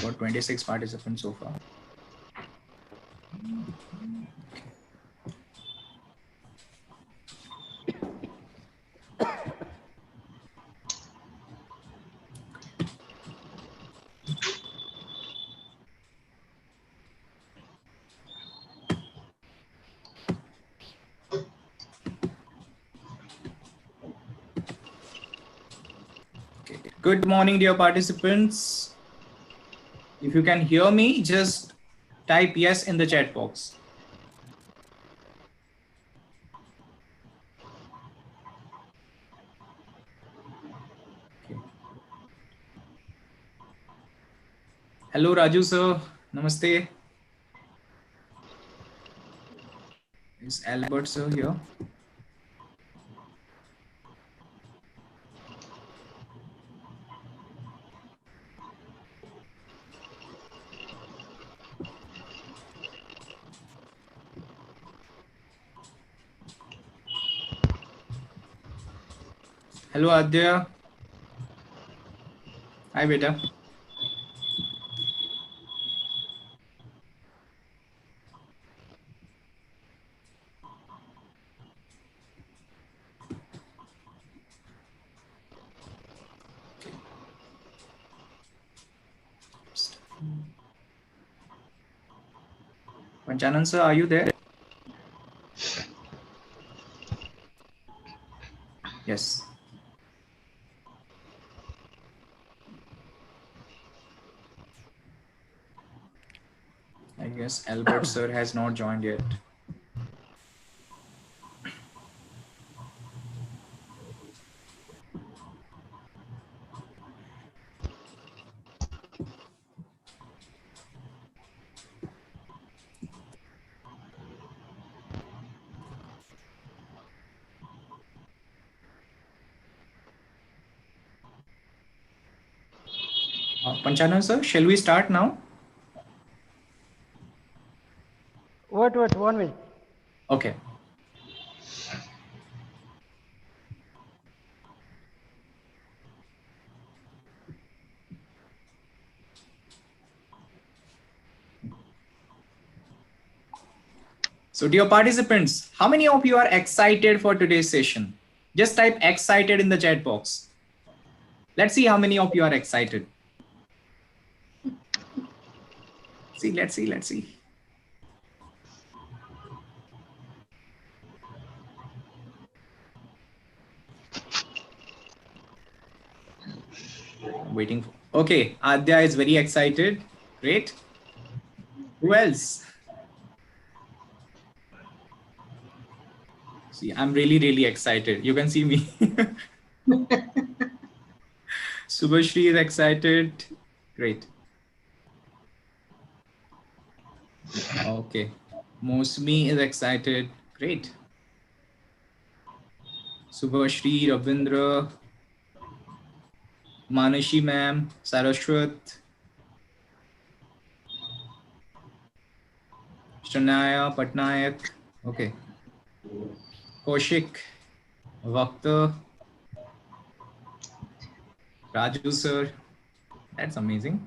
Got 26 participants so far. Good morning, dear participants. If you can hear me, just type yes in the chat box. Okay. Hello, Raju sir. Namaste. Is Albert sir here? Hello, Adya. Hi, beta. Panchanan sir, are you there? Yes. I guess Albert sir has not joined yet. Panchanan sir, shall we start now? What? 1 minute. Okay. So dear participants, how many of you are excited for today's session? Just type excited in the chat box. Let's see how many of you are excited. Let's see. I'm waiting for. Okay, Adya is very excited. Great. Who else? See, I'm really excited. You can see me. Subhashri is excited. Great. Okay. Mosmi is excited. Great. Subhashri, Rabindra, Manashi ma'am, Sarashwat, Shanaya, Patnayak. Okay. Kaushik, Vakta, Raju sir. That's amazing.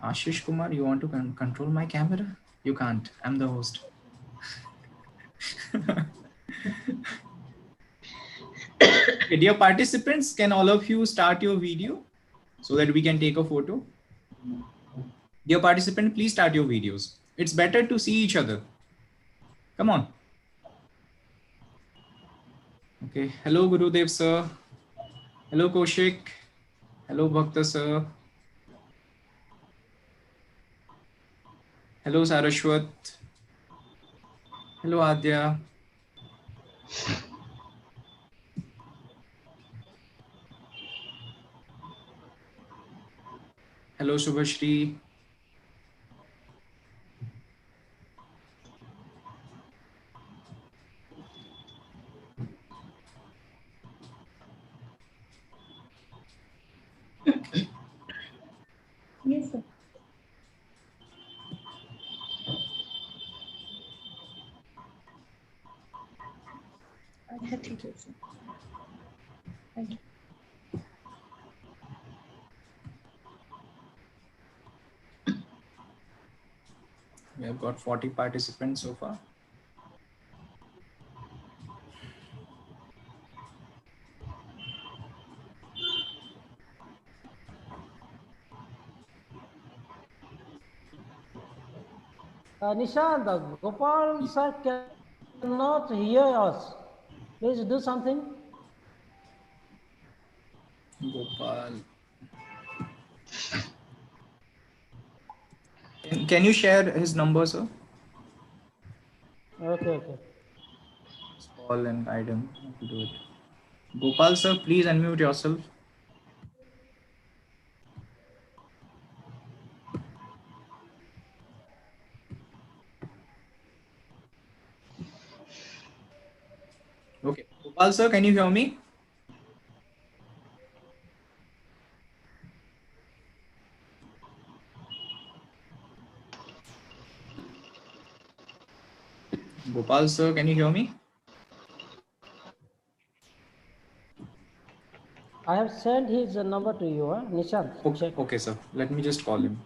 Ashish Kumar, you want to control my camera? You can't. I'm the host. Okay, dear participants, can all of you start your video so that we can take a photo? Dear participant, please start your videos. It's better to see each other. Come on. Okay. Hello, Gurudev sir. Hello, Kaushik. Hello, Bhakta sir. Hello, Sarashwat. Hello, Adya. Hello, Subhashri. Yes, sir. presentation. Thank you. We have got 40 participants so far. Nishant, Gopal sir cannot hear us. Please do something. Gopal. Can you share his number, sir? Okay. Just call and guide him how to do it. Gopal, sir, please unmute yourself. Okay. Gopal, sir, can you hear me? Gopal, sir, can you hear me? I have sent his number to you, Nishant. Check. Okay, sir. Let me just call him.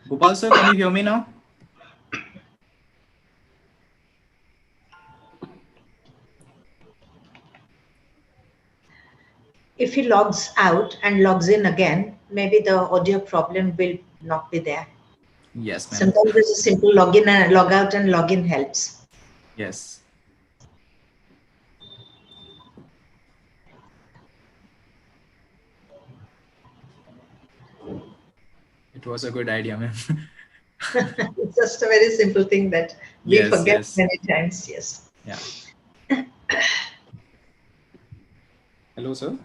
Gopal, sir, can you hear me now? If he logs out and logs in again, maybe the audio problem will not be there. Yes, ma'am. Sometimes there's a simple login and log out and login helps. Yes. It was a good idea, ma'am. It's just a very simple thing that we Yes, forget yes. many times. Yes. Yeah. Hello, sir.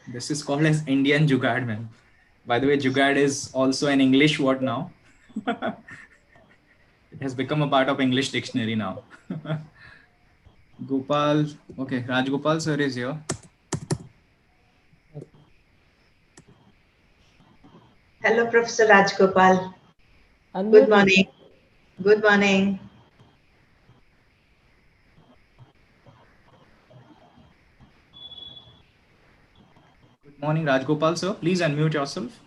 This is called as Indian Jugaad, man. By the way, Jugaad is also an English word now. It has become a part of English dictionary now. Gopal, okay, Rajgopal sir is here. Hello, Professor Rajgopal. Unmute Good him. morning. Good morning. Good morning, Rajgopal sir. Please unmute yourself.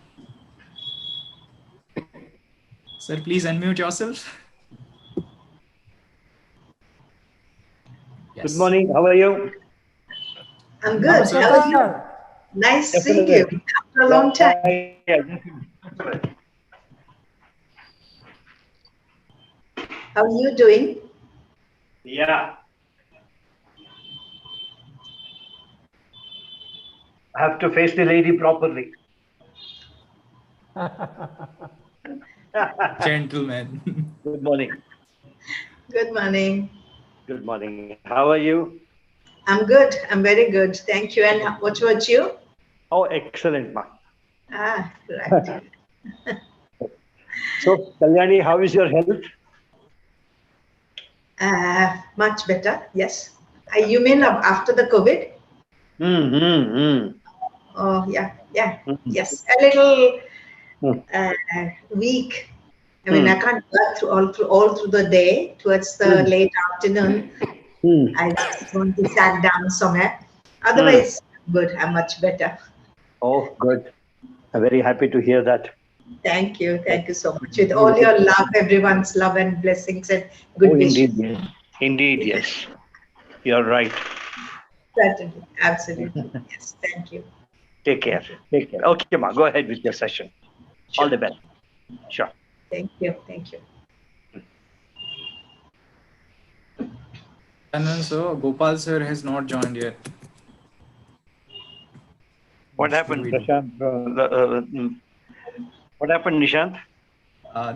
Sir, please unmute yourself. Yes. Good morning. How are you? I'm good. Sir. How are you? Namaskar. Nice seeing you after a long time. How are you doing? Yeah. I have to face the lady properly. Gentleman. Good morning. Good morning. Good morning. How are you? I'm good. I'm very good. Thank you. And what about you? Oh, excellent, ma. Ah, right. So, Kalyani, how is your health? Much better. Yes. You mean after the COVID? Oh, yeah. Yes. A little weak. I mean, I can't work all through the day. Towards the late afternoon, I just want to sat down somewhere. Otherwise, good. I'm much better. Oh, good. I'm very happy to hear that. Thank you. Thank you so much. With all your love, everyone's love and blessings and good Oh, wishes. indeed, yes. Indeed, yes. You're right. Certainly. Absolutely. Yes. Thank you. Take care. Take care. Okay, Ma, go ahead with your session. Sure. All the best. Sure. Thank you. Thank you. So Gopal sir has not joined yet. What happened, Nishant? What happened, Nishant?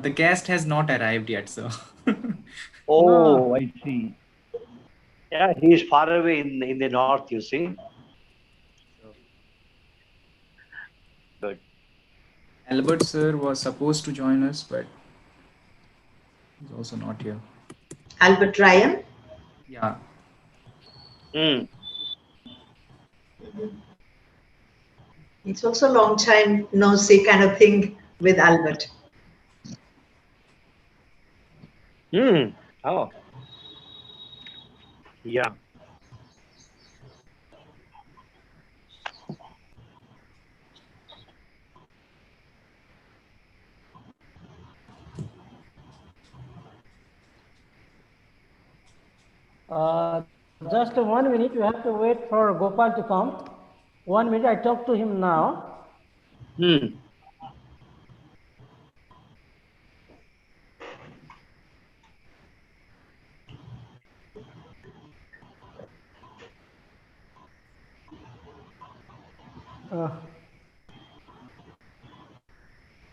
The guest has not arrived yet, sir. Oh, I see. Yeah, he is far away in the north, you see. Good. Albert sir was supposed to join us, but he's also not here. Albert Ryan. Yeah. It's also a long time no see kind of thing with Albert. Oh. Yeah. Just 1 minute, you have to wait for Gopal to come. 1 minute, I talk to him now.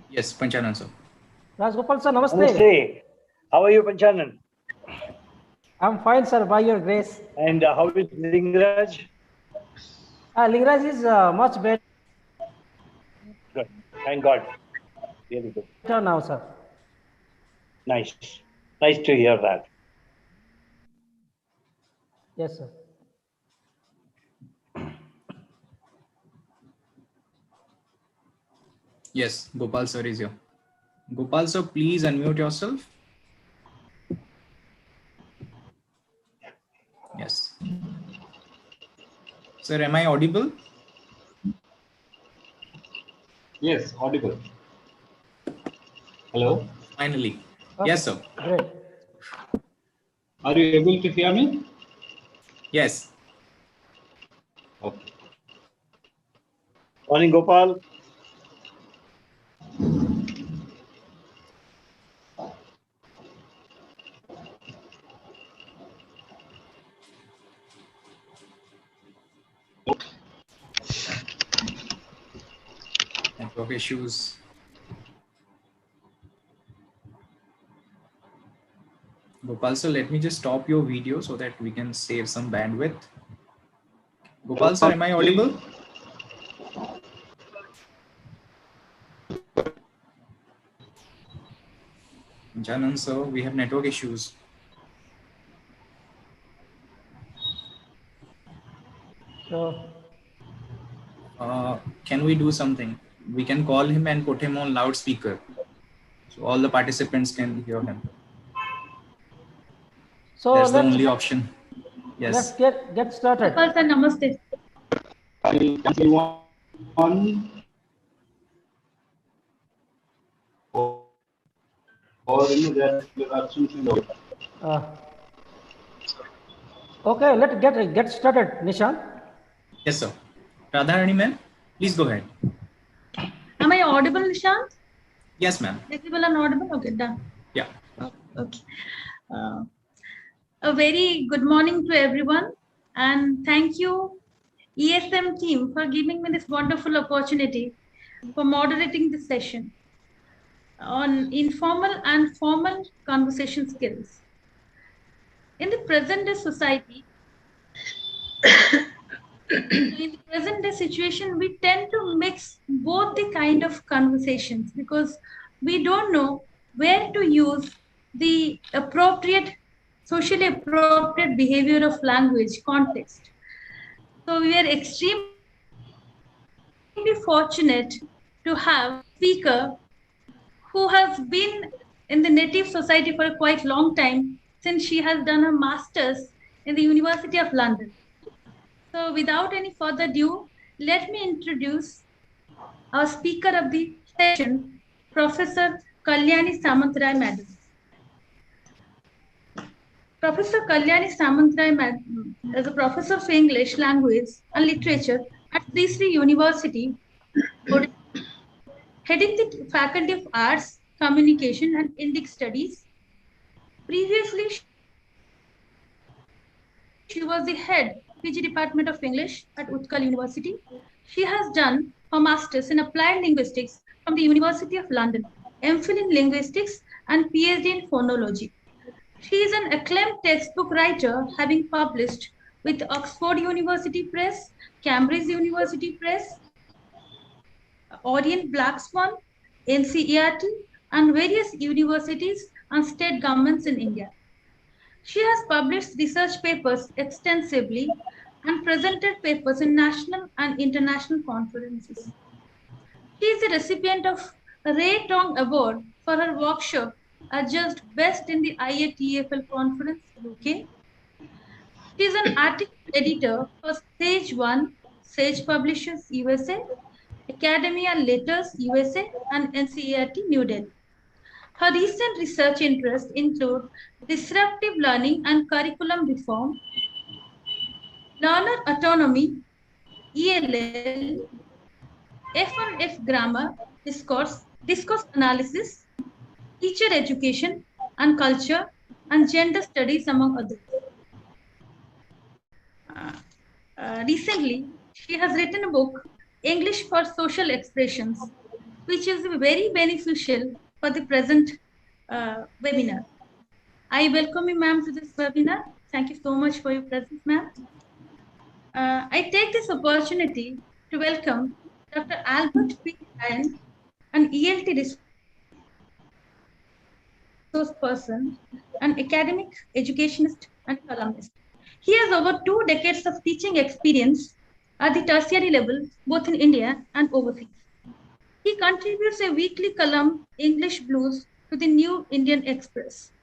Yes, Panchanan sir. Rajgopal sir, namaste. Namaste. How are you, Panchanan? I'm fine, sir, by your grace. And how is Lingraj? Lingraj is much better Good. Thank God. Really good. now, sir. Nice. Nice to hear that. Yes, sir. Yes, Gopal sir is here. Gopal sir, please unmute yourself. Yes. Sir, am I audible? Yes, audible. Hello? Finally. Okay. Yes, sir. Great. Are you able to hear me? Yes. Okay. Morning, Gopal. Network issues. Gopal sir, let me just stop your video so that we can save some bandwidth. Gopal sir, am I audible? Janan sir, we have network issues. So, can we do something? We can call him and put him on loudspeaker, so all the participants can hear him. so that's the let's only option. Yes. Let's get started. Gopal sir, namaste. Or there are absolutely Okay, let's get started, Nishant. Yes, sir. Radharani ma'am, please go ahead. Am I audible, Nishant? Yes, ma'am. Visible and audible? Okay, done. Yeah. Okay. A very good morning to everyone, and thank you, ESM team, for giving me this wonderful opportunity for moderating this session on informal and formal conversation skills. In the present day society, in the present day situation, we tend to mix both the kind of conversations because we don't know where to use the appropriate, socially appropriate behavior of language context. So we are extremely fortunate to have a speaker who has been in the native society for a quite long time, since she has done her master's in the University of London. So without any further ado, let me introduce our speaker of the session, Professor Kalyani Samantray Madam. Professor Kalyani Samantray is a professor of English language and literature at Sri Sri University, Odisha, heading the Faculty of Arts, Communication and Indic Studies. Previously, she was the head PG Department of English at Utkal University. She has done her Masters in Applied Linguistics from the University of London, MPhil in Linguistics and PhD in Phonology. She is an acclaimed textbook writer, having published with Oxford University Press, Cambridge University Press, Orient Black Swan, NCERT, and various universities and state governments in India. She has published research papers extensively and presented papers in national and international conferences. She is the recipient of a Ray Tong Award for her workshop adjudged best in the IATFL conference, UK. She is an article editor for Sage One, Sage Publishers USA, Academia Letters USA, and NCERT New Delhi. Her recent research interests include disruptive learning and curriculum reform, learner autonomy, ELL, F1F grammar, discourse analysis, teacher education and culture, and gender studies, among others. Recently, she has written a book, English for Social Expressions, which is very beneficial for the present webinar. I welcome you, ma'am, to this webinar. Thank you so much for your presence, ma'am. I take this opportunity to welcome Dr. Albert P. Ryan, an ELT resource person, an academic, educationist, and columnist. He has over 2 decades of teaching experience at the tertiary level, both in India and overseas. He contributes a weekly column, English Blues, to the New Indian Express.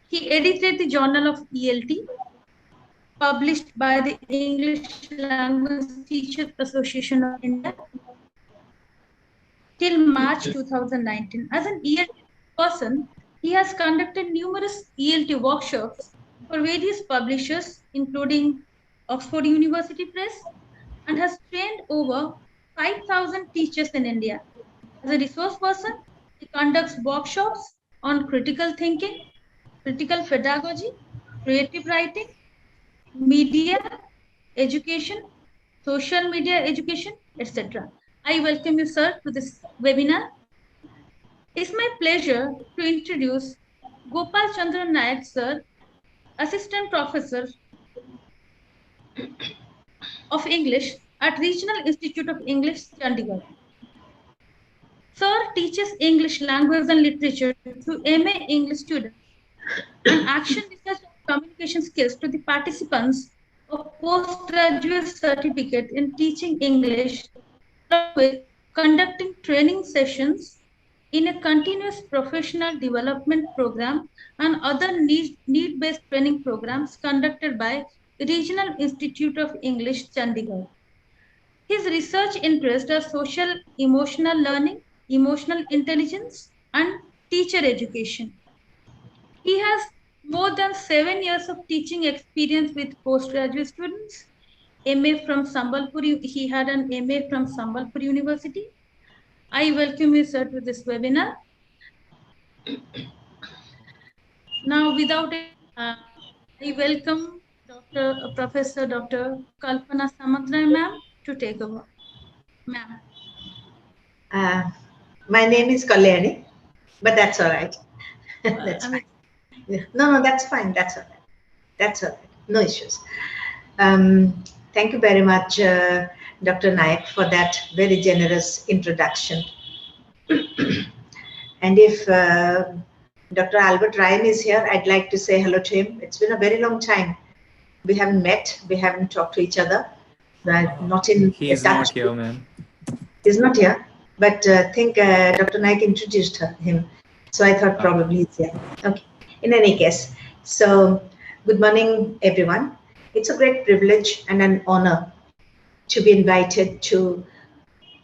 He edited the Journal of ELT, published by the English Language Teachers Association of India, till March 2019. As an ELT person, he has conducted numerous ELT workshops for various publishers, including Oxford University Press, and has trained over 5,000 teachers in India. As a resource person, he conducts workshops on critical thinking, critical pedagogy, creative writing, media, education, social media education, etc. I welcome you, sir, to this webinar. It's my pleasure to introduce Gopal Chandra Nayak, sir, Assistant Professor of English at Regional Institute of English, Chandigarh. Sir teaches English language and literature to MA English students and action research and communication skills to the participants of postgraduate certificate in teaching English, along with conducting training sessions in a continuous professional development program and other need-based training programs conducted by Regional Institute of English, Chandigarh. His research interests are social emotional learning, emotional intelligence, and teacher education. He has more than 7 years of teaching experience with postgraduate students. MA from Sambalpur, he had an MA from Sambalpur University. I welcome you, sir, to this webinar. Now, without I welcome Professor Dr. Kalpana Samantray, ma'am, to take over. Ma'am. My name is Kalyani, but that's all right. That's fine. No, that's fine. That's all right. That's all right. No issues. Thank you very much, Dr. Nayak, for that very generous introduction. And if Dr. Albert Ryan is here, I'd like to say hello to him. It's been a very long time. We haven't met. We haven't talked to each other. Not in He is not here, ma'am. He's not here, but I think Dr. Nayak introduced him. So I thought probably he's here. Okay. In any case, so good morning, everyone. It's a great privilege and an honor to be invited to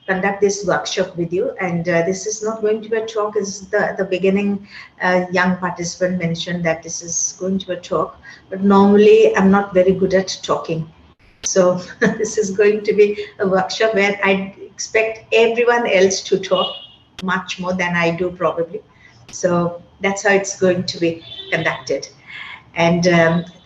conduct this workshop with you. And this is not going to be a talk, as the beginning young participant mentioned that this is going to be a talk, but normally I'm not very good at talking. So this is going to be a workshop where I expect everyone else to talk much more than I do probably. So that's how it's going to be conducted. And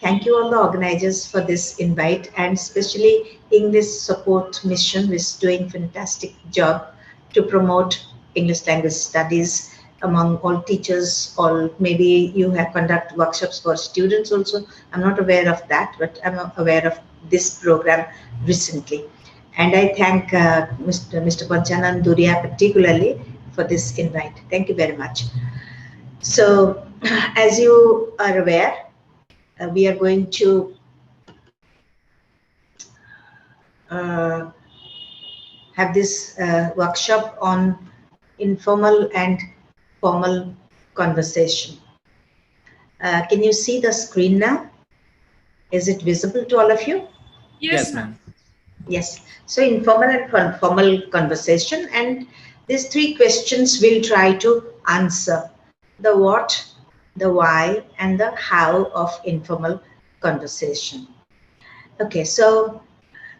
thank you all the organizers for this invite, and especially English Support Mission, which is doing fantastic job to promote English language studies among all teachers. Or maybe you have conduct workshops for students also. I'm not aware of that, but I'm aware of this program recently. And I thank Mr. Panchanan Duria particularly for this invite. Thank you very much. So as you are aware, we are going to have this workshop on informal and formal conversation. Can you see the screen now? Is it visible to all of you? Yes, ma'am. Yes. So informal and formal conversation, and these three questions we'll try to answer: the what, the why, and the how of informal conversation. Okay, so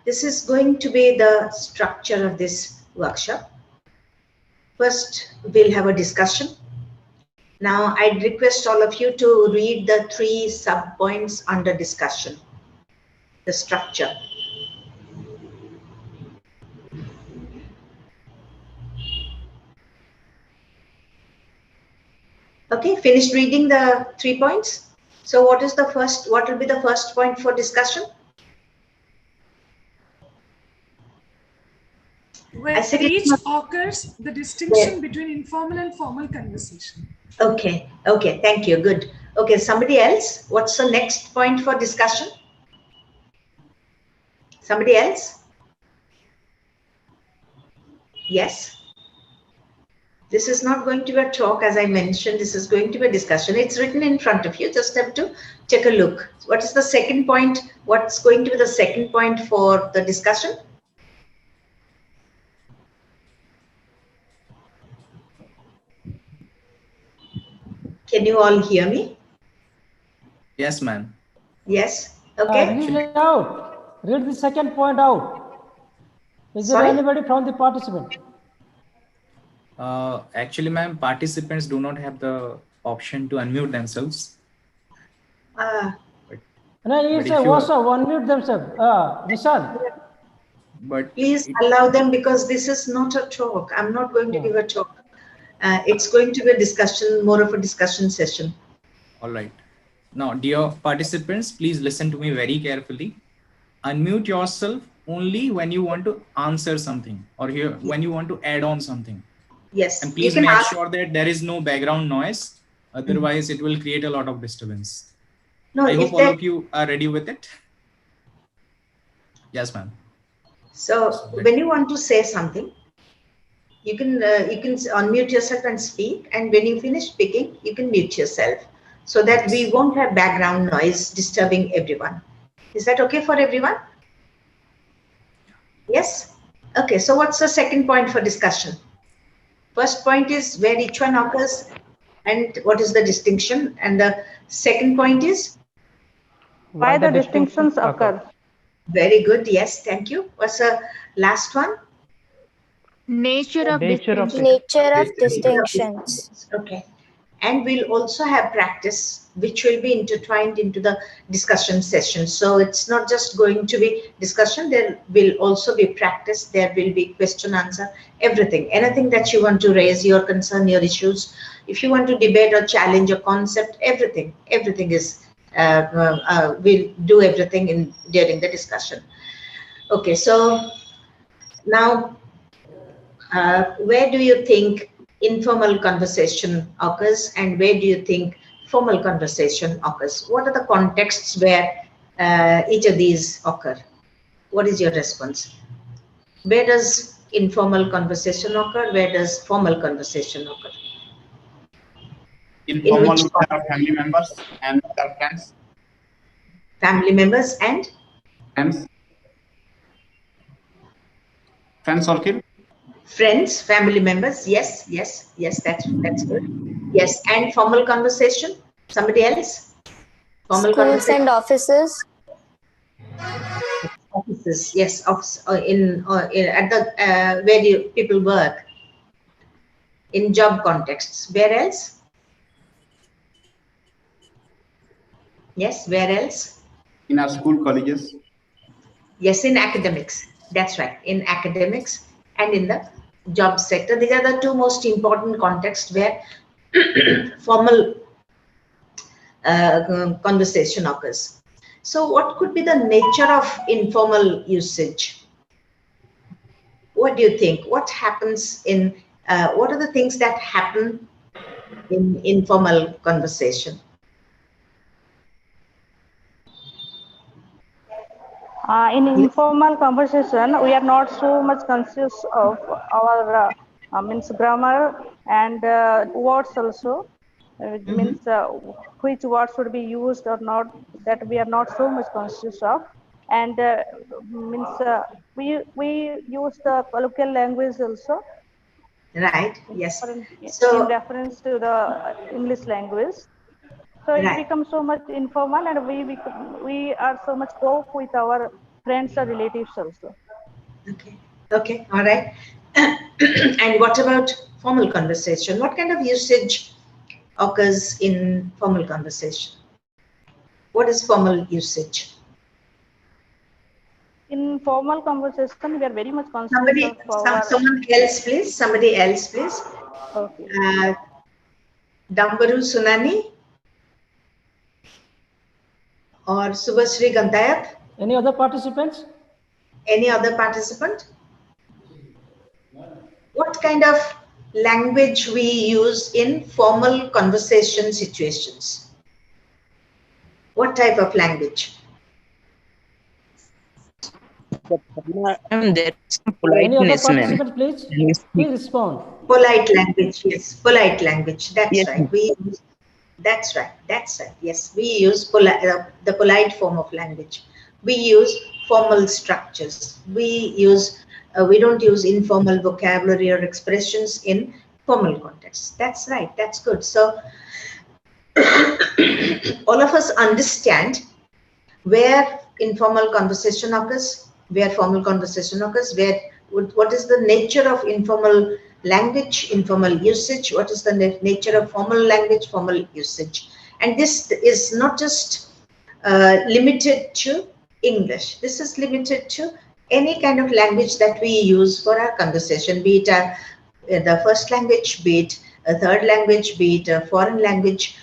this is going to be the structure of this workshop. First, we'll have a discussion. Now, I'd request all of you to read the three sub-points under discussion, the structure. Okay, finished reading the 3 points? So what will be the first point for discussion? Where each occurs, the distinction between informal and formal conversation. Okay, okay, thank you, good. Okay, somebody else, what's the next point for discussion? Somebody else? Yes? This is not going to be a talk, as I mentioned, this is going to be a discussion. It's written in front of you, just have to take a look. What is the second point? What's going to be the second point for the discussion? Can you all hear me? Yes, ma'am. Yes, okay. Read it out. Read the second point out. Is there anybody from the participant? Actually, ma'am, participants do not have the option to unmute themselves. No, it's a also unmute themselves. Nishant. But please allow them, because this is not a talk. I'm not going to give a talk. It's going to be a discussion, more of a discussion session. All right. Now, dear participants, please listen to me very carefully. Unmute yourself only when you want to answer something, or when you want to add on something. Yes. And please make sure that there is no background noise. Otherwise, it will create a lot of disturbance. No, I hope all of you are ready with it. Yes, ma'am. So when you want to say something, you can unmute yourself and speak. And when you finish speaking, you can mute yourself, so that we won't have background noise disturbing everyone. Is that okay for everyone? Yes? Okay, so what's the second point for discussion? First point is where each one occurs and what is the distinction. And the second point is? Why the distinctions occur. Very good. Yes, thank you. What's the last one? Nature of distinctions. Okay. And we'll also have practice, which will be intertwined into the discussion session. So it's not just going to be discussion, there will also be practice, there will be question answer, everything. Anything that you want to raise, your concern, your issues, if you want to debate or challenge a concept, everything is, we'll do everything during the discussion. Okay, so now, where do you think informal conversation occurs, and where do you think formal conversation occurs? What are the contexts where each of these occur? What is your response? Where does informal conversation occur? Where does formal conversation occur? Informal with our family members and our friends. Family members and? Friends circle. Friends, family members. Yes, yes, yes. That's good. Yes, and formal conversation. Somebody else? Formal Schools conversation. and offices. Offices. Yes, office in at the where people work. In job contexts. Where else? Yes, where else? In our school, colleges. Yes, in academics. That's right. In academics and in the job sector. These are the two most important contexts where formal conversation occurs. So what could be the nature of informal usage? What do you think? What happens in, what are the things that happen in informal conversation? In informal conversation, we are not so much conscious of our means grammar and words also. Means which words should be used or not, that we are not so much conscious of. And means we use the colloquial language also. Right. Yes. In So reference to the English language. So it right. becomes so much informal, and we are so much cope with our friends or relatives also. Okay. Okay. All right. And what about formal conversation? What kind of usage occurs in formal conversation? What is formal usage? In formal conversation, we are very much conscious of our. Someone else, please. Somebody else, please. Okay. Dambaru Sunani or Subhasri Gandayat? Any other participants? Any other participant? What kind of language we use in formal conversation situations? What type of language? There is some Any other politeness, ma'am. participant, please? Please respond. Polite language, yes. Polite language. That's Yes, right. We use, that's right. That's right. Yes, we use the polite form of language. We use formal structures. We don't use informal vocabulary or expressions in formal contexts. That's right. That's good. So all of us understand where informal conversation occurs, where formal conversation occurs, what is the nature of informal language, informal usage, what is the nature of formal language, formal usage. And this is not just limited to English. This is limited to any kind of language that we use for our conversation, be it the first language, be it a third language, be it a foreign language,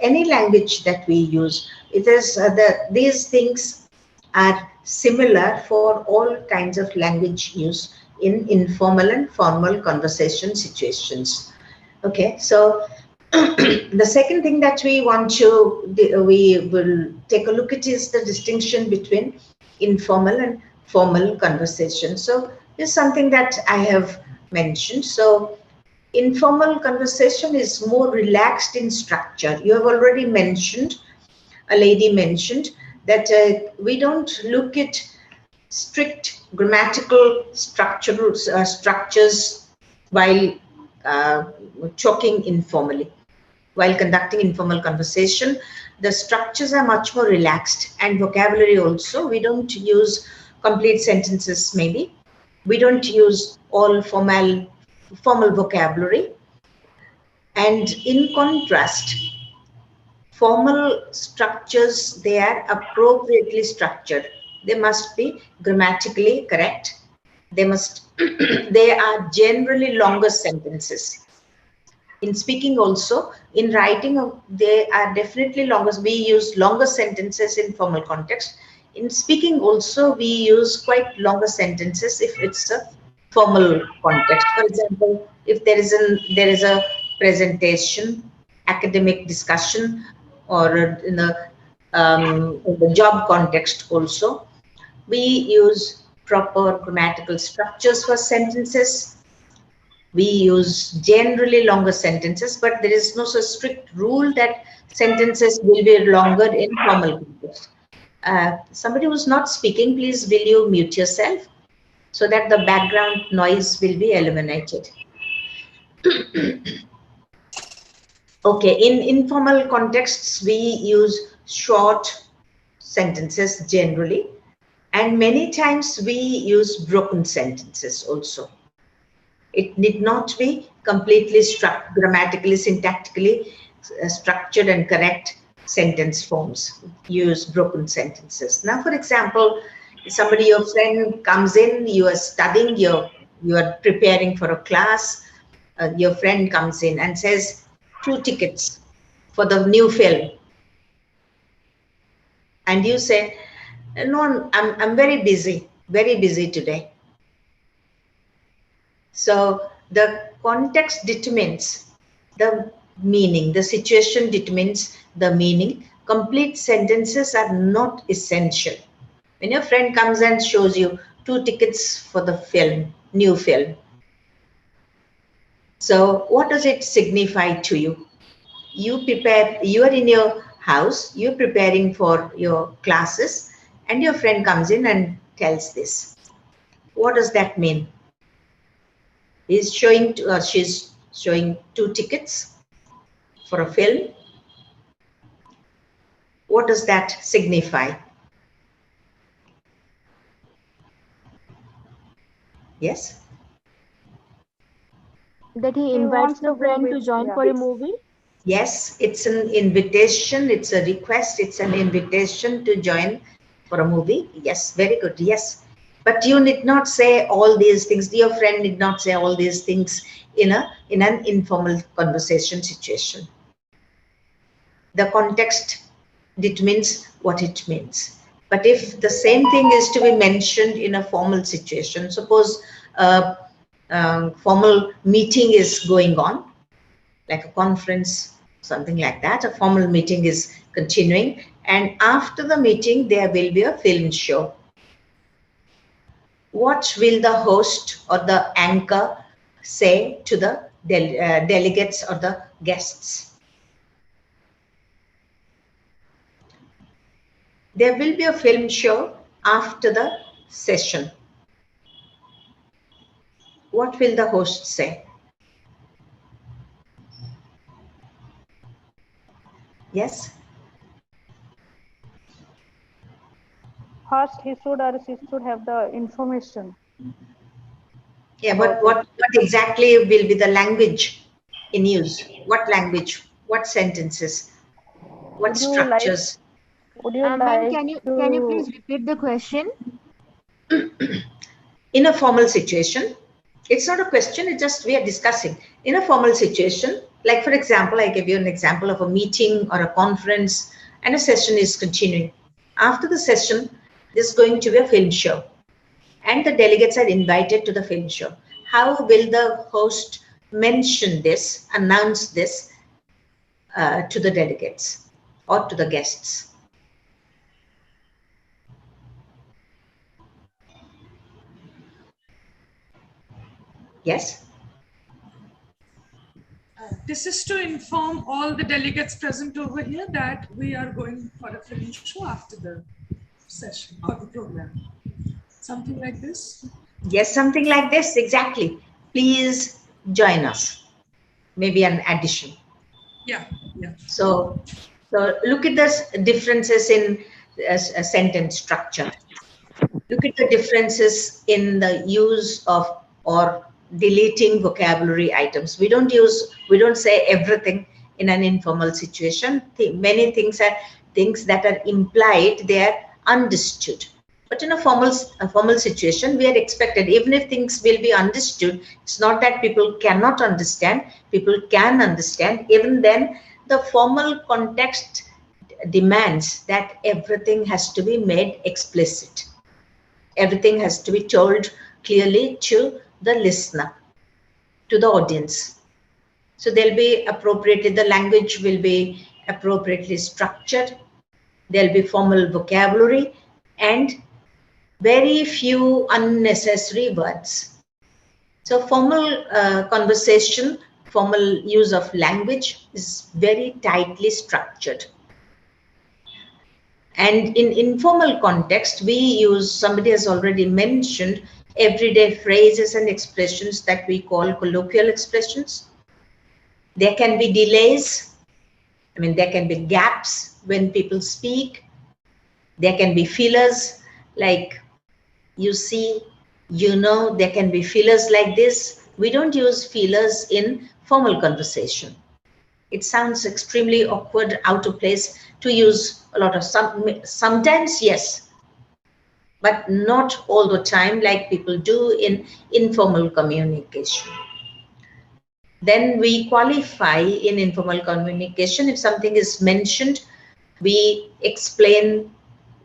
any language that we use. It is these things are similar for all kinds of language use in informal and formal conversation situations. Okay, so the second thing that we will take a look at is the distinction between informal and formal conversation. So this is something that I have mentioned. So informal conversation is more relaxed in structure. You have already mentioned, a lady mentioned, that we don't look at strict grammatical structures while talking informally. While conducting informal conversation, the structures are much more relaxed, and vocabulary also. We don't use complete sentences maybe. We don't use all formal vocabulary. And in contrast, formal structures, they are appropriately structured. They must be grammatically correct. They are generally longer sentences. In speaking also, in writing, they are definitely longer. We use longer sentences in formal context. In speaking also, we use quite longer sentences if it's a formal context. For example, if there is a presentation, academic discussion, or in the job context also, we use proper grammatical structures for sentences. We use generally longer sentences, but there is no such strict rule that sentences will be longer in formal context. Somebody who's not speaking, please will you mute yourself so that the background noise will be eliminated. Okay, in informal contexts, we use short sentences generally, and many times we use broken sentences also. It need not be completely grammatically, syntactically structured and correct sentence forms. Use broken sentences. Now, for example, somebody, your friend comes in, you are studying, you are preparing for a class, your friend comes in and says, 2 tickets for the new film. And you say, no, I'm very busy today. So the context determines the meaning, the situation determines the meaning. Complete sentences are not essential. When your friend comes and shows you 2 tickets for the film, new film, so what does it signify to you? You are in your house, you're preparing for your classes, and your friend comes in and tells this. What does that mean? She's showing 2 tickets for a film. What does that signify? Yes? That he invites the friend to join for a movie? Yes, it's an invitation, it's a request, it's an invitation to join for a movie. Yes, very good. Yes. But you need not say all these things. Your friend need not say all these things in an informal conversation situation. The context determines what it means. But if the same thing is to be mentioned in a formal situation, suppose a formal meeting is going on, like a conference, something like that, a formal meeting is continuing, and after the meeting there will be a film show. What will the host or the anchor say to the delegates or the guests? There will be a film show after the session. What will the host say? Yes? First, he should or she should have the information. Yeah, but what exactly will be the language in use? What language? What sentences? What structures? Would you Ma'am, like can you please repeat the question? In a formal situation, it's not a question, it's just we are discussing. In a formal situation, like for example, I give you an example of a meeting or a conference and a session is continuing. After the session, there's going to be a film show and the delegates are invited to the film show. How will the host mention this, announce this to the delegates or to the guests? Yes? This is to inform all the delegates present over here that we are going for a film show after the session or the program. Something like this? Yes, something like this, exactly. Please join us. Maybe an addition. Yeah, yeah. So look at the differences in a sentence structure. Look at the differences in the use of or deleting vocabulary items. We don't say everything in an informal situation. Many things are things that are implied, they are understood. But in a formal situation, we are expected, even if things will be understood, it's not that people cannot understand, people can understand. Even then, the formal context demands that everything has to be made explicit. Everything has to be told clearly to the listener, to the audience. So there'll be appropriately, the language will be appropriately structured. There'll be formal vocabulary and very few unnecessary words. So formal conversation, formal use of language is very tightly structured. And in informal context, we use, somebody has already mentioned, everyday phrases and expressions that we call colloquial expressions. There can be delays. I mean, there can be gaps when people speak. There can be fillers like you see, you know, there can be fillers like this. We don't use fillers in formal conversation. It sounds extremely awkward, out of place to use a lot of sometimes, yes, but not all the time like people do in informal communication. Then we qualify in informal communication. If something is mentioned, we explain,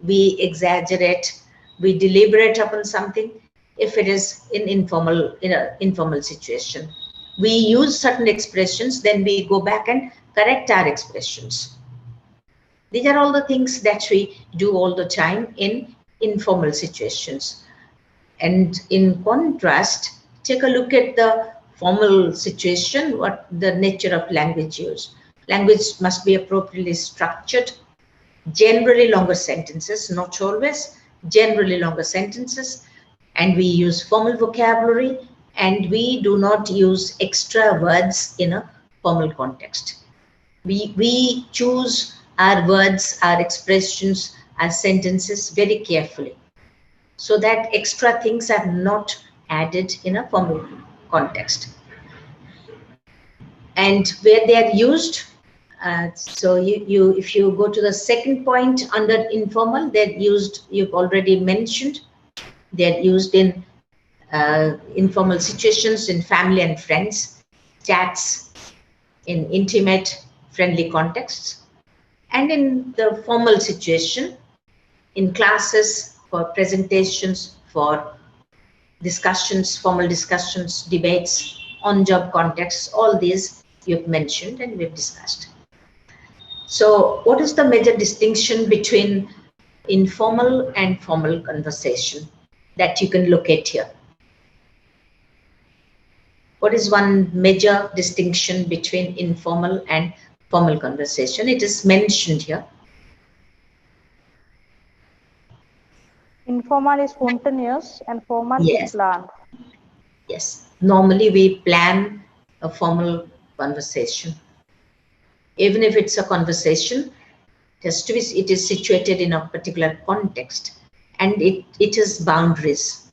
we exaggerate, we deliberate upon something. If it is in an informal situation, we use certain expressions, then we go back and correct our expressions. These are all the things that we do all the time in informal situations. And in contrast, take a look at the formal situation, what the nature of language use. Language must be appropriately structured, generally longer sentences, not always, generally longer sentences, and we use formal vocabulary, and we do not use extra words in a formal context. We choose our words, our expressions, our sentences very carefully, so that extra things are not added in a formal context. And where they are used, so if you go to the second point under informal, they're used, you've already mentioned, they're used in informal situations, in family and friends, chats, in intimate, friendly contexts, and in the formal situation, in classes, for presentations, for discussions, formal discussions, debates, on-job contexts, all these you've mentioned and we've discussed. So what is the major distinction between informal and formal conversation that you can look at here? What is one major distinction between informal and formal conversation? It is mentioned here. Informal is spontaneous and formal is planned. Yes. Normally we plan a formal conversation. Even if it's a conversation, it is situated in a particular context, and it has boundaries.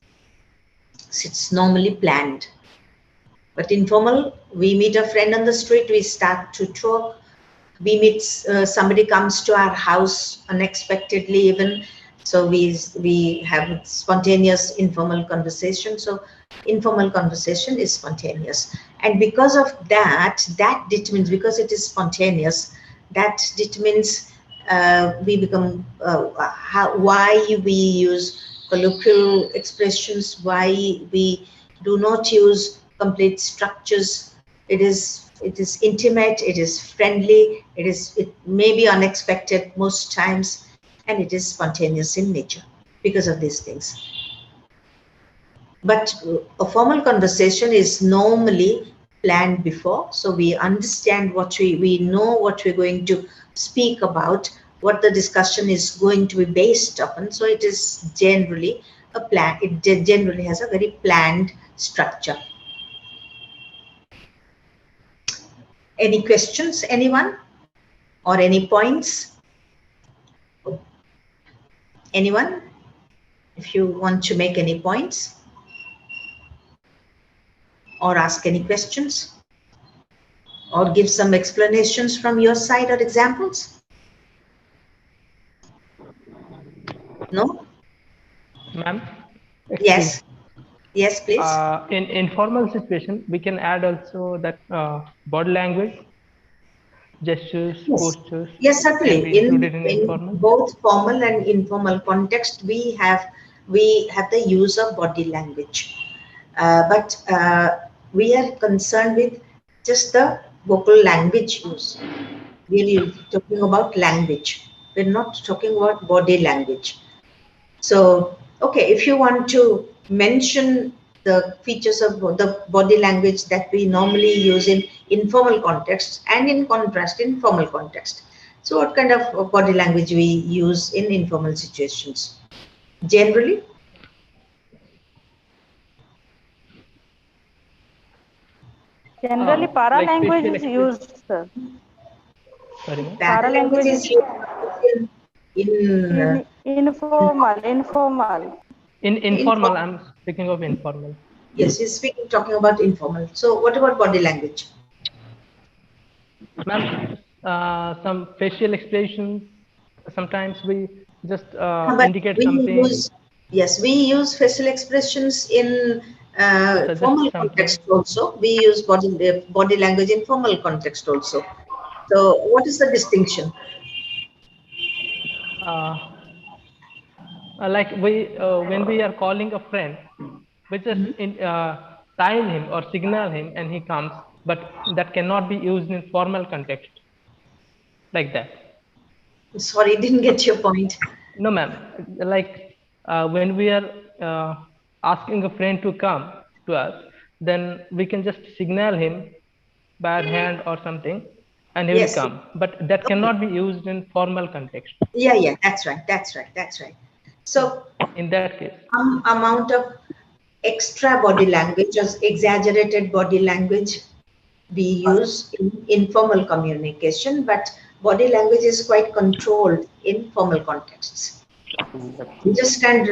So it's normally planned. But informal, we meet a friend on the street, we start to talk. We meet, somebody comes to our house unexpectedly even. So we have spontaneous informal conversation. So informal conversation is spontaneous. And because of that determines, because it is spontaneous, that determines we become, why we use colloquial expressions, why we do not use complete structures. It is intimate, it is friendly, it may be unexpected most times, and it is spontaneous in nature because of these things. But a formal conversation is normally planned before, so we understand what we know what we're going to speak about, what the discussion is going to be based upon. So it is generally a plan. It generally has a very planned structure. Any questions, anyone? Or any points? Anyone? If you want to make any points or ask any questions or give some explanations from your side or examples? No? Ma'am? Yes. Yes, please. In informal situation, we can add also that body language, gestures, postures. Yes, certainly. In both formal and informal context, we have the use of body language, but we are concerned with just the vocal language use. Really talking about language. We're not talking about body language. So, okay, if you want to mention the features of the body language that we normally use in informal context and in contrast in formal context. So what kind of body language we use in informal situations? Generally? Generally, para like language facial is expression. used, sir. Sorry, ma'am. Para language is is in informal. Informal. I'm speaking of informal. Yes, he's talking about informal. So what about body language? Ma'am, some facial expressions. Sometimes we just But indicate we something. we use facial expressions in formal context also. We use body language in formal context also. So what is the distinction? Like when we are calling a friend, we just sign him or signal him and he comes, but that cannot be used in formal context like that. Sorry, didn't get your point. No, ma'am. Like when we are asking a friend to come to us, then we can just signal him by our hand or something, and he will come. But that cannot be used in formal context. Yeah, that's right. So in that case, some amount of extra body language or exaggerated body language we use in informal communication, but body language is quite controlled in formal contexts. You just can't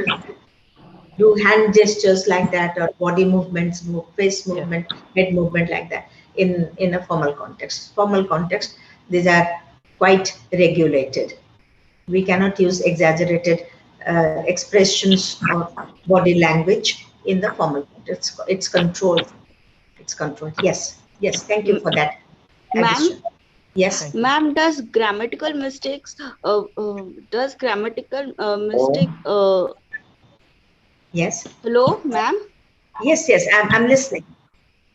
do hand gestures like that or body movements, face movement, head movement like that in a formal context. Formal context, these are quite regulated. We cannot use exaggerated expressions of body language in the formal context. It's controlled. It's controlled. Yes. Thank you for that. Ma'am. Yes. Ma'am, does grammatical mistakes? Yes. Hello, ma'am. Yes. I'm listening.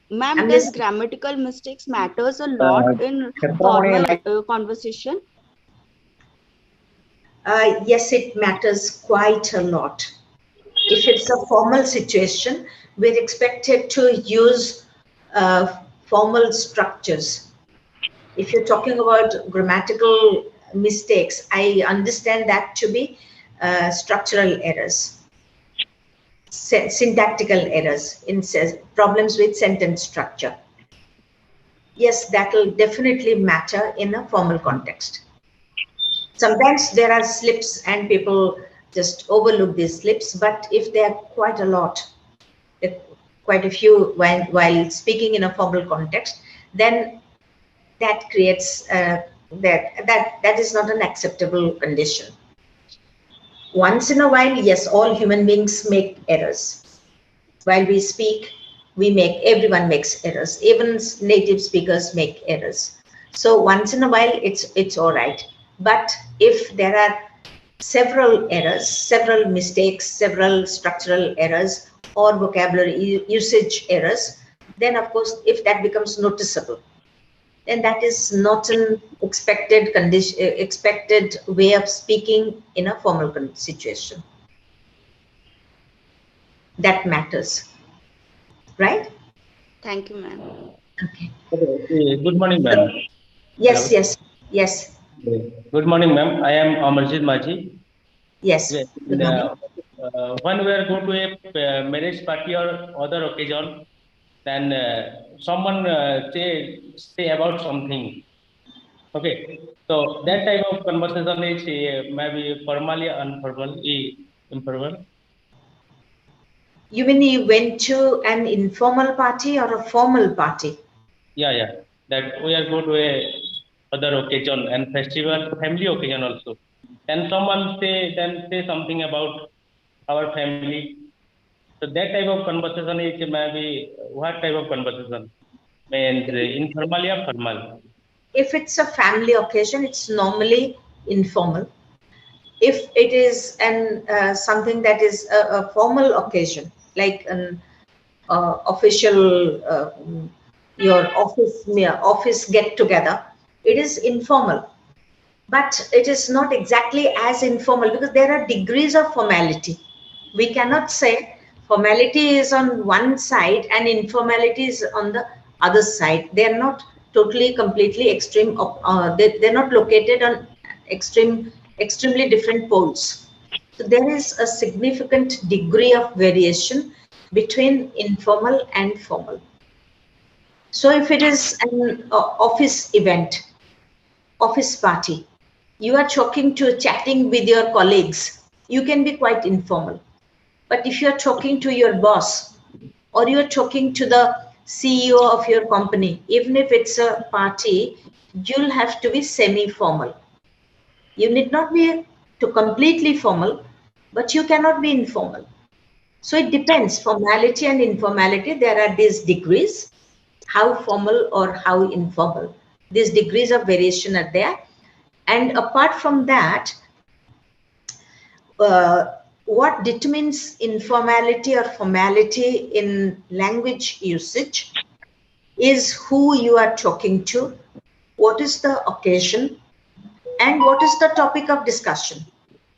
Ma'am, does grammatical mistakes matters a lot in formal conversation? Yes, it matters quite a lot. If it's a formal situation, we're expected to use formal structures. If you're talking about grammatical mistakes, I understand that to be structural errors, syntactical errors, problems with sentence structure. Yes, that will definitely matter in a formal context. Sometimes there are slips and people just overlook these slips, but if there are quite a lot, quite a few while speaking in a formal context, then that creates that is not an acceptable condition. Once in a while, yes, all human beings make errors. While we speak, everyone makes errors. Even native speakers make errors. So once in a while, it's all right. But if there are several errors, several mistakes, several structural errors or vocabulary usage errors, then of course, if that becomes noticeable, then that is not an expected condition, expected way of speaking in a formal situation. That matters, right? Thank you, ma'am. Okay. Good morning, ma'am. Yes. Good morning, ma'am. I am Amarjit Maji. Yes. Good morning. When we are going to a marriage party or other occasion, then someone say about something. Okay, so that type of conversation is maybe formally informal. You mean you went to an informal party or a formal party? Yeah. That we are going to a other occasion and festival, family occasion also. And someone say something about our family. So that type of conversation is maybe what type of conversation? Means informal or formal? If it's a family occasion, it's normally informal. If it is something that is a formal occasion, like an official your office get together, it is informal. But it is not exactly as informal because there are degrees of formality. We cannot say formality is on one side and informality is on the other side. They are not totally, completely extreme. They're not located on extremely different poles. So there is a significant degree of variation between informal and formal. So if it is an office event, office party, you are chatting with your colleagues, you can be quite informal. But if you're talking to your boss or you're talking to the CEO of your company, even if it's a party, you'll have to be semi-formal. You need not be completely formal, but you cannot be informal. So it depends, formality and informality, there are these degrees, how formal or how informal. These degrees of variation are there. And apart from that, what determines informality or formality in language usage is who you are talking to, what is the occasion, and what is the topic of discussion.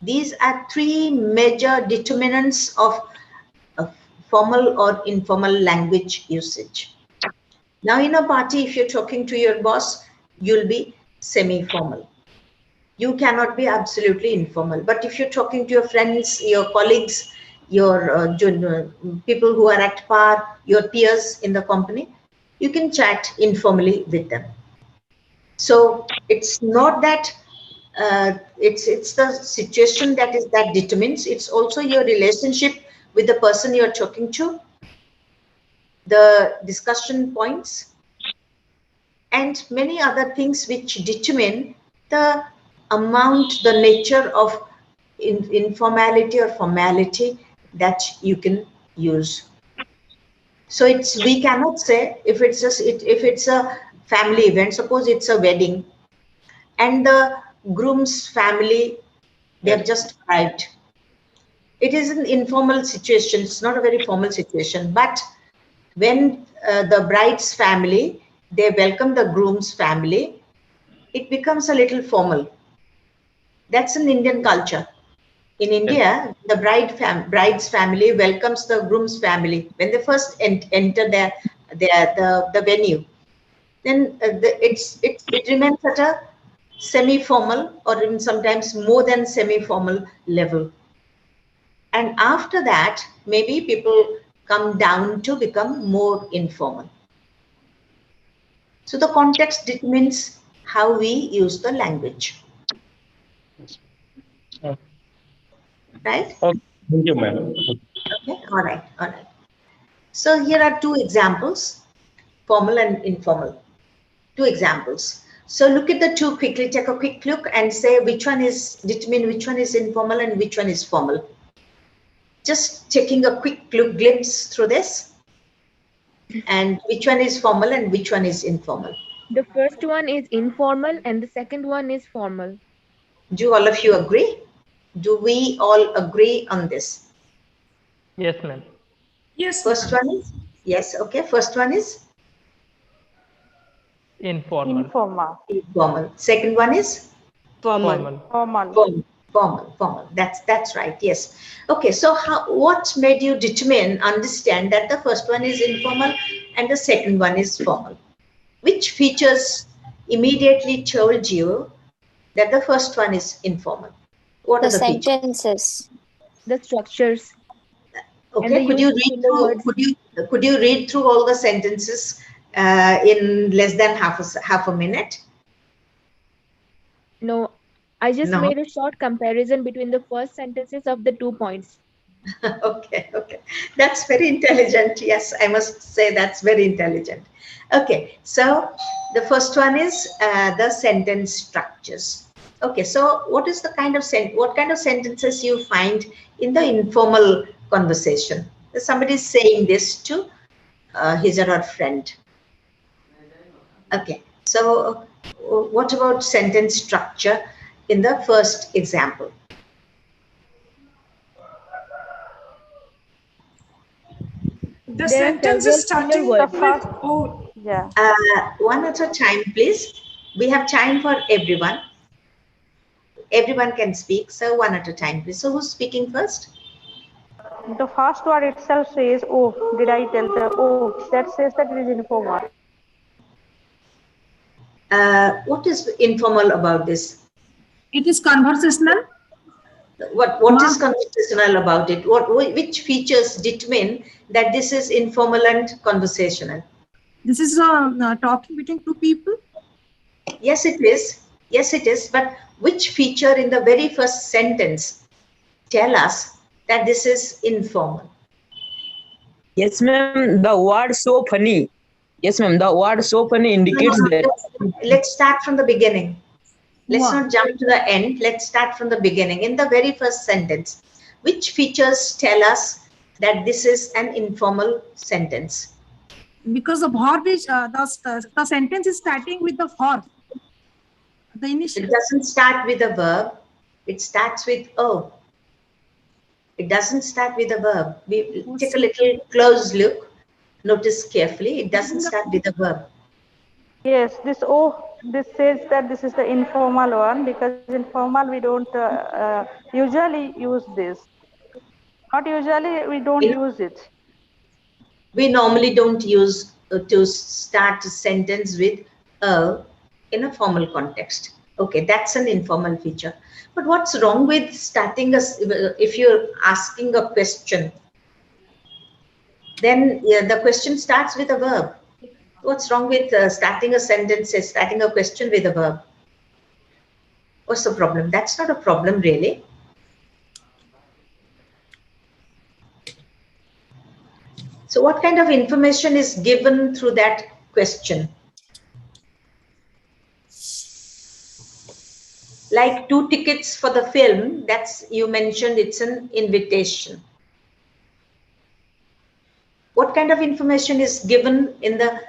These are three major determinants of formal or informal language usage. Now, in a party, if you're talking to your boss, you'll be semi-formal. You cannot be absolutely informal. But if you're talking to your friends, your colleagues, your people who are at par, your peers in the company, you can chat informally with them. So it's not that it's the situation that determines. It's also your relationship with the person you're talking to, the discussion points, and many other things which determine the amount, the nature of informality or formality that you can use. So we cannot say if it's a family event, suppose it's a wedding and the groom's family, they have just arrived. It is an informal situation. It's not a very formal situation, but when the bride's family, they welcome the groom's family, it becomes a little formal. That's an Indian culture. In India, the bride's family welcomes the groom's family when they first enter the venue. Then it remains at a semi-formal or even sometimes more than semi-formal level. And after that, maybe people come down to become more informal. So the context determines how we use the language. Right? Okay. Thank you, ma'am. Okay, all right. So here are two examples, formal and informal. Two examples. So look at the two quickly, take a quick look and say determine which one is informal and which one is formal. Just taking a quick glimpse through this, and which one is formal and which one is informal. The first one is informal and the second one is formal. Do all of you agree? Do we all agree on this? Yes, ma'am. Yes. First one is? Yes, okay. First one is? Informal. Informal. Second one is? Formal. Formal. That's right. Yes. Okay. So what made you understand that the first one is informal and the second one is formal? Which features immediately told you that the first one is informal? What are the sentences? The structures. Okay. Could you read through all the sentences in less than half a minute? No. I just made a short comparison between the first sentences of the 2 points. Okay. That's very intelligent. Yes, I must say that's very intelligent. Okay, so the first one is the sentence structures. Okay, so what is the kind of sentences you find in the informal conversation? Somebody is saying this to his or her friend. Okay, so what about sentence structure in the first example? The sentence is starting with one at a time, please. We have time for everyone. Everyone can speak, so one at a time, please. So who's speaking first? The first word itself says, oh, did I tell the, oh, that says that it is informal. What is informal about this? It is conversational. What is conversational about it? Which features determine that this is informal and conversational? This is talking between two people? Yes, it is. Yes, it is. But which feature in the very first sentence tell us that this is informal? Yes, ma'am. The word so funny. Yes, ma'am. The word so funny indicates that. Let's start from the beginning. Let's not jump to the end. Let's start from the beginning. In the very first sentence, which features tell us that this is an informal sentence? Because the verb is the sentence is starting with the verb. The initial. It doesn't start with a verb. It starts with O. It doesn't start with a verb. We take a little close look. Notice carefully. It doesn't start with a verb. Yes, this says that this is the informal one, because informal we don't usually use this. Not usually, we don't use it. We normally don't use to start a sentence with a in a formal context. Okay, that's an informal feature. But what's wrong with starting if you're asking a question, then the question starts with a verb. What's wrong with starting a sentence, starting a question with a verb? What's the problem? That's not a problem, really. So what kind of information is given through that question? Like 2 tickets for the film, that's, you mentioned it's an invitation. What kind of information is given in the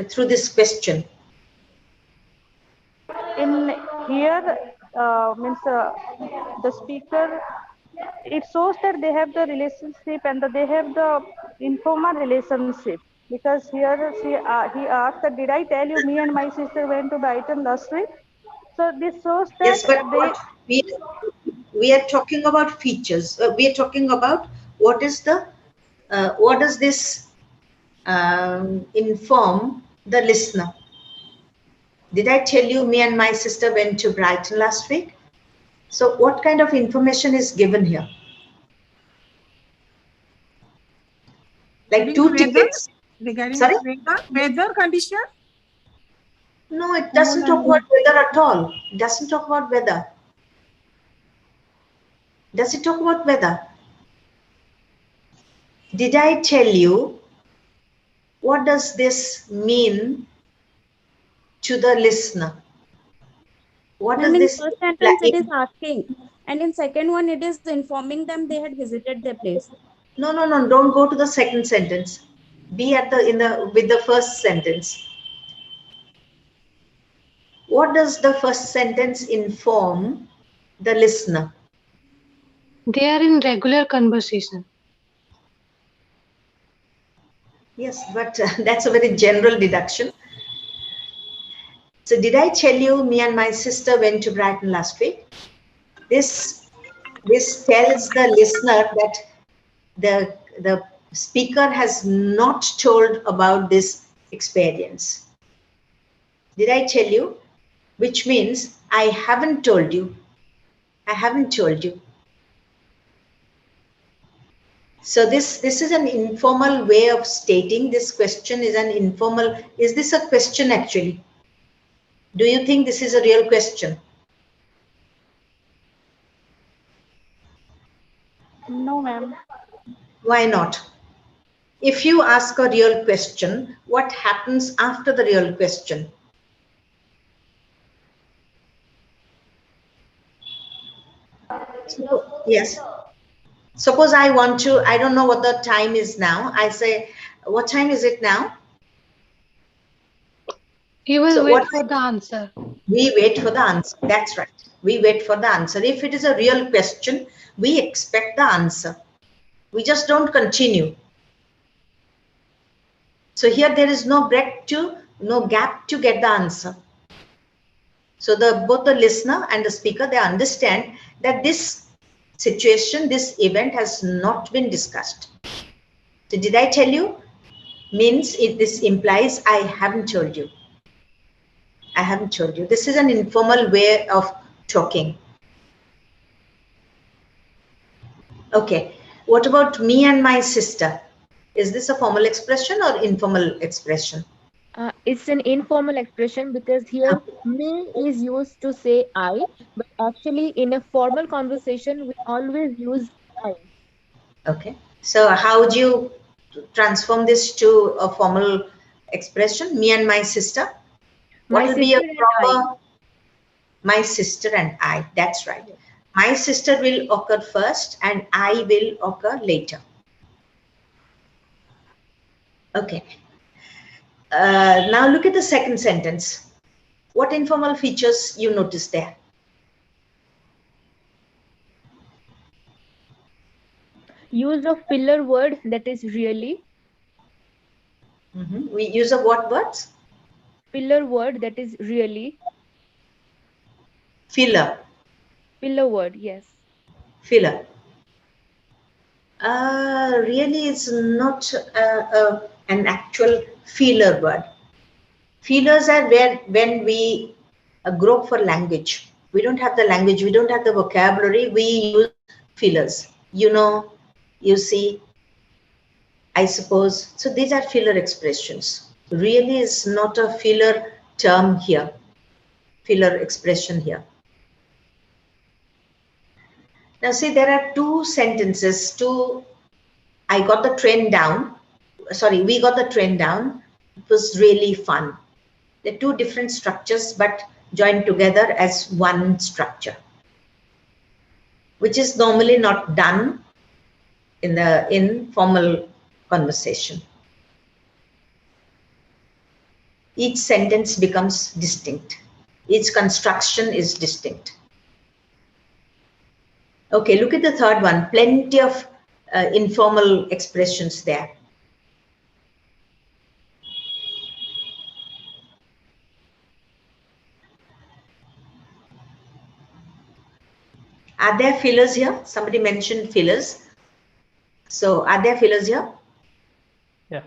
through this question? In here, means the speaker, it shows that they have the relationship and they have the informal relationship, because here he asked that, did I tell you me and my sister went to Brighton last week? So this shows that yes, but we are talking about features. We are talking about what is the what does this inform the listener? Did I tell you me and my sister went to Brighton last week? So what kind of information is given here? Like 2 tickets. Regarding Sorry? weather condition? No, it doesn't talk about weather at all. It doesn't talk about weather. Does it talk about weather? Did I tell you? What does this mean to the listener? What does this? First sentence it is asking, and in second one it is informing them they had visited their place. No, no, no. Don't go to the second sentence. Be at with the first sentence. What does the first sentence inform the listener? They are in regular conversation. Yes, but that's a very general deduction. So did I tell you me and my sister went to Brighton last week? This tells the listener that the speaker has not told about this experience. Did I tell you? Which means I haven't told you. I haven't told you. So this is an informal way of stating this question is an informal. Is this a question actually? Do you think this is a real question? No, ma'am. Why not? If you ask a real question, what happens after the real question? So, yes. Suppose I want to, I don't know what the time is now. I say, what time is it now? You will wait for the answer. We wait for the answer. That's right. We wait for the answer. If it is a real question, we expect the answer. We just don't continue. So here there is no gap to get the answer. So both the listener and the speaker, they understand that this situation, this event has not been discussed. So did I tell you? Means this implies I haven't told you. I haven't told you. This is an informal way of talking. Okay. What about me and my sister? Is this a formal expression or informal expression? It's an informal expression because here may is used to say I, but actually in a formal conversation we always use I. Okay. So how would you transform this to a formal expression? Me and my sister. What My will be a sister and I. proper? My sister and I. That's right. My sister will occur first and I will occur later. Okay. Now look at the second sentence. What informal features you notice there? Use of filler word, that is really. We use of what words? Filler word, that is really. Filler. Filler word, yes. Filler. Really is not an actual feeler word. Feelers are where when we grope for language. We don't have the language, we don't have the vocabulary, we use feelers. You know, you see, I suppose. So these are filler expressions. Really is not a filler term here, filler expression here. Now see, there are two sentences, I got the train down. Sorry, we got the train down. It was really fun. They're two different structures, but joined together as one structure, which is normally not done in the informal conversation. Each sentence becomes distinct. Each construction is distinct. Okay, look at the third one. Plenty of informal expressions there. Are there fillers here? Somebody mentioned fillers. So are there fillers here? Yeah.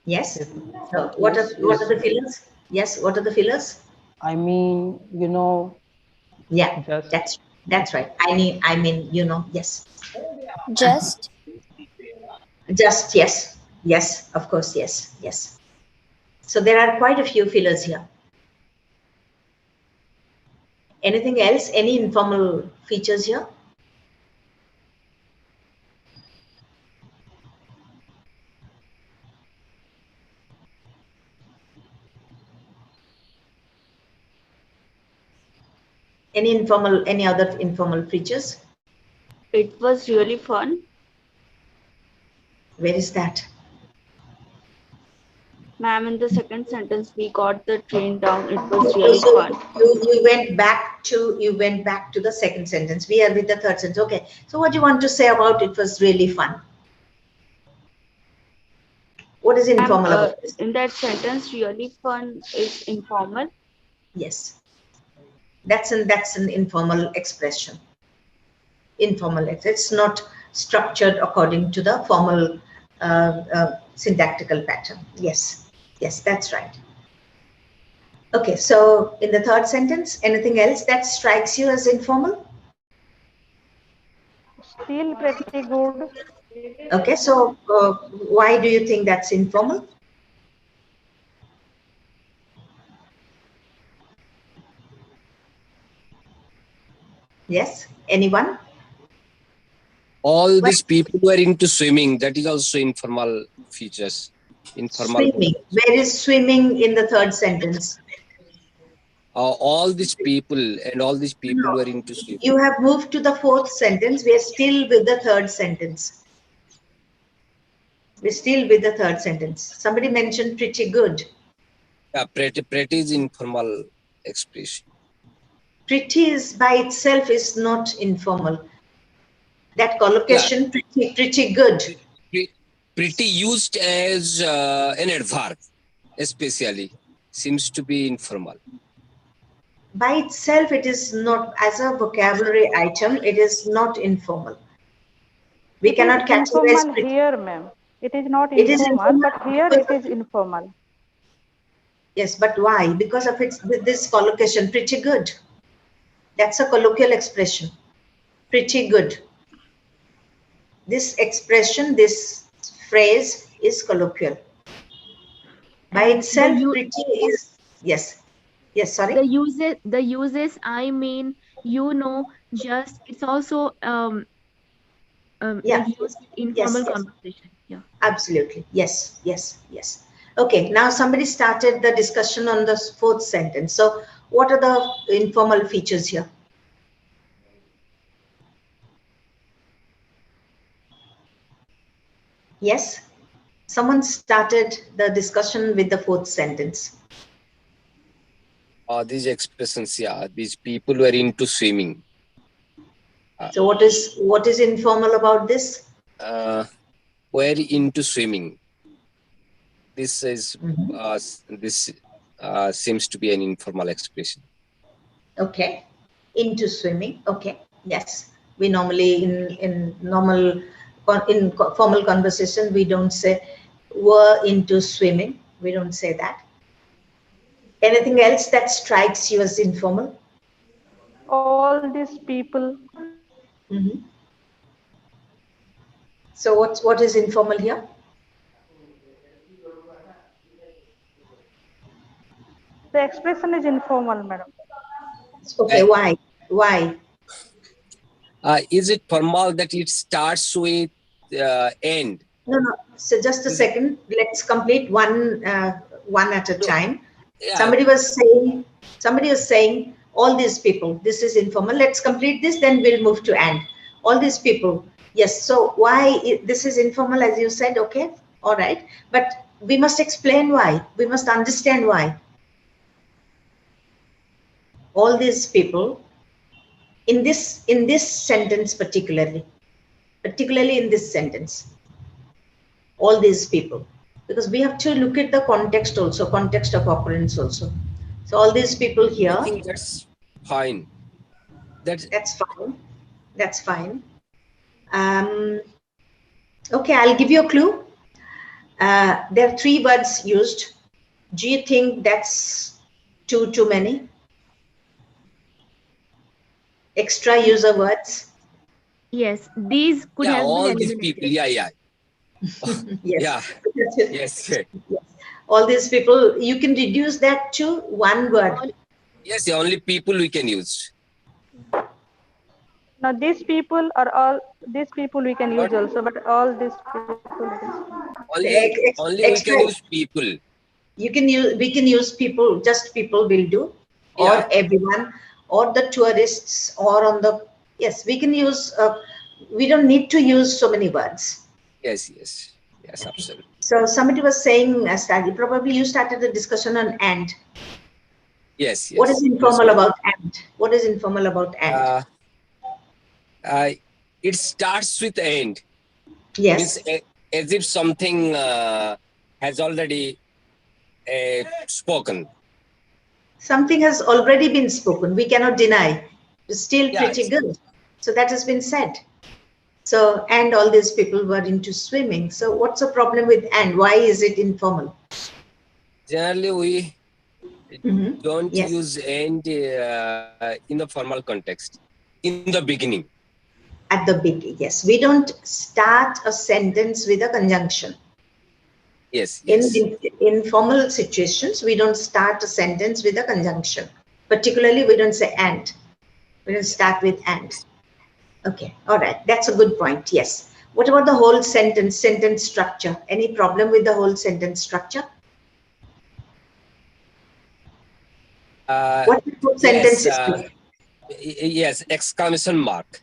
Yes. Yes. So what are the fillers? Yes. What are the fillers? I mean, you know. Yeah. Just. That's right. I mean, you know. Yes. Just. Just. Yes. Yes. Of course. Yes. Yes. So there are quite a few fillers here. Anything else? Any informal features here? Any other informal features? It was really fun. Where is that? Ma'am, in the second sentence, we got the train down. It was really fun. You went back to the second sentence. We are with the third sentence. Okay. So what do you want to say about it was really fun? What is informal about this? In that sentence, really fun is informal. Yes. That's an informal expression. Informal. It's not structured according to the formal syntactical pattern. Yes. Yes, that's right. Okay, so in the third sentence, anything else that strikes you as informal? Still pretty good. Okay, so why do you think that's informal? Yes, anyone? All these people who are into swimming, that is also informal features. Informal. Swimming. Where is swimming in the third sentence? All these people who are into swimming. You have moved to the fourth sentence. We are still with the third sentence. We're still with the third sentence. Somebody mentioned pretty good. Yeah, pretty is informal expression. Pretty is by itself is not informal. That collocation, yeah. pretty good. Pretty used as an adverb, especially, seems to be informal. By itself, it is not, as a vocabulary item, it is not informal. We cannot categorize informal here, ma'am. It is not informal, but here it is informal. Yes, but why? Because of this collocation, pretty good. That's a colloquial expression. Pretty good. This expression, this phrase is colloquial. By itself, pretty is, yes. Yes, sorry. The uses, I mean, just, it's also Yeah, like used in yes, informal yes. conversation. Yeah. Absolutely. Yes, yes, yes. Okay, now somebody started the discussion on the fourth sentence. So what are the informal features here? Yes, someone started the discussion with the fourth sentence. These expressions, yeah, these people were into swimming. So what is informal about this? Were into swimming. This is seems to be an informal expression. Okay, into swimming. Okay, yes. We normally in formal conversation we don't say were into swimming. We don't say that. Anything else that strikes you as informal? All these people. Mm-hmm. So what is informal here? The expression is informal, madam. Okay, why? Why? Is it formal that it starts with end? No, no. So just a second. Let's complete one at a time. Yeah. Somebody was saying all these people. This is informal. Let's complete this. Then we'll move to and. All these people. Yes. So why this is informal, as you said? Okay. All right. But we must explain why. We must understand why. All these people. In this sentence particularly in this sentence, all these people, because we have to look at the context also, context of occurrence also. So all these people here. I think that's fine. That's fine. That's fine. Okay, I'll give you a clue. There are 3 words used. Do you think that's too many? Extra user words? Yes, these could have been all these eliminated. people. Yeah. Yes. Yeah. Yes. All these people, you can reduce that to one word. Yes, the only people we can use. Now these people are all these people we can use also, but all these people. Only we can use people. We can use people, just people will do, or everyone, or the tourists, or on the, yes, we can use, we don't need to use so many words. Yes, absolutely. So somebody was saying, probably you started the discussion on and. Yes. What is informal about and? What is informal about and? It starts with end. Yes. Means, as if something has already spoken. Something has already been spoken. We cannot deny. It's still pretty good. So that has been said. So, and all these people were into swimming. So what's the problem with and? Why is it informal? Generally, we don't use and in the formal context. In the beginning. At the beginning, yes. We don't start a sentence with a conjunction. Yes. In formal situations, we don't start a sentence with a conjunction. Particularly, we don't say and. We don't start with and. Okay, all right. That's a good point. Yes. What about the whole sentence structure? Any problem with the whole sentence structure? What sentence is this? Yes, exclamation mark.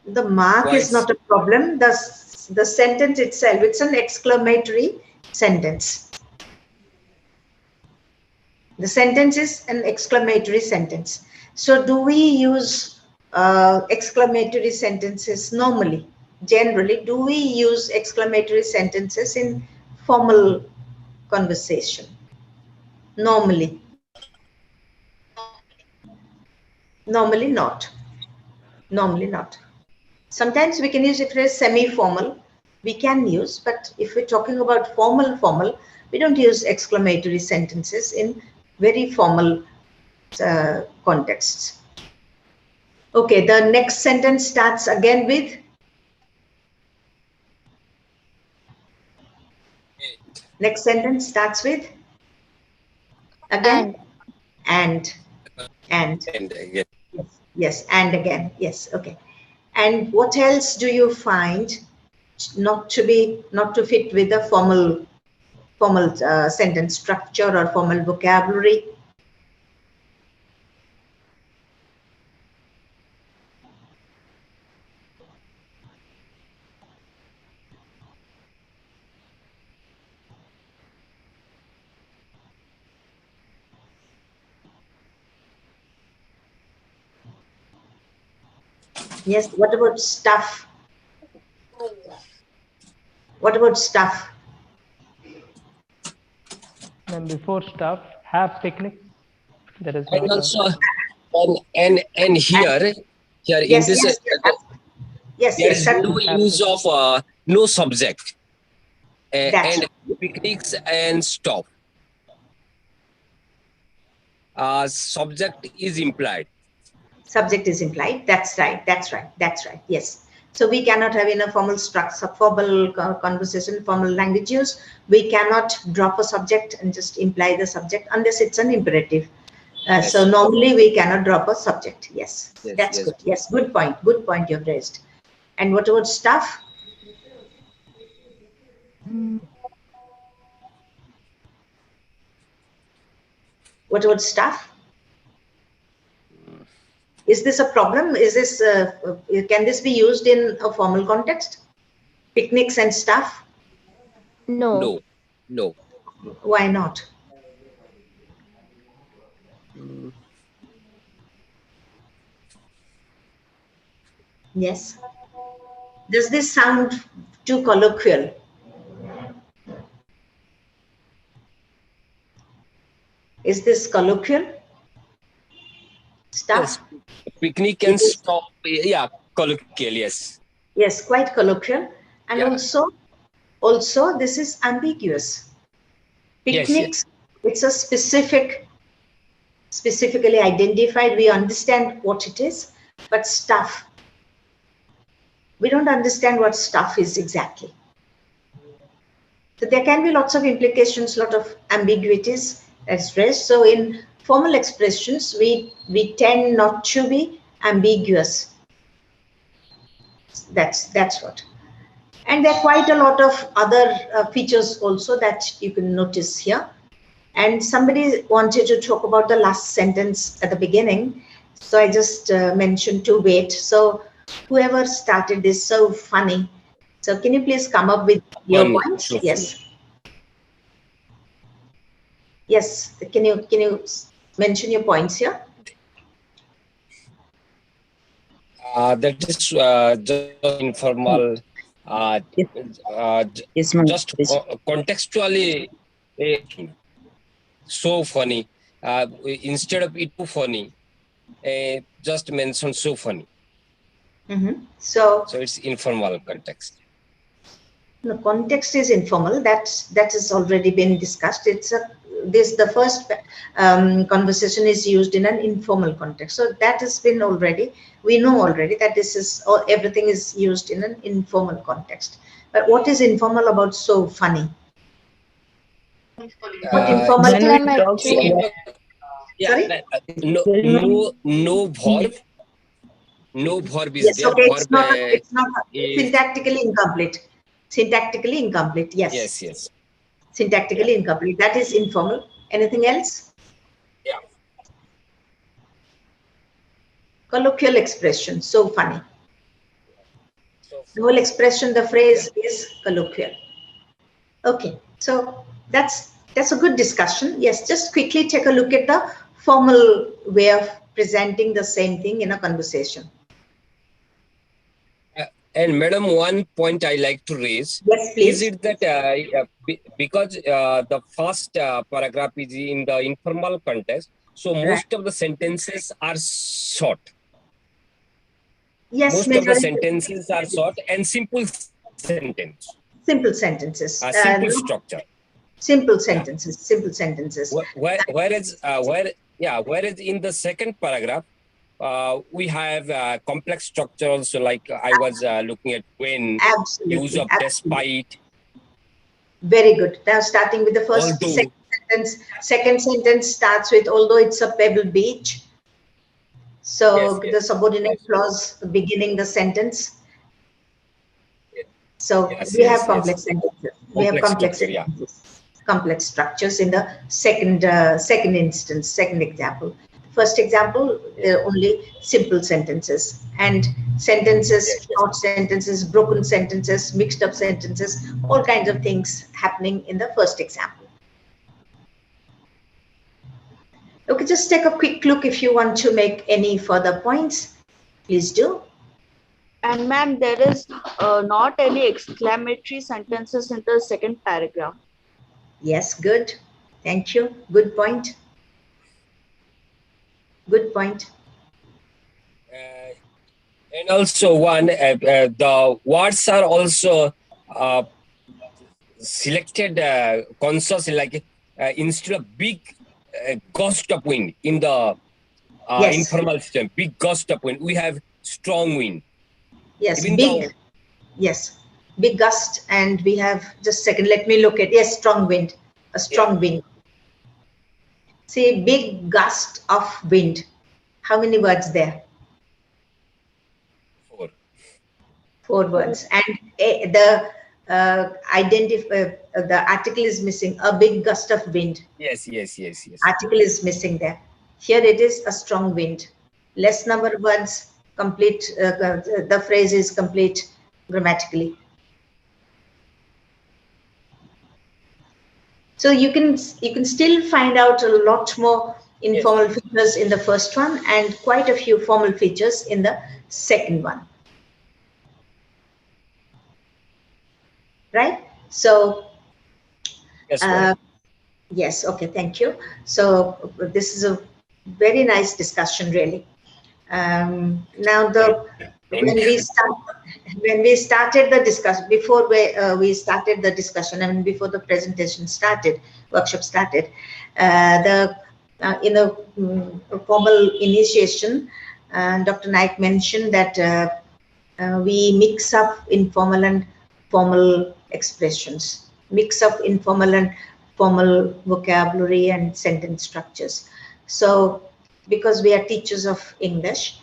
The mark is not a problem. The sentence itself, it's an exclamatory sentence. The sentence is an exclamatory sentence. So do we use exclamatory sentences normally? Generally, do we use exclamatory sentences in formal conversation? Normally. Normally not. Normally not. Sometimes we can use it as semi-formal. We can use, but if we're talking about formal, we don't use exclamatory sentences in very formal contexts. Okay, the next sentence starts again with Next sentence starts with again and again. yes, and again, yes, okay. And what else do you find not to fit with the formal sentence structure or formal vocabulary? Yes, what about stuff? What about stuff? And before stuff, have picnic. There is And not also, and here in Yes, this, yes, yes, there yes, is no certainly. use of no subject That's and picnics and stop. Subject is implied. Subject is implied. That's right. That's right. That's right. Yes. So we cannot have in a formal structure, formal conversation, formal language use. We cannot drop a subject and just imply the subject unless it's an imperative. Yes. So normally we cannot drop a subject. Yes. Yes, That's yes. good. Yes. Good point. Good point you've raised. And what about stuff? What about stuff? Is this a problem? Is this can this be used in a formal context? Picnics and stuff? No. No. Why not? Yes. Does this sound too colloquial? Is this colloquial? Stuff? Yes. Picnic and stop. Yeah, colloquial. Yes. Yes, quite colloquial. And Yeah. also this is ambiguous. Picnics, it's a specifically identified. We understand what it is, but stuff, we don't understand what stuff is exactly. So there can be lots of implications, lot of ambiguities as raised. So in formal expressions, we tend not to be ambiguous. That's what. And there are quite a lot of other features also that you can notice here. And somebody wanted to talk about the last sentence at the beginning. So I just mentioned to wait. So whoever started this, so funny. So can you please come up with your points? So yes. Yes. Can you mention your points here? That is just informal. Just contextually so funny. Instead of it too funny, just mention so funny. So it's informal context. The context is informal. That has already been discussed. It's the first conversation is used in an informal context. So that has been already. We know already that this is everything is used in an informal context. But what is informal about so funny? What informal? Sorry? No verb. No verb is yes, there. okay, Verb it's not syntactically incomplete. Syntactically incomplete. Yes. Yes. Syntactically incomplete. That is informal. Anything else? Yeah. Colloquial expression. So funny. The whole expression, the phrase is colloquial. Okay. So that's a good discussion. Yes. Just quickly take a look at the formal way of presenting the same thing in a conversation. And madam, one point I like to raise. Yes, please. Is it that because the first paragraph is in the informal context, so most of the sentences are short. Yes, most of the sentences are short and simple sentence. Simple sentences. Simple structure. Simple sentences. Simple sentences. Whereas in the second paragraph, we have complex structure also, like I was looking at when, use of despite. Very good. Now starting with the first second sentence. Second sentence starts with, although it's a pebble beach. So the subordinate clause beginning the sentence. So we have complex sentences. We have complex sentences, complex structures in the second instance, second example. First example, only simple sentences, and sentences, short sentences, broken sentences, mixed up sentences, all kinds of things happening in the first example. Okay, just take a quick look. If you want to make any further points, please do. And ma'am, there is not any exclamatory sentences in the second paragraph. Yes, good. Thank you. Good point. Good point. And also the words are also selected consciously, like instead of big gust of wind in the informal system, big gust of wind, we have strong wind. Yes, even big. Yes, big gust, and we have, just a second, let me look at, yes, strong wind, a strong wind. See, big gust of wind. How many words there? 4. 4 words. And the article is missing, a big gust of wind. Yes. Article is missing there. Here it is a strong wind. Less number of words, complete, the phrase is complete grammatically. So you can still find out a lot more informal features in the first one and quite a few formal features in the second one. Right? So, yes, okay, thank you. So this is a very nice discussion, really. Now, when we started the discussion, before we started the discussion, I mean, before the presentation started, workshop started, in the formal initiation, Dr. Naik mentioned that we mix up informal and formal expressions, mix up informal and formal vocabulary and sentence structures. So, because we are teachers of English,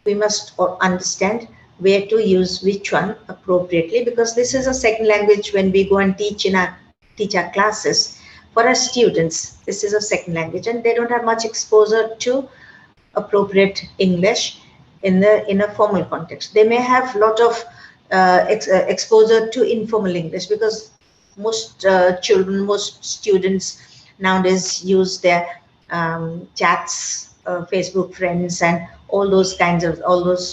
we must understand where to use which one appropriately, because this is a second language. When we go and teach our classes, for our students, this is a second language, and they don't have much exposure to appropriate English in a formal context. They may have a lot of exposure to informal English, because most children, most students nowadays use their chats, Facebook friends, and all those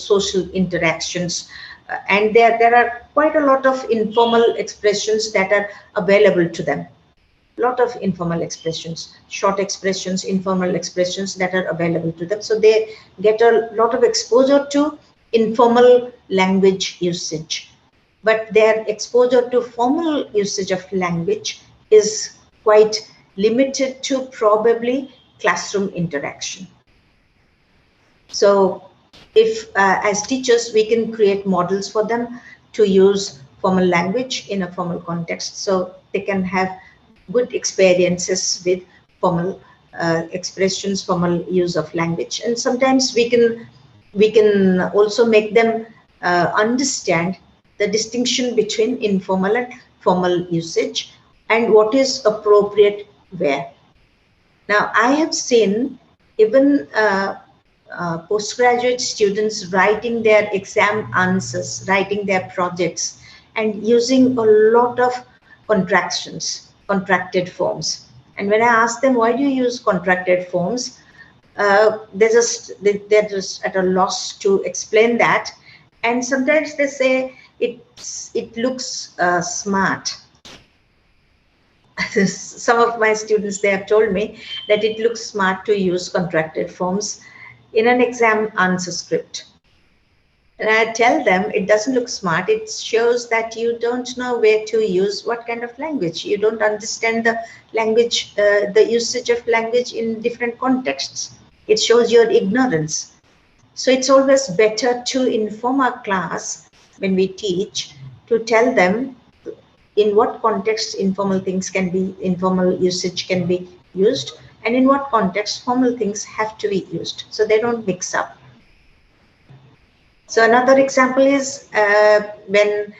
social interactions, and there are quite a lot of informal expressions that are available to them. Lot of informal expressions, short expressions, informal expressions that are available to them. So they get a lot of exposure to informal language usage, but their exposure to formal usage of language is quite limited to probably classroom interaction. So if as teachers, we can create models for them to use formal language in a formal context, so they can have good experiences with formal expressions, formal use of language. And sometimes we can also make them understand the distinction between informal and formal usage and what is appropriate where. Now, I have seen even postgraduate students writing their exam answers, writing their projects, and using a lot of contracted forms. And when I ask them, why do you use contracted forms, they're just at a loss to explain that. And sometimes they say it looks smart. Some of my students, they have told me that it looks smart to use contracted forms in an exam answer script. And I tell them it doesn't look smart. It shows that you don't know where to use what kind of language. You don't understand the language, the usage of language in different contexts. It shows your ignorance. So it's always better to inform our class when we teach, to tell them in what context informal usage can be used, and in what context formal things have to be used, so they don't mix up. So another example is when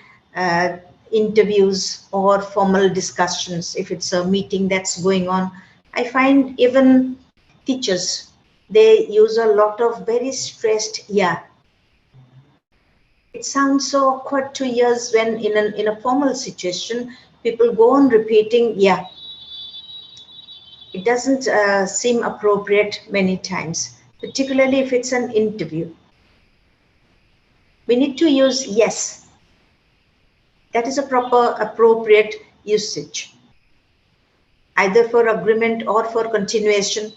interviews or formal discussions, if it's a meeting that's going on, I find even teachers, they use a lot of very stressed yeah. It sounds so awkward to ears when in a formal situation, people go on repeating yeah. It doesn't seem appropriate many times, particularly if it's an interview. We need to use yes. That is a proper, appropriate usage, either for agreement or for continuation.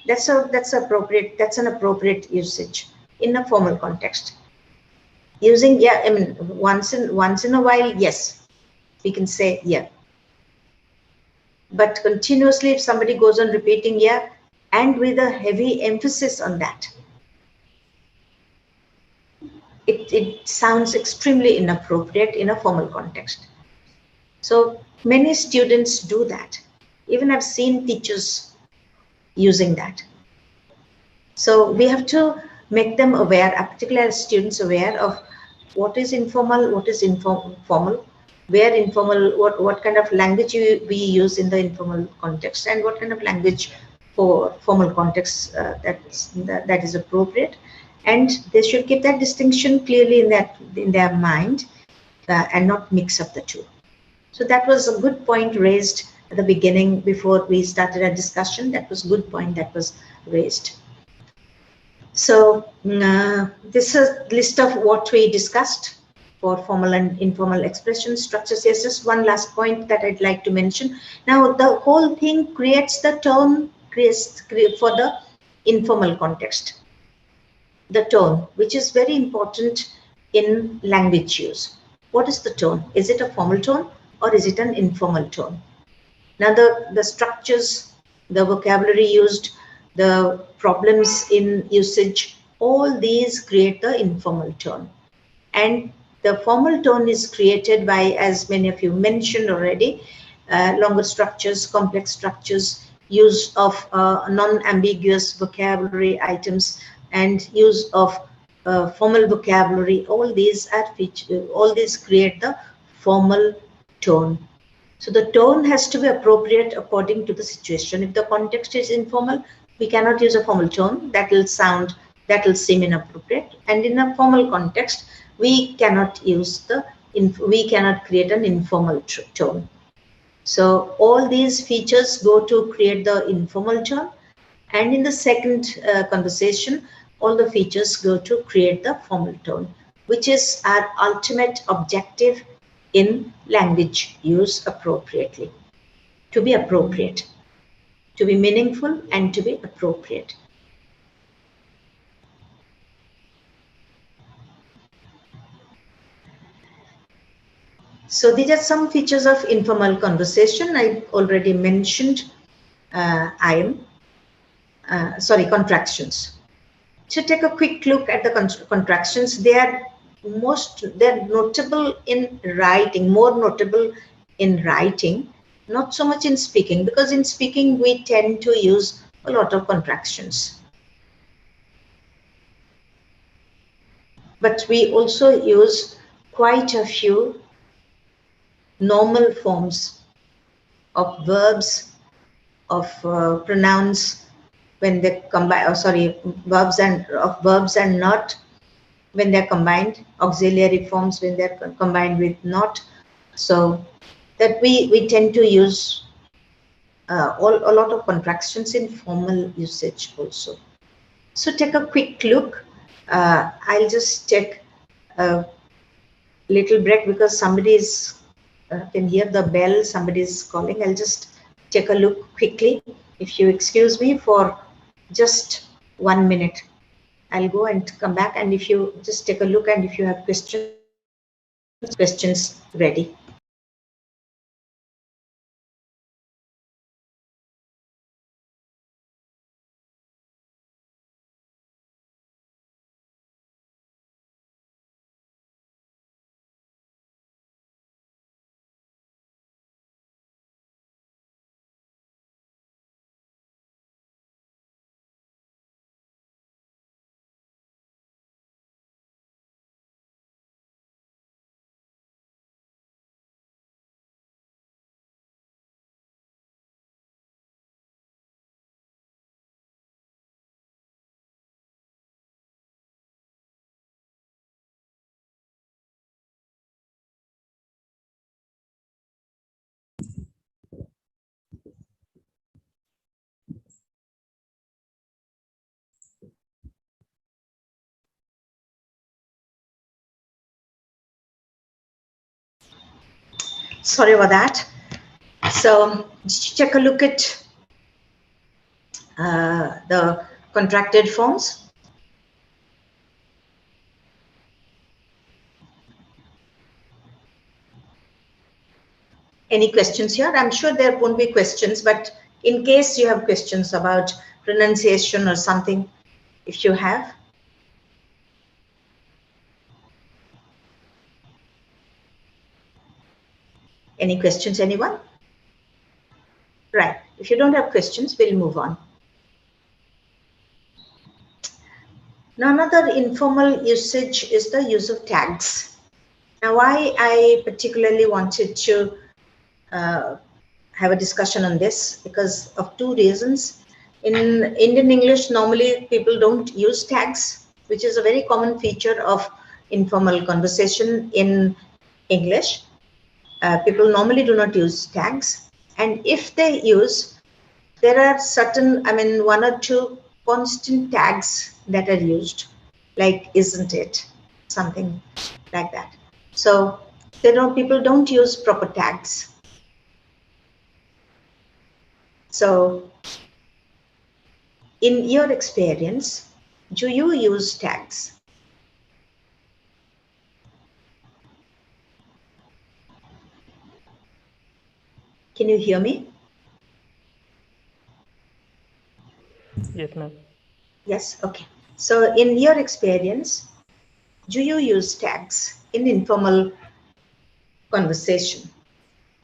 That's an appropriate usage in a formal context. Using yeah, I mean once in a while, yes, we can say yeah. But continuously, if somebody goes on repeating yeah, and with a heavy emphasis on that, it sounds extremely inappropriate in a formal context. So many students do that. Even I've seen teachers using that. So we have to make them aware, particularly students aware of what is informal, what is formal, where informal, what kind of language we use in the informal context, and what kind of language for formal context that is appropriate. And they should keep that distinction clearly in their mind and not mix up the two. So that was a good point raised at the beginning before we started our discussion. That was a good point that was raised. So this is a list of what we discussed for formal and informal expression structures. Yes, just one last point that I'd like to mention. Now the whole thing creates the tone for the informal context. The tone, which is very important in language use. What is the tone? Is it a formal tone or is it an informal tone? Now the structures, the vocabulary used, the problems in usage, all these create the informal tone. And the formal tone is created by, as many of you mentioned already, longer structures, complex structures, use of non-ambiguous vocabulary items, and use of formal vocabulary. All these create the formal tone. So the tone has to be appropriate according to the situation. If the context is informal, we cannot use a formal tone. That will seem inappropriate. And in a formal context, we cannot create an informal tone. So all these features go to create the informal tone. And in the second conversation, all the features go to create the formal tone, which is our ultimate objective in language use appropriately. To be appropriate, to be meaningful, and to be appropriate. So these are some features of informal conversation. I already mentioned contractions. So take a quick look at the contractions. They're notable in writing, more notable in writing, not so much in speaking, because in speaking we tend to use a lot of contractions. But we also use quite a few normal forms of verbs, of pronouns when they combine, verbs and not when they're combined, auxiliary forms when they're combined with not. So that we tend to use a lot of contractions in formal usage also. So take a quick look. I'll just take a little break because somebody is can hear the bell, somebody is calling. I'll just take a look quickly. If you excuse me for just 1 minute, I'll go and come back, and if you just take a look, and if you have questions ready. Sorry about that. So check a look at the contracted forms. Any questions here? I'm sure there won't be questions, but in case you have questions about pronunciation or something, if you have. Any questions, anyone? Right. If you don't have questions, we'll move on. Now, another informal usage is the use of tags. Now, why I particularly wanted to have a discussion on this, because of two reasons. In Indian English, normally people don't use tags, which is a very common feature of informal conversation in English. People normally do not use tags. And if they use, there are certain, one or two constant tags that are used, like isn't it, something like that. So people don't use proper tags. So in your experience, do you use tags? Can you hear me? Yes, ma'am. Yes, okay. So in your experience, do you use tags in informal conversation?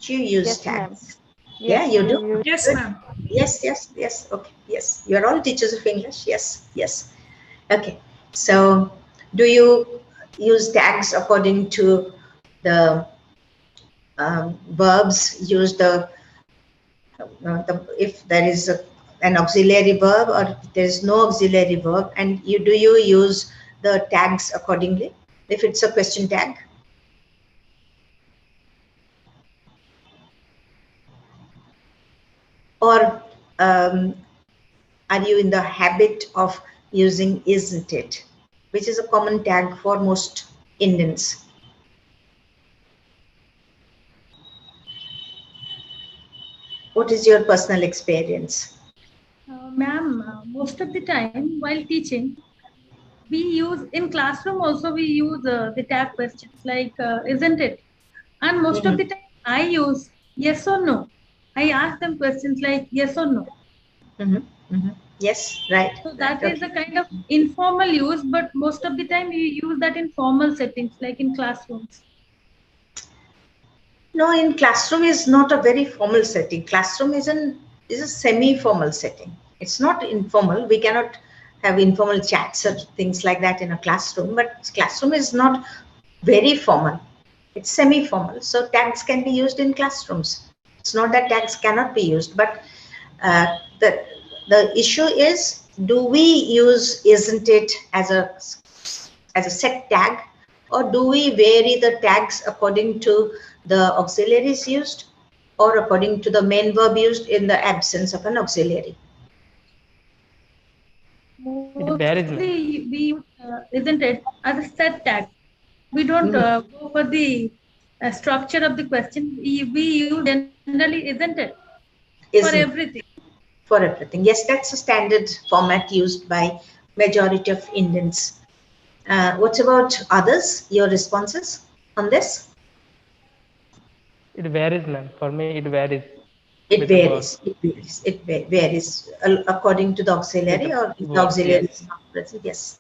Do you use tags? Yes, Yeah, you we do? use. Yes, Good. ma'am. Yes, yes, yes. Okay, yes. You're all teachers of English. Yes, yes. Okay. So do you use tags according to the verbs? Use if there is an auxiliary verb or there is no auxiliary verb, and do you use the tags accordingly if it's a question tag? Or are you in the habit of using isn't it, which is a common tag for most Indians? What is your personal experience? Ma'am, most of the time while teaching, we use in classroom also we use the tag questions like isn't it, and most of the time I use yes or no. I ask them questions like yes or no. Yes, right. So Right. that is Okay. a kind of informal use, but most of the time we use that in formal settings like in classrooms. No, in classroom is not a very formal setting. Classroom is a semi-formal setting. It's not informal. We cannot have informal chats or things like that in a classroom, but classroom is not very formal. It's semi-formal. So tags can be used in classrooms. It's not that tags cannot be used, but the issue is, do we use isn't it as a set tag, or do we vary the tags according to the auxiliaries used or according to the main verb used in the absence of an auxiliary? Mostly we use isn't it as a set tag. We don't go for the structure of the question. We use generally isn't it for Isn't everything. for everything. Yes, that's a standard format used by majority of Indians. What about others? Your responses on this? It varies, ma'am. For me, it varies. It With the verb. varies. It varies. It varies according to the With auxiliary, the or if the verb, auxiliary yes. is not present. Yes,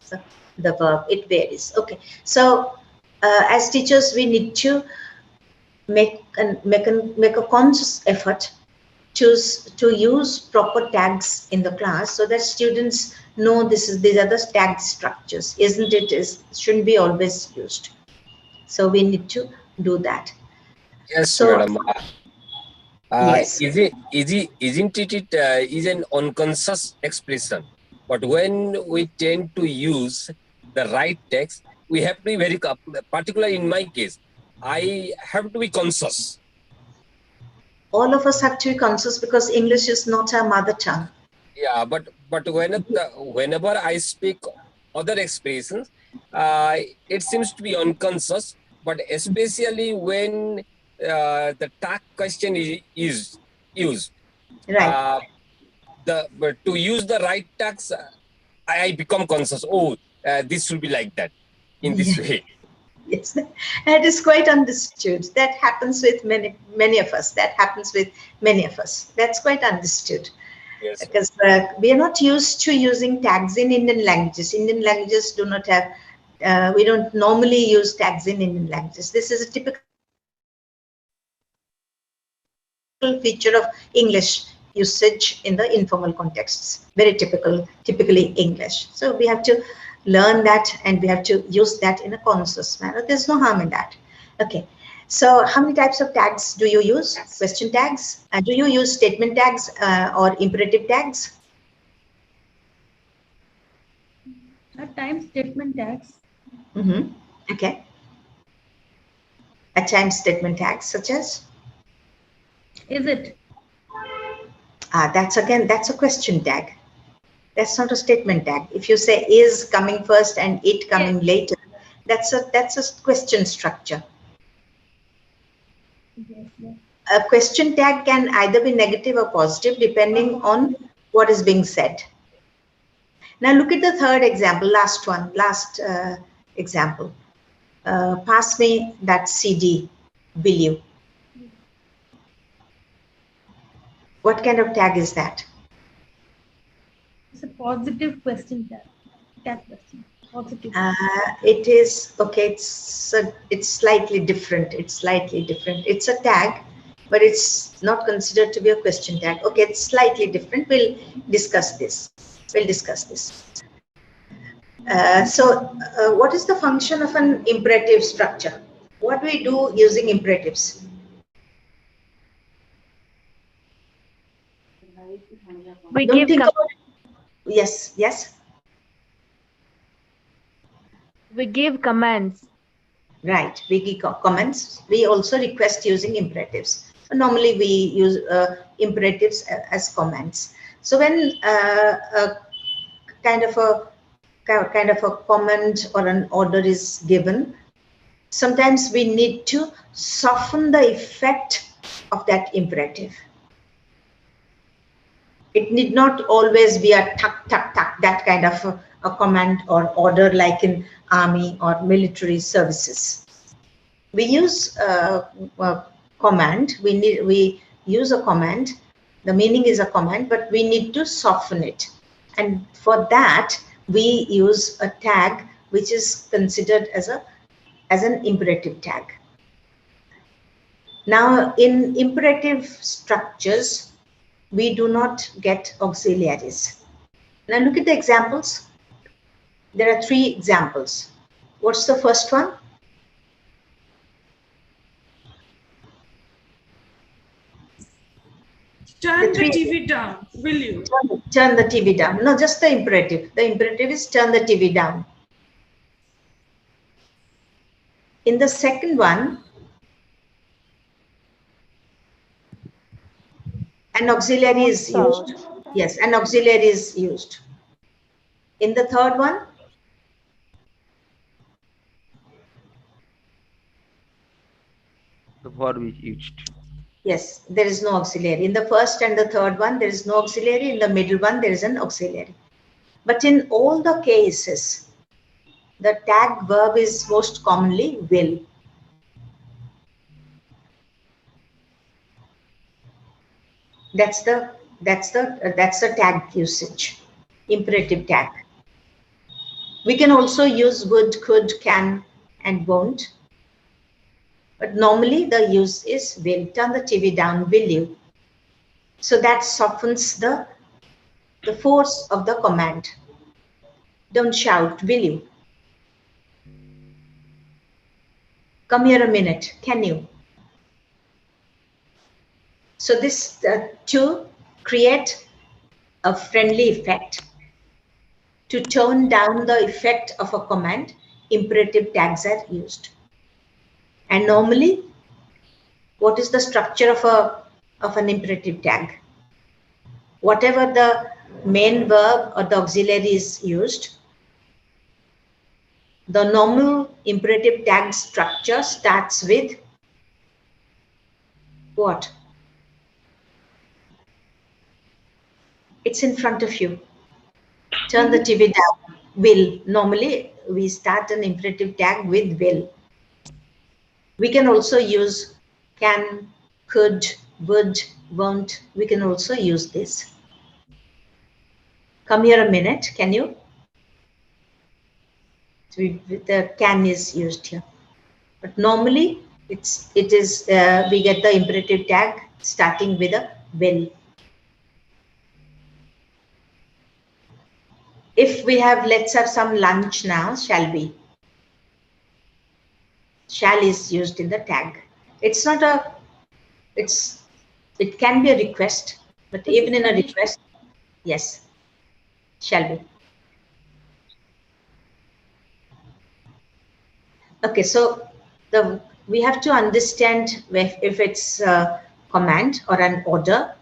the verb. It varies. Okay. So, as teachers, we need to make a conscious effort to use proper tags in the class, so that students know these are the tag structures. Isn't it shouldn't be always used. So we need to do that. Yes, So madam. yes. Isn't it is an unconscious expression? But when we tend to use the right text, we have to be very particular. In my case, I have to be conscious. All of us have to be conscious because English is not our mother tongue. Yeah, but whenever I speak other expressions, it seems to be unconscious. But especially when the tag question is used. Right. But to use the right tags, I become conscious. Oh, this should be like that, in this way. Yes, that is quite understood. That happens with many of us. That happens with many of us. That's quite understood. Yes. Because we are not used to using tags in Indian languages. Indian languages do not have, we don't normally use tags in Indian languages. This is a typical feature of English usage in the informal contexts. Very typically English. So we have to learn that and we have to use that in a conscious manner. There's no harm in that. Okay. So how many types of tags do you use? Question tags? Do you use statement tags or imperative tags? At times statement tags. Okay. At times statement tags such as? Is it? That's a question tag. That's not a statement tag. If you say is coming first and it coming later, that's a question structure. A question tag can either be negative or positive depending on what is being said. Now look at the third example, last example. Pass me that CD, will you? What kind of tag is that? It's a positive question tag. Tag question. Positive. It is okay. It's slightly different. It's a tag, but it's not considered to be a question tag. Okay, it's slightly different. We'll discuss this. What is the function of an imperative structure? What do we do using imperatives? We give Yes. We give commands. Right, we give comments. We also request using imperatives. Normally we use imperatives as comments. So when a kind of a comment or an order is given, sometimes we need to soften the effect of that imperative. It need not always be a tuck, that kind of a command or order like in army or military services. We use a command. We use a command. The meaning is a command, but we need to soften it. And for that, we use a tag which is considered as an imperative tag. Now, in imperative structures, we do not get auxiliaries. Now look at the examples. There are 3 examples. What's the first one? Turn the TV down, will you? Turn the TV down. No, just the imperative. The imperative is turn the TV down. In the second one, an auxiliary is used. Yes, an auxiliary is used. In the third one, the verb is used. Yes, there is no auxiliary. In the first and the third one, there is no auxiliary. In the middle one, there is an auxiliary. But in all the cases, the tag verb is most commonly will. That's the tag usage, imperative tag. We can also use would, could, can, and won't. But normally the use is will. Turn the TV down, will you? So that softens the force of the command. Don't shout, will you? Come here a minute, can you? So this to create a friendly effect, to tone down the effect of a command, imperative tags are used. And normally, what is the structure of an imperative tag? Whatever the main verb or the auxiliary is used, the normal imperative tag structure starts with What? It's in front of you. Turn the TV down. Will. Normally, we start an imperative tag with will. We can also use can, could, would, won't. We can also use this. Come here a minute, can you? So the can is used here. But normally, we get the imperative tag starting with a will. If we have, let's have some lunch now, shall we? Shall is used in the tag. It's not a, it can be a request, but even in a request, yes, shall we? Okay, so we have to understand if it's a command or an order,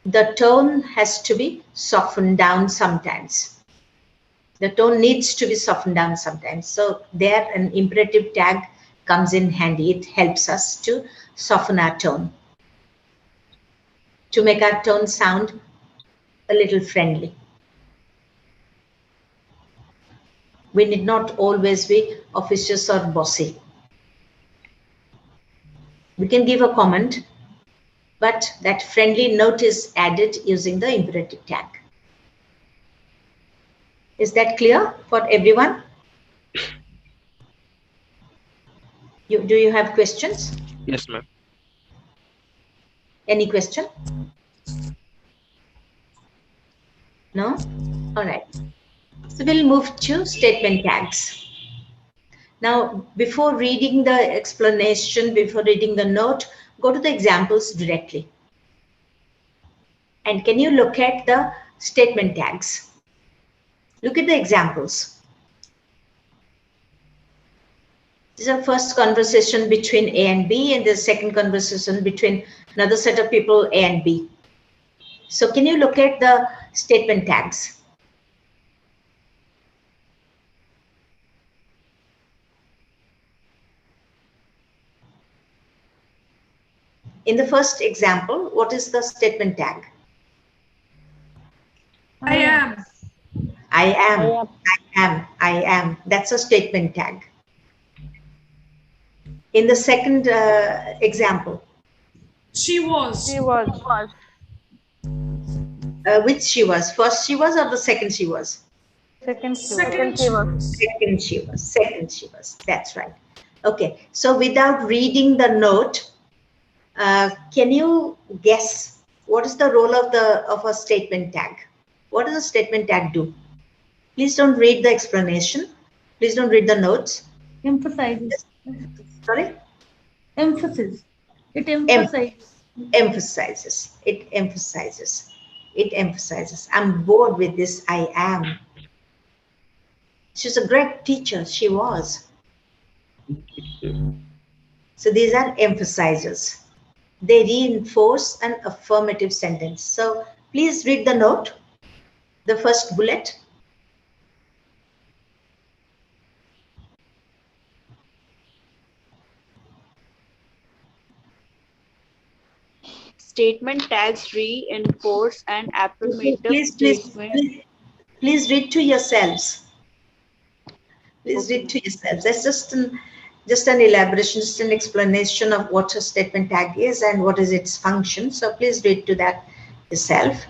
the tone has to be softened down sometimes. The tone needs to be softened down sometimes. So there an imperative tag comes in handy. It helps us to soften our tone, to make our tone sound a little friendly. We need not always be officious or bossy. We can give a comment, but that friendly note is added using the imperative tag. Is that clear for everyone? Do you have questions? Yes, ma'am. Any question? No? All right. So we'll move to statement tags. Now, before reading the explanation, before reading the note, go to the examples directly. And can you look at the statement tags? Look at the examples. This is a first conversation between A and B, and the second conversation between another set of people, A and B. So can you look at the statement tags? In the first example, what is the statement tag? I am. I am. I am. I am. That's a statement tag. In the second example, she was. She was. Which she was? First she was or the second she was? Second she was. Second she was. Second she was. Second she was. That's right. Okay. So without reading the note, can you guess what is the role of a statement tag? What does a statement tag do? Please don't read the explanation. Please don't read the notes. Emphasizes. Sorry? Emphasis. It emphasizes. Emphasizes. It emphasizes. It emphasizes. I'm bored with this. I am. She's a great teacher. She was. So these are emphasizers. They reinforce an affirmative sentence. So please read the note, the first bullet. Statement tags reinforce an affirmative statement. Please read to yourselves. Please read to yourselves. That's just an elaboration, just an explanation of what a statement tag is and what is its function. So please read to that yourself.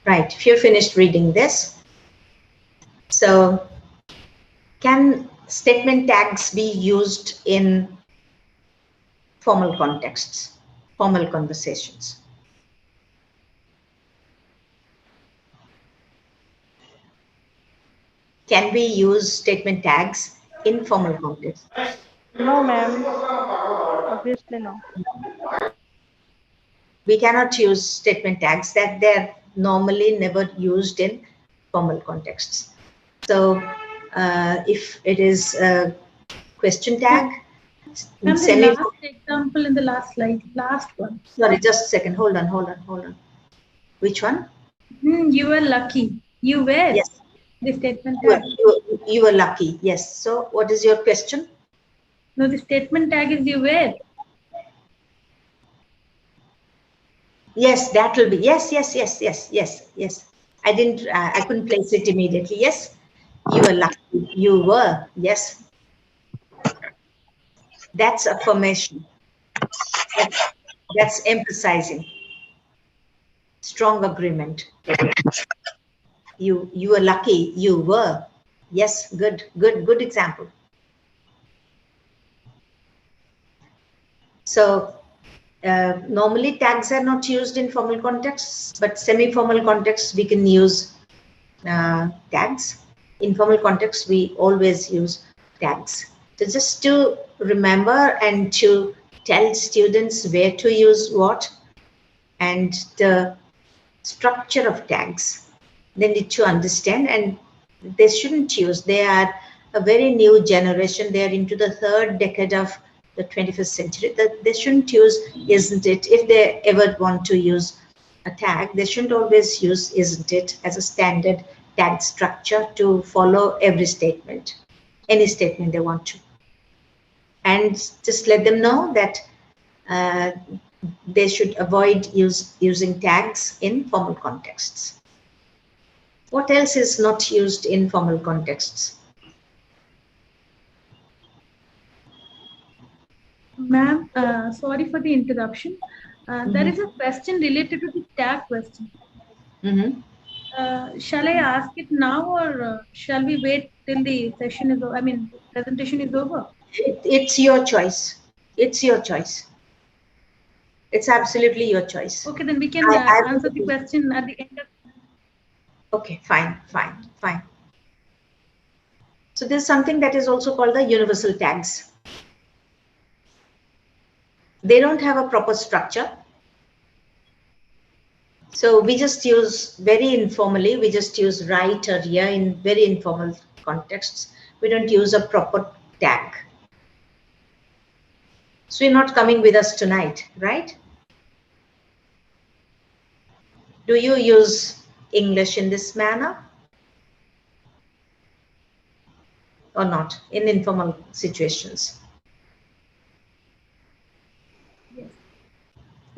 Right, if you're finished reading this. So can statement tags be used in formal contexts, formal conversations? Can we use statement tags in formal contexts? No, ma'am. Obviously no. We cannot use statement tags, that they're normally never used in formal contexts. So if it is a question tag, And the semi. last example in the last slide, last one. Sorry, just a second. Hold on. Which one? You were lucky. You were. Yes. The statement tag. You were lucky. Yes. So, what is your question? No, the statement tag is you were. Yes, that will be. Yes. I didn't. I couldn't place it immediately. Yes. You were lucky. You were. Yes. That's affirmation. That's emphasizing. Strong agreement. You were lucky. You were. Yes. Good example. So normally tags are not used in formal contexts, but semi-formal contexts we can use tags. In formal contexts we always use tags. So just to remember and to tell students where to use what and the structure of tags, they need to understand, and they shouldn't use. They are a very new generation. They are into the third decade of the 21st century. That they shouldn't use isn't it. If they ever want to use a tag, they shouldn't always use isn't it as a standard tag structure to follow every statement, any statement they want to. And just let them know that they should avoid using tags in formal contexts. What else is not used in formal contexts? Ma'am, sorry for the interruption. There is a question related to the tag question. Shall I ask it now, or shall we wait till the session is over? I mean, presentation is over. It's your choice. It's your choice. It's absolutely your choice. Okay, then we can answer the question at the end of. Okay, fine. So there's something that is also called the universal tags. They don't have a proper structure. So we just use very informally, we just use right or yeah in very informal contexts. We don't use a proper tag. So you're not coming with us tonight, right? Do you use English in this manner? Or not in informal situations?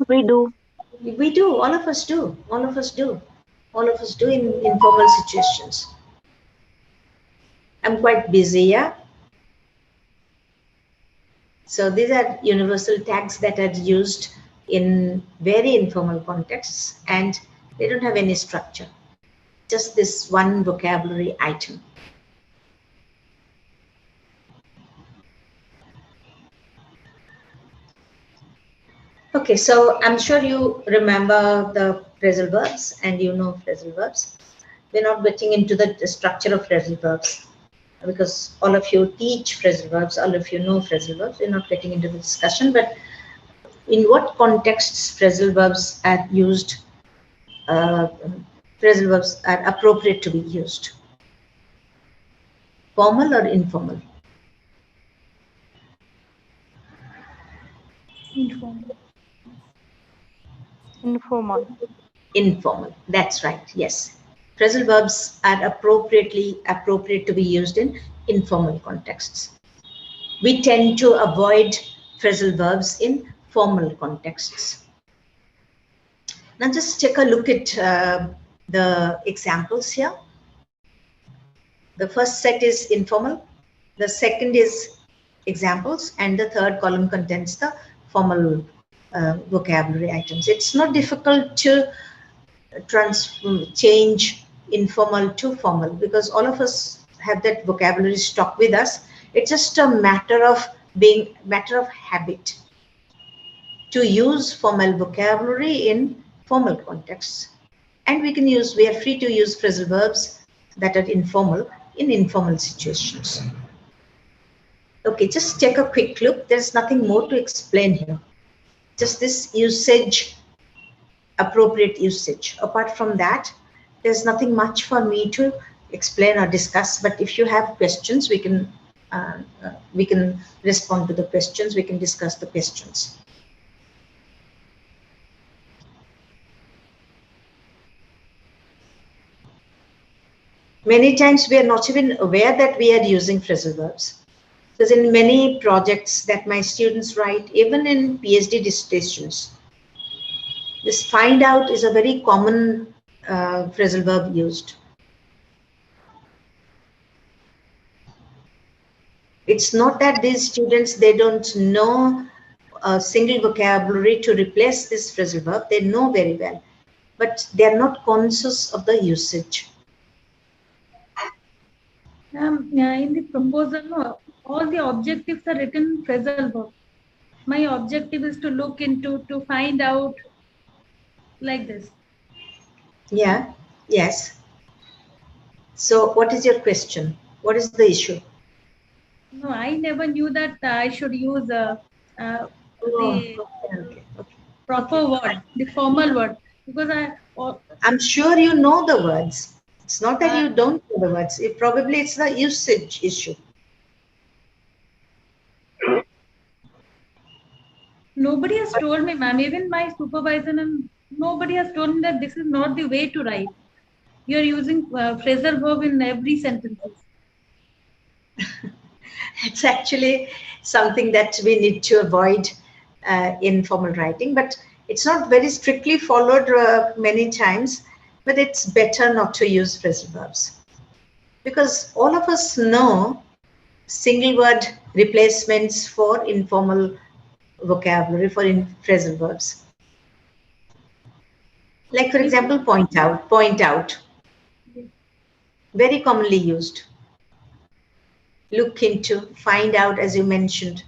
We do. We do. All of us do. All of us do. All of us do in informal situations. I'm quite busy, yeah? So these are universal tags that are used in very informal contexts, and they don't have any structure. Just this one vocabulary item. Okay, so I'm sure you remember the phrasal verbs and you know phrasal verbs. We're not getting into the structure of phrasal verbs because all of you teach phrasal verbs, all of you know phrasal verbs. We're not getting into the discussion, but in what contexts phrasal verbs are used, phrasal verbs are appropriate to be used? Formal or informal? Informal. Informal, that's right, yes. Phrasal verbs are appropriate to be used in informal contexts. We tend to avoid phrasal verbs in formal contexts. Now just take a look at the examples here. The first set is informal, the second is examples, and the third column contains the formal vocabulary items. It's not difficult to change informal to formal because all of us have that vocabulary stock with us. It's just a matter of habit to use formal vocabulary in formal contexts, and we are free to use phrasal verbs that are informal in informal situations. Okay, just take a quick look. There's nothing more to explain here. Just this usage, appropriate usage. Apart from that, there's nothing much for me to explain or discuss. But if you have questions, we can respond to the questions. We can discuss the questions. Many times we are not even aware that we are using phrasal verbs. Because in many projects that my students write, even in PhD dissertations, this find out is a very common phrasal verb used. It's not that these students, they don't know a single vocabulary to replace this phrasal verb. They know very well, but they are not conscious of the usage. In the proposal, no, all the objectives are written in phrasal verb. My objective is to look into, to find out, like this. Yeah, yes. So what is your question? What is the issue? No, I never knew that I should use the proper word, the formal word, because I'm sure you know the words. It's not that you don't know the words. Probably it's the usage issue. Nobody has told me, ma'am, even my supervisor, and nobody has told me that this is not the way to write. You are using phrasal verb in every sentence. It's actually something that we need to avoid in formal writing, but it's not very strictly followed many times, but it's better not to use phrasal verbs. Because all of us know single word replacements for informal vocabulary, for phrasal verbs. Like, for example, point out. Very commonly used. Look into, find out, as you mentioned.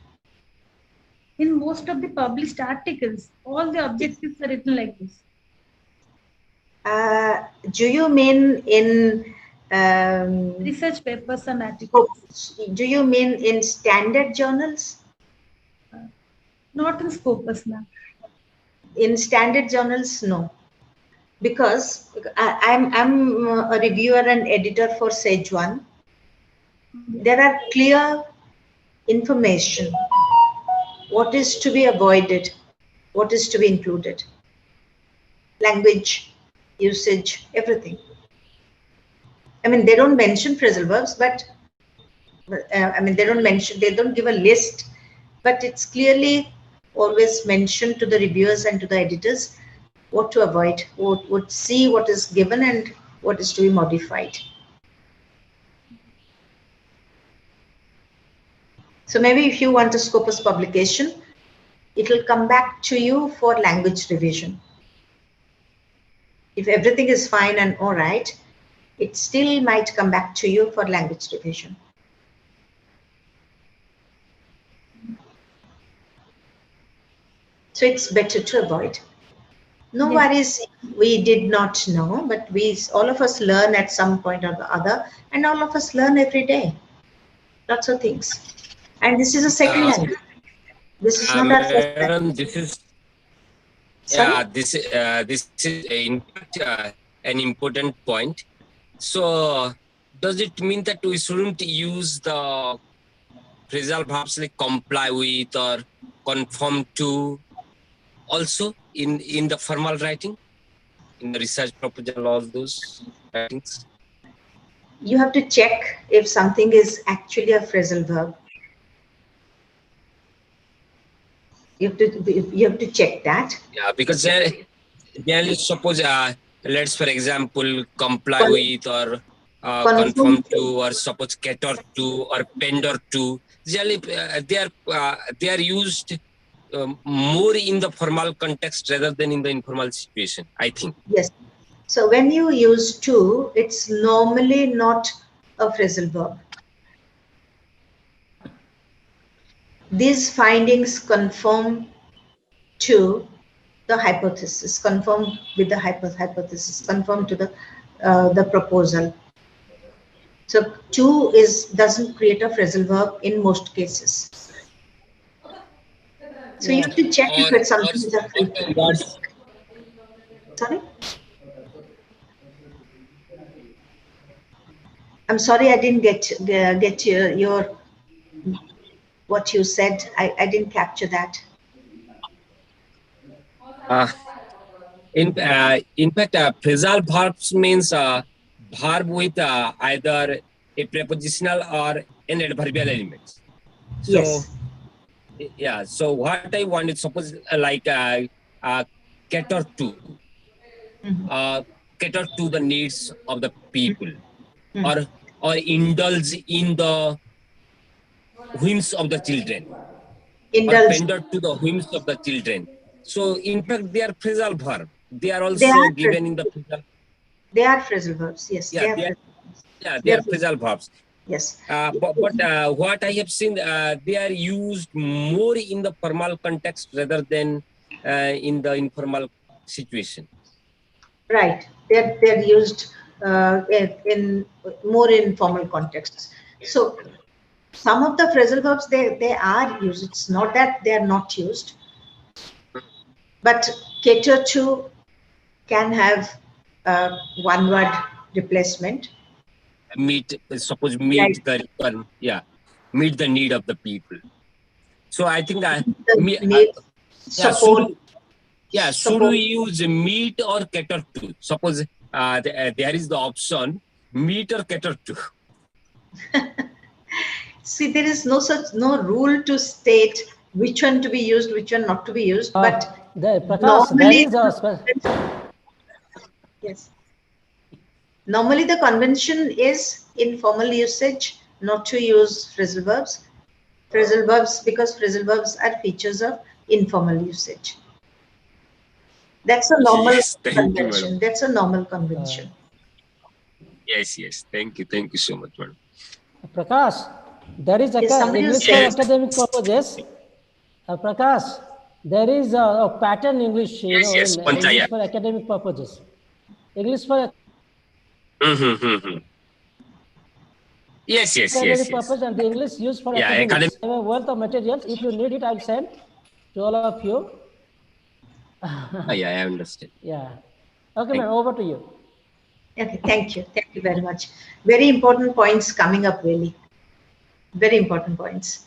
In most of the published articles, all the objectives are written like this. Do you mean in research papers and articles? Do you mean in standard journals? Not in Scopus, ma'am. In standard journals, no. Because I'm a reviewer and editor for Sage 1. There are clear information. What is to be avoided? What is to be included? Language, usage, everything. I mean, they don't mention phrasal verbs, but they don't give a list, but it's clearly always mentioned to the reviewers and to the editors what to avoid, would see what is given and what is to be modified. So maybe if you want a Scopus publication, it will come back to you for language revision. If everything is fine and all right, it still might come back to you for language revision. So it's better to avoid. No worries, we did not know, but all of us learn at some point or the other, and all of us learn every day. Lots of things. And this is a second language. This is not our first language. This is this is in fact an important point. So does it mean that we shouldn't use the phrasal verbs like comply with or conform to also in the formal writing, in the research proposal, all those writings? You have to check if something is actually a phrasal verb. You have to check that. Yeah, because then suppose let's for example comply with or conform to, or suppose cater to or pander to. They are used more in the formal context rather than in the informal situation, I think. Yes. So when you use to, it's normally not a phrasal verb. These findings conform to the hypothesis, conform with the hypothesis, conform to the proposal. So to doesn't create a phrasal verb in most cases. So you have to check if it's something is a phrasal verb. Sorry? I'm sorry, I didn't get your what you said. I didn't capture that. In fact, phrasal verbs means verb with either a prepositional or an adverbial element. So, Yes. yeah. So what I wanted, suppose like cater to, cater to the needs of the people, or indulge in the whims of the children, or Indulge. pander to the whims of the children. So in fact, they are phrasal verb. They are They also are given in the phrasal. they are phrasal verbs. Yes, Yeah, they are. they are phrasal verbs. Yes. But what I have seen, they are used more in the formal context rather than in the informal situation. Right. They're used in more informal contexts. So some of the phrasal verbs they are used. It's not that they are not used, but cater to can have one word replacement. Suppose meet the requirement, meet the need of the people. So I think Support. should we use meet or cater to? Suppose there is the option meet or cater to. See, there is no rule to state which one to be used, which one not to be used. But normally, yes. Normally, the convention is informal usage, not to use phrasal verbs. Phrasal verbs, because phrasal verbs are features of informal usage. That's a normal convention. That's a normal convention. Yes. Thank you so much, madam. Prakash, there is English for academic purposes. Prakash, there is a pattern English, in English for academic purposes. English for Yes. academic purpose, and the English used for academics. I have a wealth of materials. If you need it, I'll send to all of you. I understand. Yeah. Okay, ma'am, over to you. Okay, thank you. Thank you very much. Very important points coming up, really. Very important points.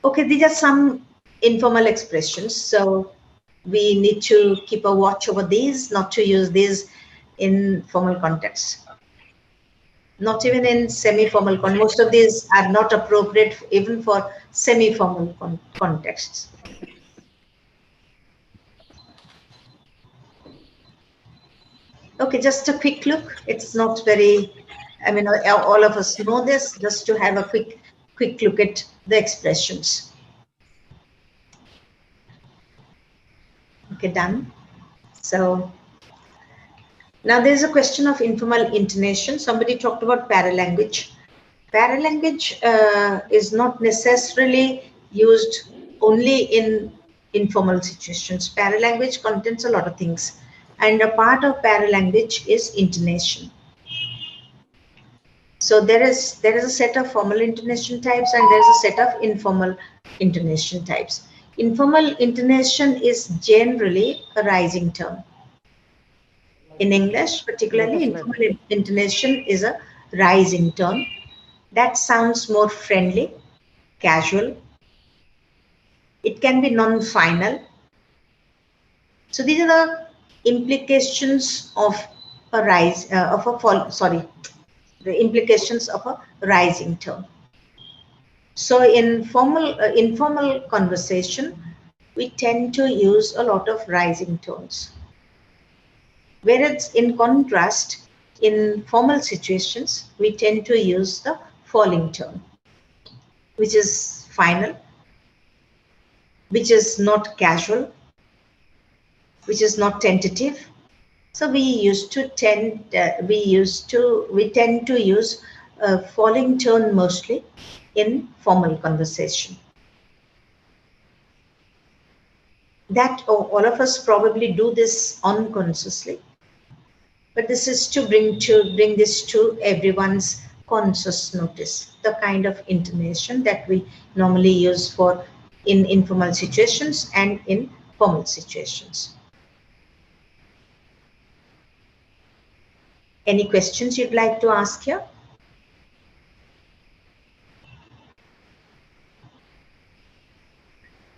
Okay, these are some informal expressions. So we need to keep a watch over these, not to use these in formal contexts. Not even in semi-formal contexts. Most of these are not appropriate even for semi-formal contexts. Okay, just a quick look. It's not very, I mean, all of us know this, just to have a quick look at the expressions. Okay, done. So now there's a question of informal intonation. Somebody talked about paralanguage. Paralanguage is not necessarily used only in informal situations. Paralanguage contains a lot of things, and a part of paralanguage is intonation. So there is a set of formal intonation types and there's a set of informal intonation types. Informal intonation is generally a rising tone. In English, particularly, informal intonation is a rising tone. That sounds more friendly, casual. It can be non-final. So these are the implications of a the implications of a rising tone. So in informal conversation, we tend to use a lot of rising tones. Whereas in contrast, in formal situations, we tend to use the falling tone, which is final, which is not casual, which is not tentative. So we tend to use a falling tone mostly in formal conversation. That all of us probably do this unconsciously, but this is to bring this to everyone's conscious notice, the kind of intonation that we normally use in informal situations and in formal situations. Any questions you'd like to ask here?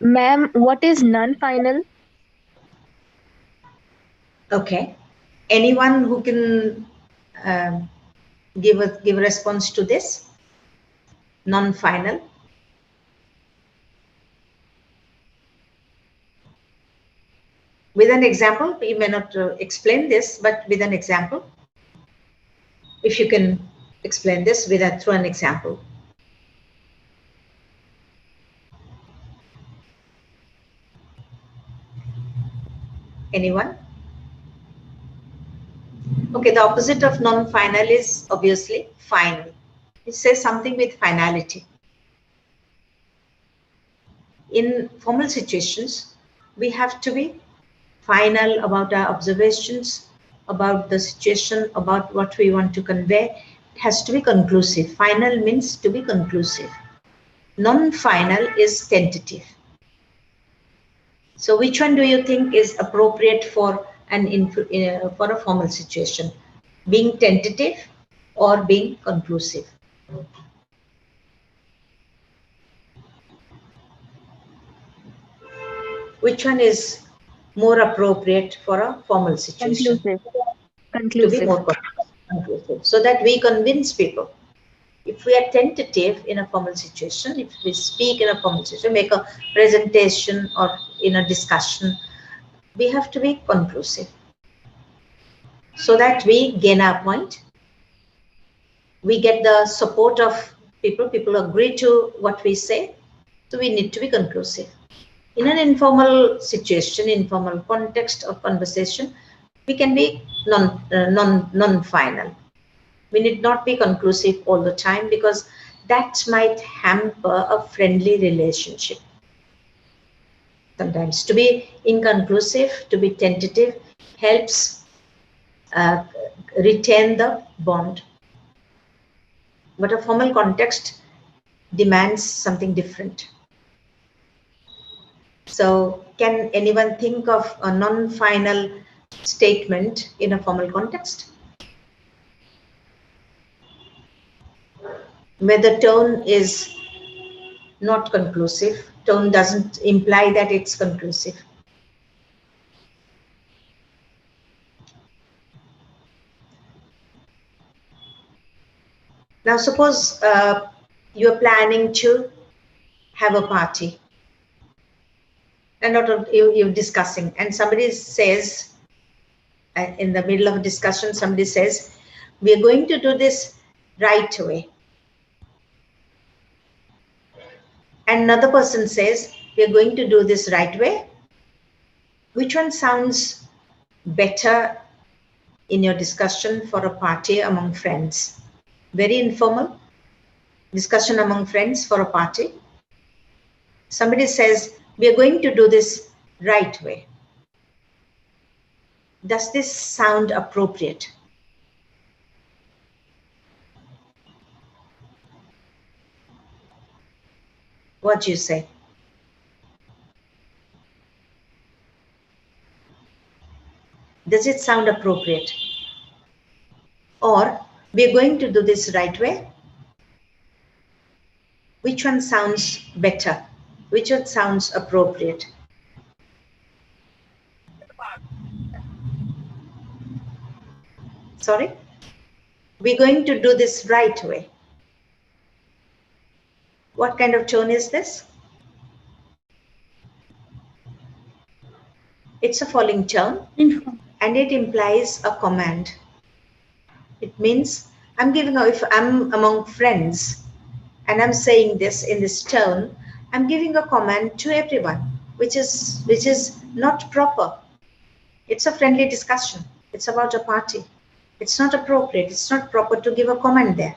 Ma'am, what is non-final? Okay. Anyone who can give a response to this? Non-final. With an example, we may not explain this, but with an example, if you can explain this through an example. Anyone? Okay, the opposite of non-final is obviously final. It says something with finality. In formal situations, we have to be final about our observations, about the situation, about what we want to convey. It has to be conclusive. Final means to be conclusive. Non-final is tentative. So which one do you think is appropriate for for a formal situation? Being tentative or being conclusive? Which one is more appropriate for a formal situation? Conclusive. To be Conclusive. more conclusive, so that we convince people. If we are tentative in a formal situation, if we speak in a formal situation, make a presentation or in a discussion, we have to be conclusive so that we gain our point. We get the support of people. People agree to what we say. So we need to be conclusive. In an informal situation, informal context or conversation, we can be non-final. We need not be conclusive all the time because that might hamper a friendly relationship. Sometimes to be inconclusive, to be tentative helps retain the bond. But a formal context demands something different. So can anyone think of a non-final statement in a formal context? Where the tone is not conclusive, tone doesn't imply that it's conclusive. Now suppose you're planning to have a party and you're discussing, and somebody says, in the middle of a discussion, somebody says, we're going to do this right away. And another person says, we're going to do this right way. Which one sounds better in your discussion for a party among friends? Very informal discussion among friends for a party. Somebody says, we are going to do this right way. Does this sound appropriate? What do you say? Does it sound appropriate? Or we are going to do this right way? Which one sounds better? Which one sounds appropriate? Sorry? We're going to do this right way. What kind of tone is this? It's a falling tone and it implies a command. It means if I'm among friends and I'm saying this in this tone, I'm giving a command to everyone, which is not proper. It's a friendly discussion. It's about a party. It's not appropriate. It's not proper to give a command there.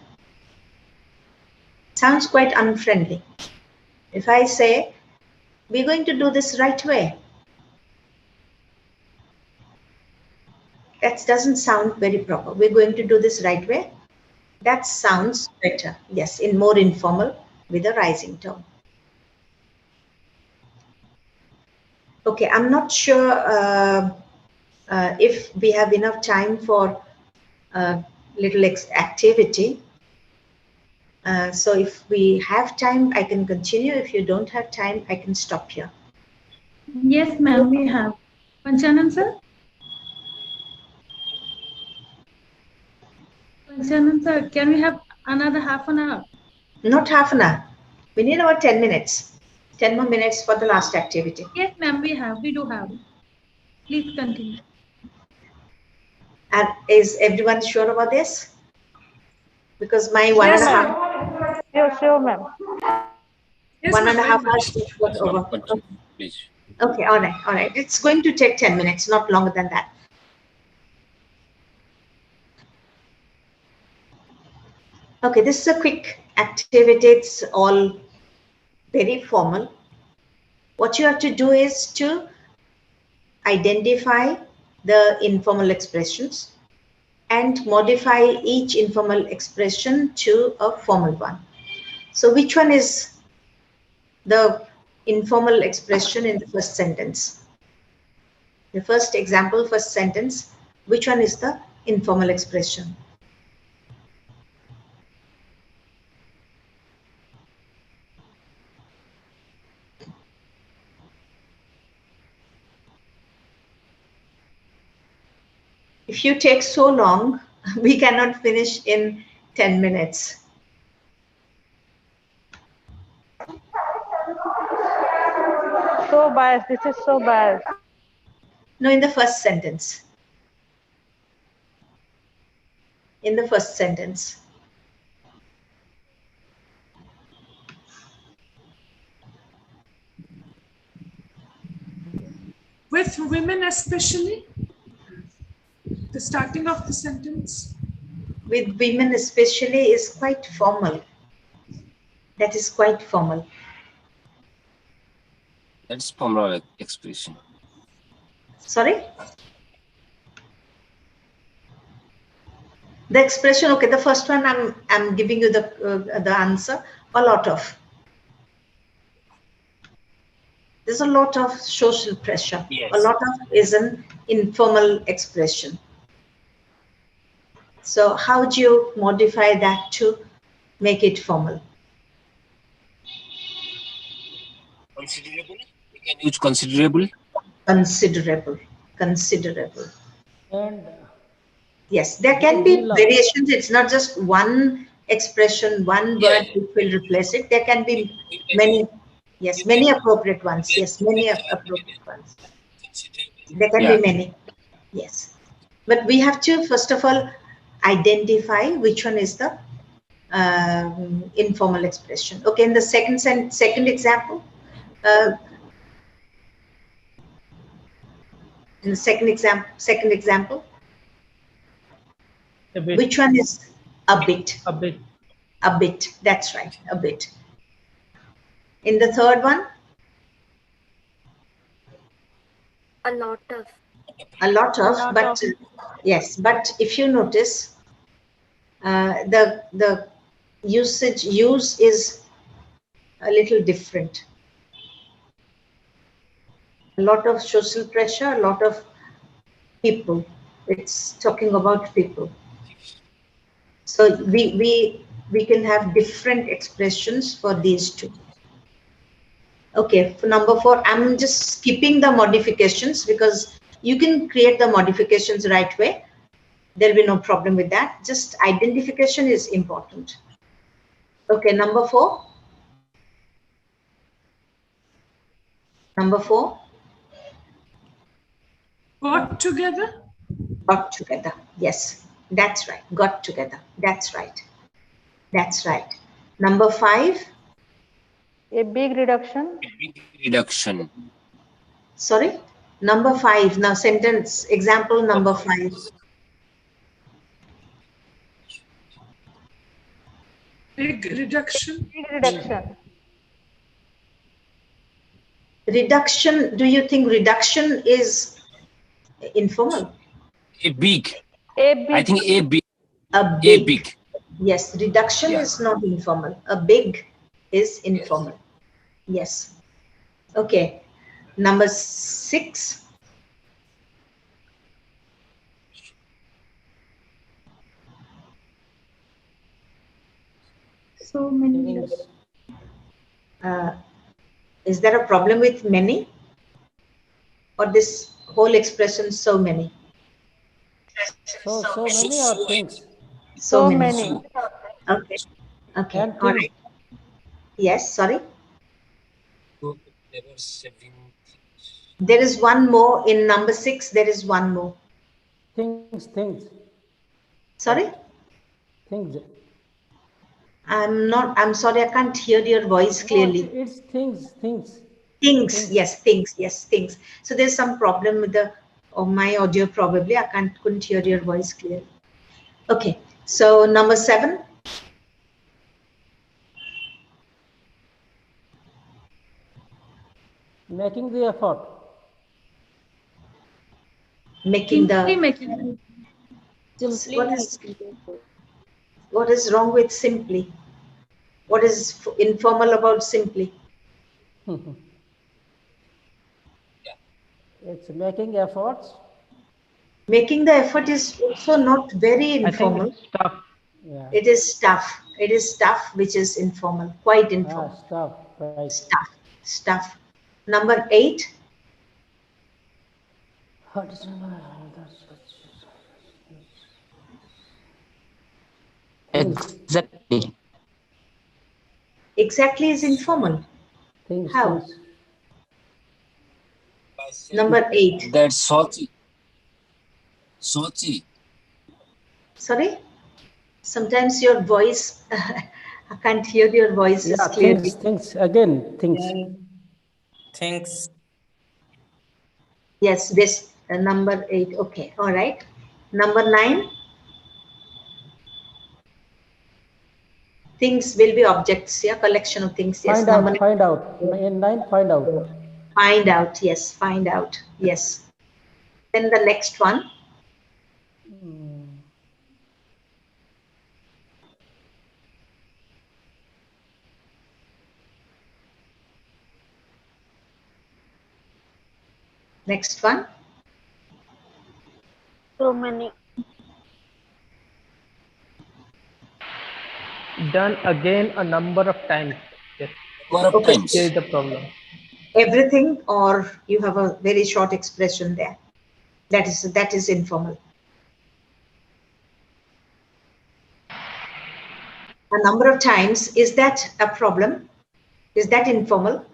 Sounds quite unfriendly. If I say, we're going to do this right way, that doesn't sound very proper. We're going to do this right way. That sounds better. Yes, in more informal with a rising tone. Okay, I'm not sure if we have enough time for a little activity. So if we have time, I can continue. If you don't have time, I can stop here. Yes, ma'am, we have. Panchanan, sir? Panchanan, sir, can we have another half an hour? Not half an hour. We need about 10 minutes. 10 more minutes for the last activity. Yes, ma'am, we have. We do have. Please continue. And is everyone sure about this? Because my one Yes, and a ma'am. half. Sure, ma'am. Yes, One ma'am, and a very half much. hours each got Yes, ma'am. over. Continue, please. Okay, all right, all right. It's going to take 10 minutes, not longer than that. Okay, this is a quick activity. It's all very formal. What you have to do is to identify the informal expressions and modify each informal expression to a formal one. So which one is the informal expression in the first sentence? The first example, first sentence, which one is the informal expression? If you take so long, we cannot finish in 10 minutes. So biased. This is so biased. No, in the first sentence. In the first sentence. With women especially, the starting of the sentence. With women especially is quite formal. That is quite formal. That's formal expression. Sorry? The expression, okay, the first one I'm giving you the answer, a lot of. There's a lot of social pressure. Yes. A lot of is an informal expression. So how do you modify that to make it formal? Considerable. We can use considerable. Considerable. Considerable. And yes, there can be variations. It's not just one expression, one word which will replace it. There can be many, yes, many appropriate ones. Yes, many appropriate ones. There can be many. Yes. But we have to, first of all, identify which one is the informal expression. Okay, in the second example, in the second example, which one is a bit? A bit. A bit. That's right. A bit. In the third one, a lot of. a lot of, but yes, but if you notice, the use is a little different. A lot of social pressure, a lot of people. It's talking about people. So we can have different expressions for these two. Okay, for number 4, I'm just skipping the modifications because you can create the modifications right way. There'll be no problem with that. Just identification is important. Okay, number 4. Number 4. Got together? Got together. Yes, that's right. Got together. That's right. That's right. Number 5. A big reduction. Reduction. Sorry? Number 5. Now sentence example number 5. Big reduction. Big reduction. Reduction. Do you think reduction is informal? A big. A big. I think a big. A big. A big. Yes, reduction is not informal. A big is informal. Yes. Okay. Number 6. So many. Is there a problem with many? or this whole expression so many? So many or things? So many. many. Okay. Okay. And All things. right. Yes. Sorry. There is one more in number 6. There is one more. Things. Sorry. Things. I'm sorry. I can't hear your voice clearly. It's things. Things. Yes. Things. Yes. Things. So there's some problem with the my audio probably. I couldn't hear your voice clearly. Okay. So number 7. Making the effort. Simply making. What is wrong with simply? What is informal about simply? It's making efforts. Making the effort is also not very informal. I think it's tough. Yeah. It is stuff. It is stuff which is informal, quite informal. Stuff, right. Stuff. Number 8. Exactly. Exactly is informal. How? Number 8. That's Sochi. Sorry? Sometimes your voice, I can't hear your voices clearly. Things. Again, things. Things. Yes, this number 8. Okay, all right. Number 9. Things will be objects, yeah, collection of things. Yes, Find out. In 9, find out. Find out, yes, find out, yes. Then the next one. Next one. So many. Done again a number of times. Yes. Okay. Here is the problem. Everything, or you have a very short expression there. That is informal. A number of times, is that a problem? Is that informal?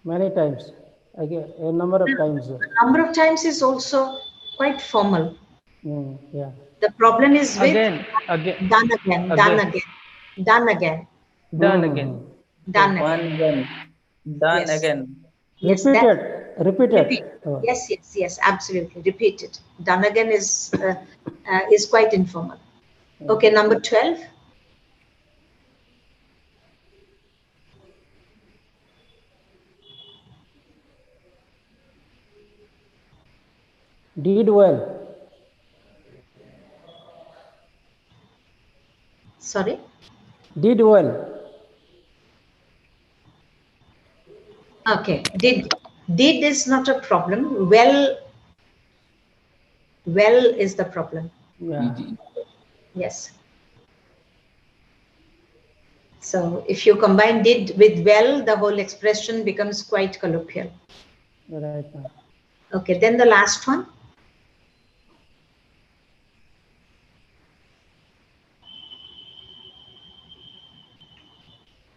Many times. Again, a number of times. A number of times is also quite formal. Yeah. The problem is with again. Done again. Yes, Repeated. Yes, absolutely. Repeated. Done again is quite informal. Okay, number 12. Did well. Sorry? Did well. Okay, did is not a problem. Well is the problem. Yeah. Yes. So if you combine did with well, the whole expression becomes quite colloquial. Right. Okay, then the last one.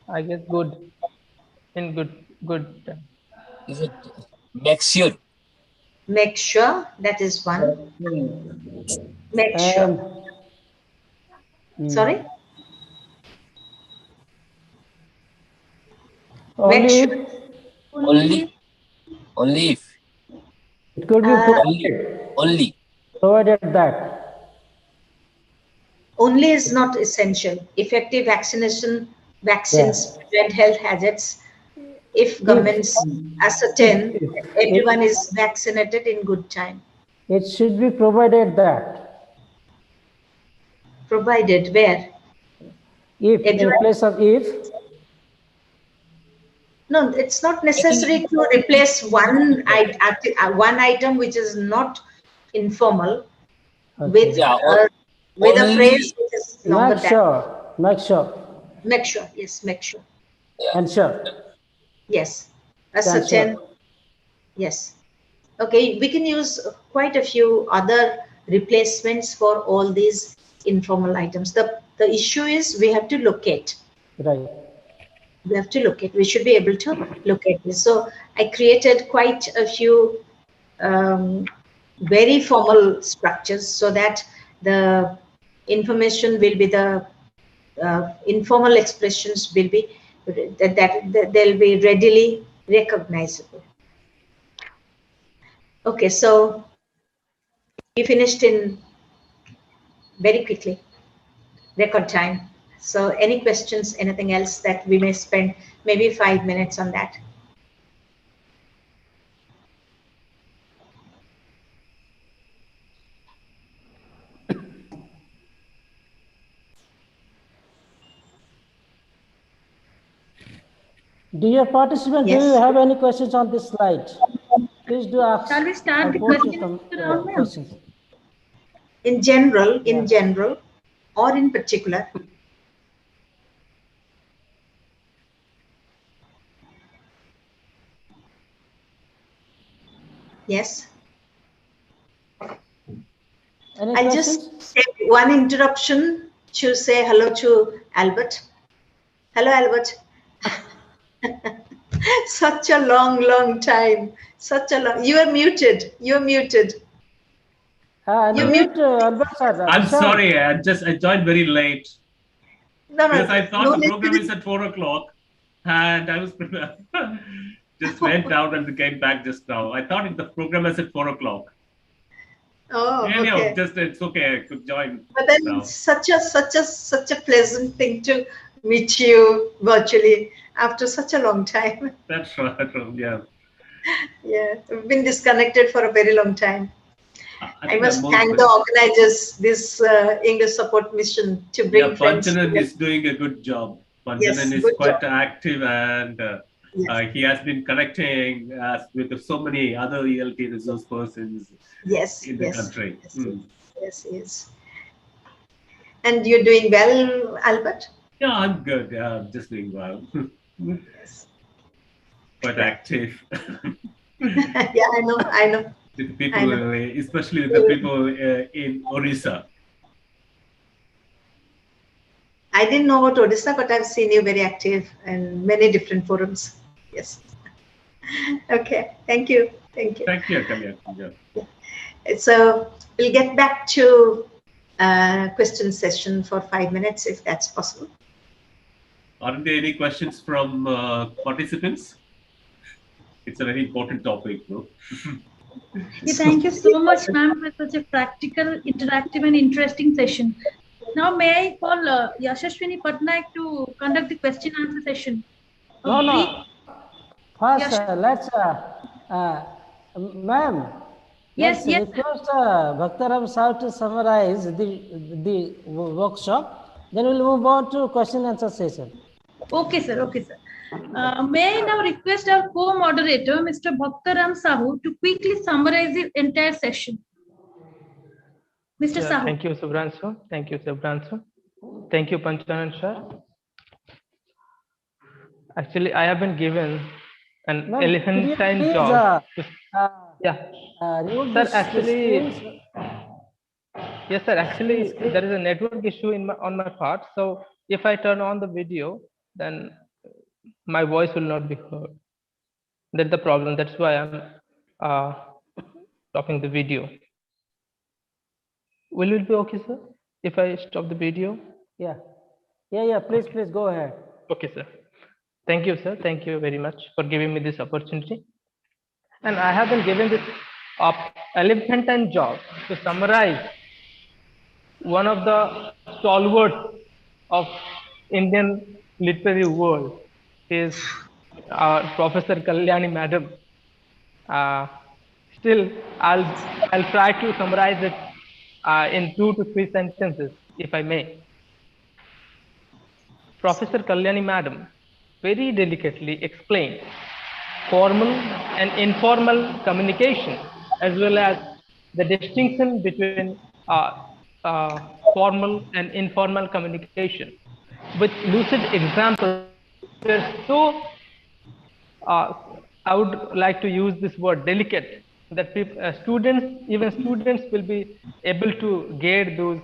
I guess good. In good. Is it make sure? Make sure, that is one. Make sure. Sorry? Only if. It could be only. Provided that. Only is not essential. Effective vaccines prevent health hazards. If governments ascertain everyone is vaccinated in good time. It should be provided that. Provided where? If, in place of if. No, it's not necessary to replace one item which is not informal with a phrase which is longer than. Make sure. Yes, make sure. Ensure. Yes. Ascertain. Yes. Okay, we can use quite a few other replacements for all these informal items. The issue is we have to locate. Right. We have to locate. We should be able to locate this. So I created quite a few very formal structures so that the information will be the informal expressions will be that they'll be readily recognizable. Okay, so we finished in very quickly, record time. So any questions, anything else that we may spend maybe 5 minutes on that? Dear participant, do you have any questions on this slide? Please do ask. Shall we start the questions? In general, or in particular? Yes. I'll just take one interruption to say hello to Albert. Hello, Albert. Such a long time. You are muted. You're muted. I'm sorry. I joined very late. Because I thought the program is at 4 o'clock, and I was just went out and came back just now. I thought the program is at 4 o'clock. Oh, anyhow, okay. It's okay. I could join. But then now. such a pleasant thing to meet you virtually after such a long time. That's right. Yeah. Yeah, we've been disconnected for a very long time. I must thank the organizers, this English support mission to bring friends. Panchanan is doing a good job. Panchanan is quite active, and he has been connecting us with so many other ELT resource persons in the country. Yes, yes. And you're doing well, Albert? Yeah, I'm good. Yeah, I'm just doing well. Quite active. Yeah, I know. With the people, especially with the people in Odisha. I didn't know about Odisha, but I've seen you very active in many different forums. Yes. Okay. Thank you. Thank you. Thank you, Kalyani. Yeah. So we'll get back to question session for 5 minutes, if that's possible. Aren't there any questions from participants? It's a very important topic, no? Thank you so much, ma'am, for such a practical, interactive, and interesting session. Now, may I call Yashashwini Patnaik to conduct the question answer session? No. First, let's, ma'am. Yes. Request Bhaktaram Sir to summarize the workshop. Then we'll move on to question answer session. Okay, sir. May I now request our co-moderator, Mr. Bhaktaram Sahu, to quickly summarize the entire session. Mr. Sahu. Thank you, Subhranshu. Thank you, Panchanan sir. Actually, I have been given an elephantine job. Sir, actually, yes, sir. Actually, there is a network issue on my part. So if I turn on the video, then my voice will not be heard. That's the problem. That's why I'm stopping the video. Will it be okay, sir, if I stop the video? Yeah. Please go ahead. Okay, sir. Thank you, sir. Thank you very much for giving me this opportunity. And I have been given this elephantine job to summarize one of the stalwarts of Indian literary world. Is Professor Kalyani, madam. Still, I'll try to summarize it in 2 to 3 sentences, if I may. Professor Kalyani, madam, very delicately explained formal and informal communication, as well as the distinction between formal and informal communication, with lucid examples. Were so I would like to use this word delicate, that students, even students will be able to get those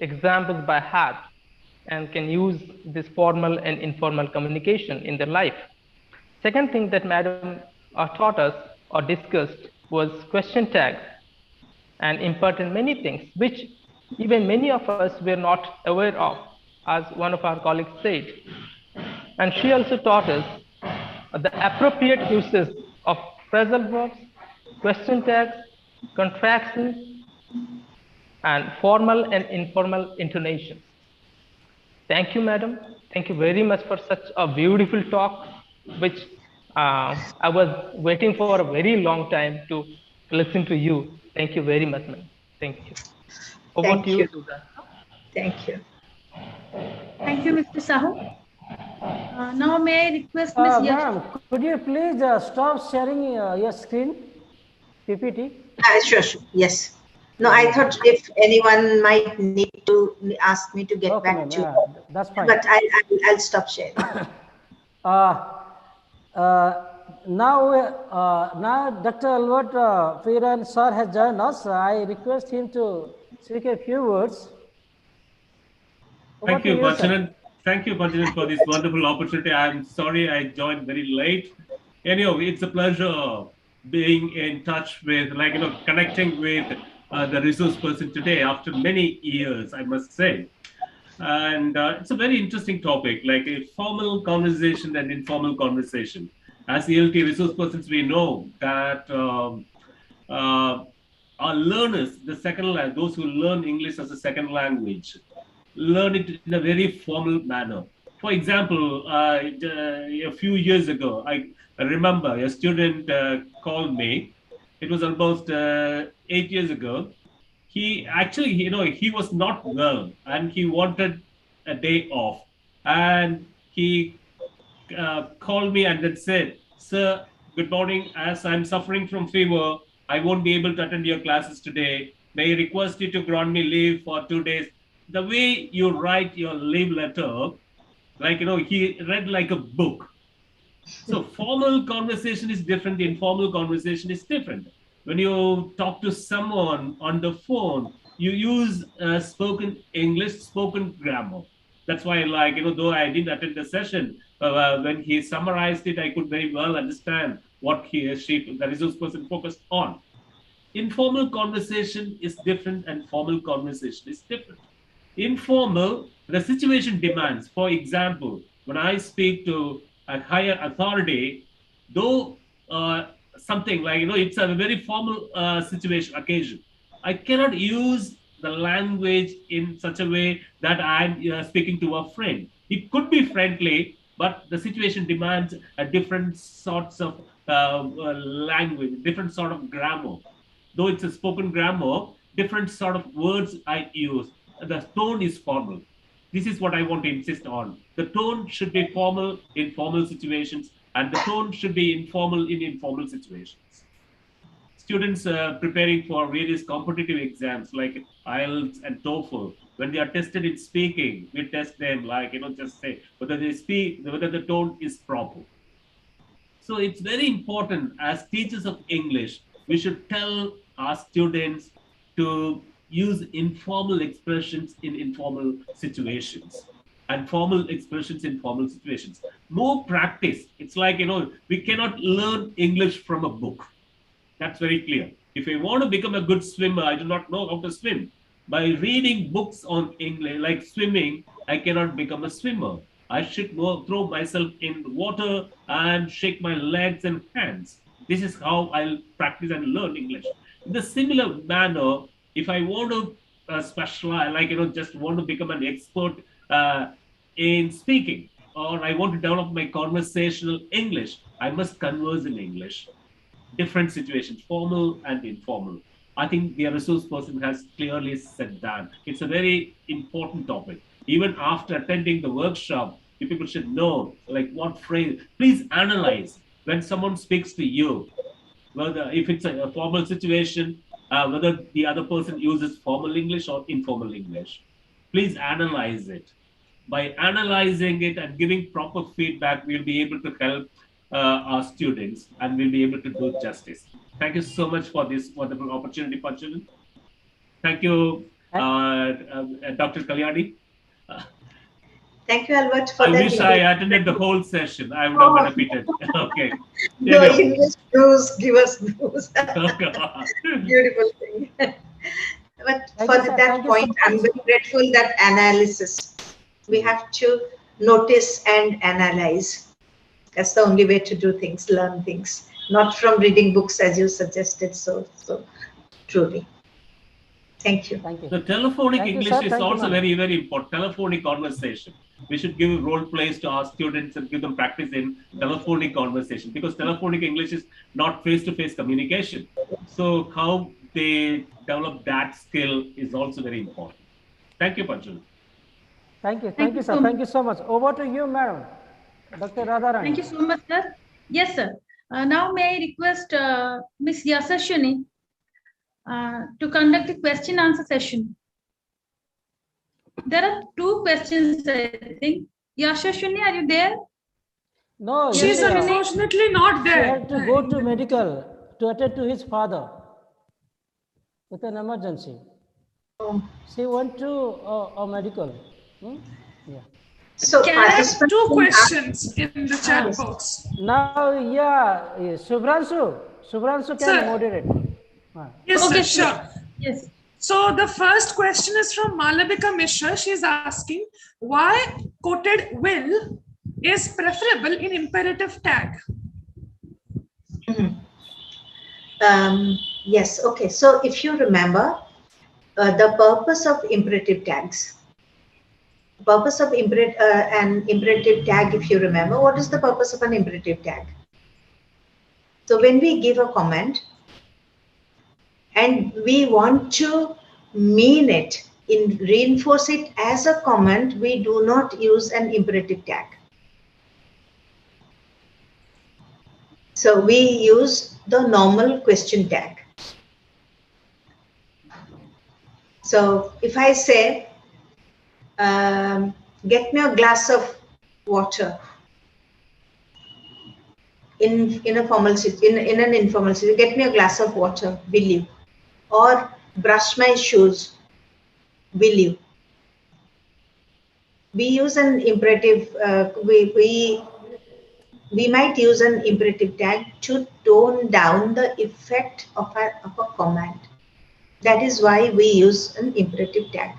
examples by heart and can use this formal and informal communication in their life. Second thing that Madam taught us or discussed was question tags and important many things, which even many of us were not aware of, as one of our colleagues said. And she also taught us the appropriate uses of phrasal verbs, question tags, contractions, and formal and informal intonations. Thank you, madam. Thank you very much for such a beautiful talk, which I was waiting for a very long time to listen to you. Thank you very much, ma'am. Thank you. Over to you, Susan. Thank you. Thank you, Mr. Sahu. Now may I request Ms. Ma'am, could you please stop sharing your screen, PPT? Sure. Yes. No, I thought if anyone might need to ask me to get back to you. That's fine. But I'll stop sharing. Now Dr. Albert Firan sir has joined us. I request him to speak a few words. Thank you, Bhajanan. Thank you, Bhajanan, for this wonderful opportunity. I'm sorry I joined very late. Anyway, it's a pleasure being in touch with, connecting with the resource person today after many years, I must say. And it's a very interesting topic, like a formal conversation and informal conversation. As ELT resource persons, we know that our learners, the second language, those who learn English as a second language, learn it in a very formal manner. For example, a few years ago, I remember a student called me. It was almost 8 years ago. He actually, he was not well and he wanted a day off. And he called me and then said, "Sir, good morning. As I'm suffering from fever, I won't be able to attend your classes today. May I request you to grant me leave for 2 days." The way you write your leave letter, he read like a book. So formal conversation is different, informal conversation is different. When you talk to someone on the phone, you use spoken English, spoken grammar. That's why, though I didn't attend the session, when he summarized it, I could very well understand what the resource person focused on. Informal conversation is different and formal conversation is different. Informal, the situation demands. For example, when I speak to a higher authority, though something like, it's a very formal situation, occasion, I cannot use the language in such a way that I'm speaking to a friend. It could be friendly, but the situation demands a different sorts of language, different sort of grammar. Though it's a spoken grammar, different sort of words I use. The tone is formal. This is what I want to insist on. The tone should be formal in formal situations, and the tone should be informal in informal situations. Students preparing for various competitive exams like IELTS and TOEFL, when they are tested in speaking, we test them just say whether they speak, whether the tone is proper. So it's very important as teachers of English, we should tell our students to use informal expressions in informal situations and formal expressions in formal situations. More practice. It's like, we cannot learn English from a book. That's very clear. If I want to become a good swimmer, I do not know how to swim. By reading books on English, like swimming, I cannot become a swimmer. I should throw myself in water and shake my legs and hands. This is how I'll practice and learn English. In the similar manner, if I want to specialize, just want to become an expert in speaking, or I want to develop my conversational English, I must converse in English. Different situations, formal and informal. I think the resource person has clearly said that. It's a very important topic. Even after attending the workshop, you people should know, what phrase, please analyze when someone speaks to you, whether if it's a formal situation, whether the other person uses formal English or informal English. Please analyze it. By analyzing it and giving proper feedback, we'll be able to help our students, and we'll be able to do justice. Thank you so much for this wonderful opportunity, Panchalan. Thank you, Dr. Kalyani. Thank you, Albert, for I that. wish I attended the whole session. I would have benefited. Okay. No, English blues, give us blues. Oh, God. Beautiful thing. But Thank for you, sir. that Thank you point, so I'm much. very grateful that analysis. We have to notice and analyze. That's the only way to do things, learn things, not from reading books as you suggested so truly. Thank you. Thank you. The telephonic Thank you, English sir. is Thank you, also ma'am. very, very important. Telephonic conversation. We should give role plays to our students and give them practice in telephonic conversation, because telephonic English is not face-to-face communication. So how they develop that skill is also very important. Thank you, Panchal. Thank you. Thank you, sir. Thank you so much. Over to you, madam. Dr. Radharani. Thank you so much, sir. Yes, sir. Now may I request Ms. Yasashwini to conduct a question answer session. There are 2 questions, I think. Yasashwini, are you there? No, she's unfortunately not there. She had to go to medical to attend to his father with an emergency. She went to a medical. Yeah. So can I have 2 questions in the chat box? Now, yeah, Subhranshu can moderate. Yes, Okay, sure. Yes. So the first question is from Malavika Mishra. She's asking why quoted will is preferable in imperative tag. Yes, okay. So if you remember, the purpose of imperative tags, an imperative tag, if you remember, what is the purpose of an imperative tag? So when we give a comment and we want to mean it, reinforce it as a comment, we do not use an imperative tag. So we use the normal question tag. So if I say, get me a glass of water in a formal in an informal situation, get me a glass of water, will you? Or brush my shoes, will you? We use an imperative, we might use an imperative tag to tone down the effect of a command. That is why we use an imperative tag.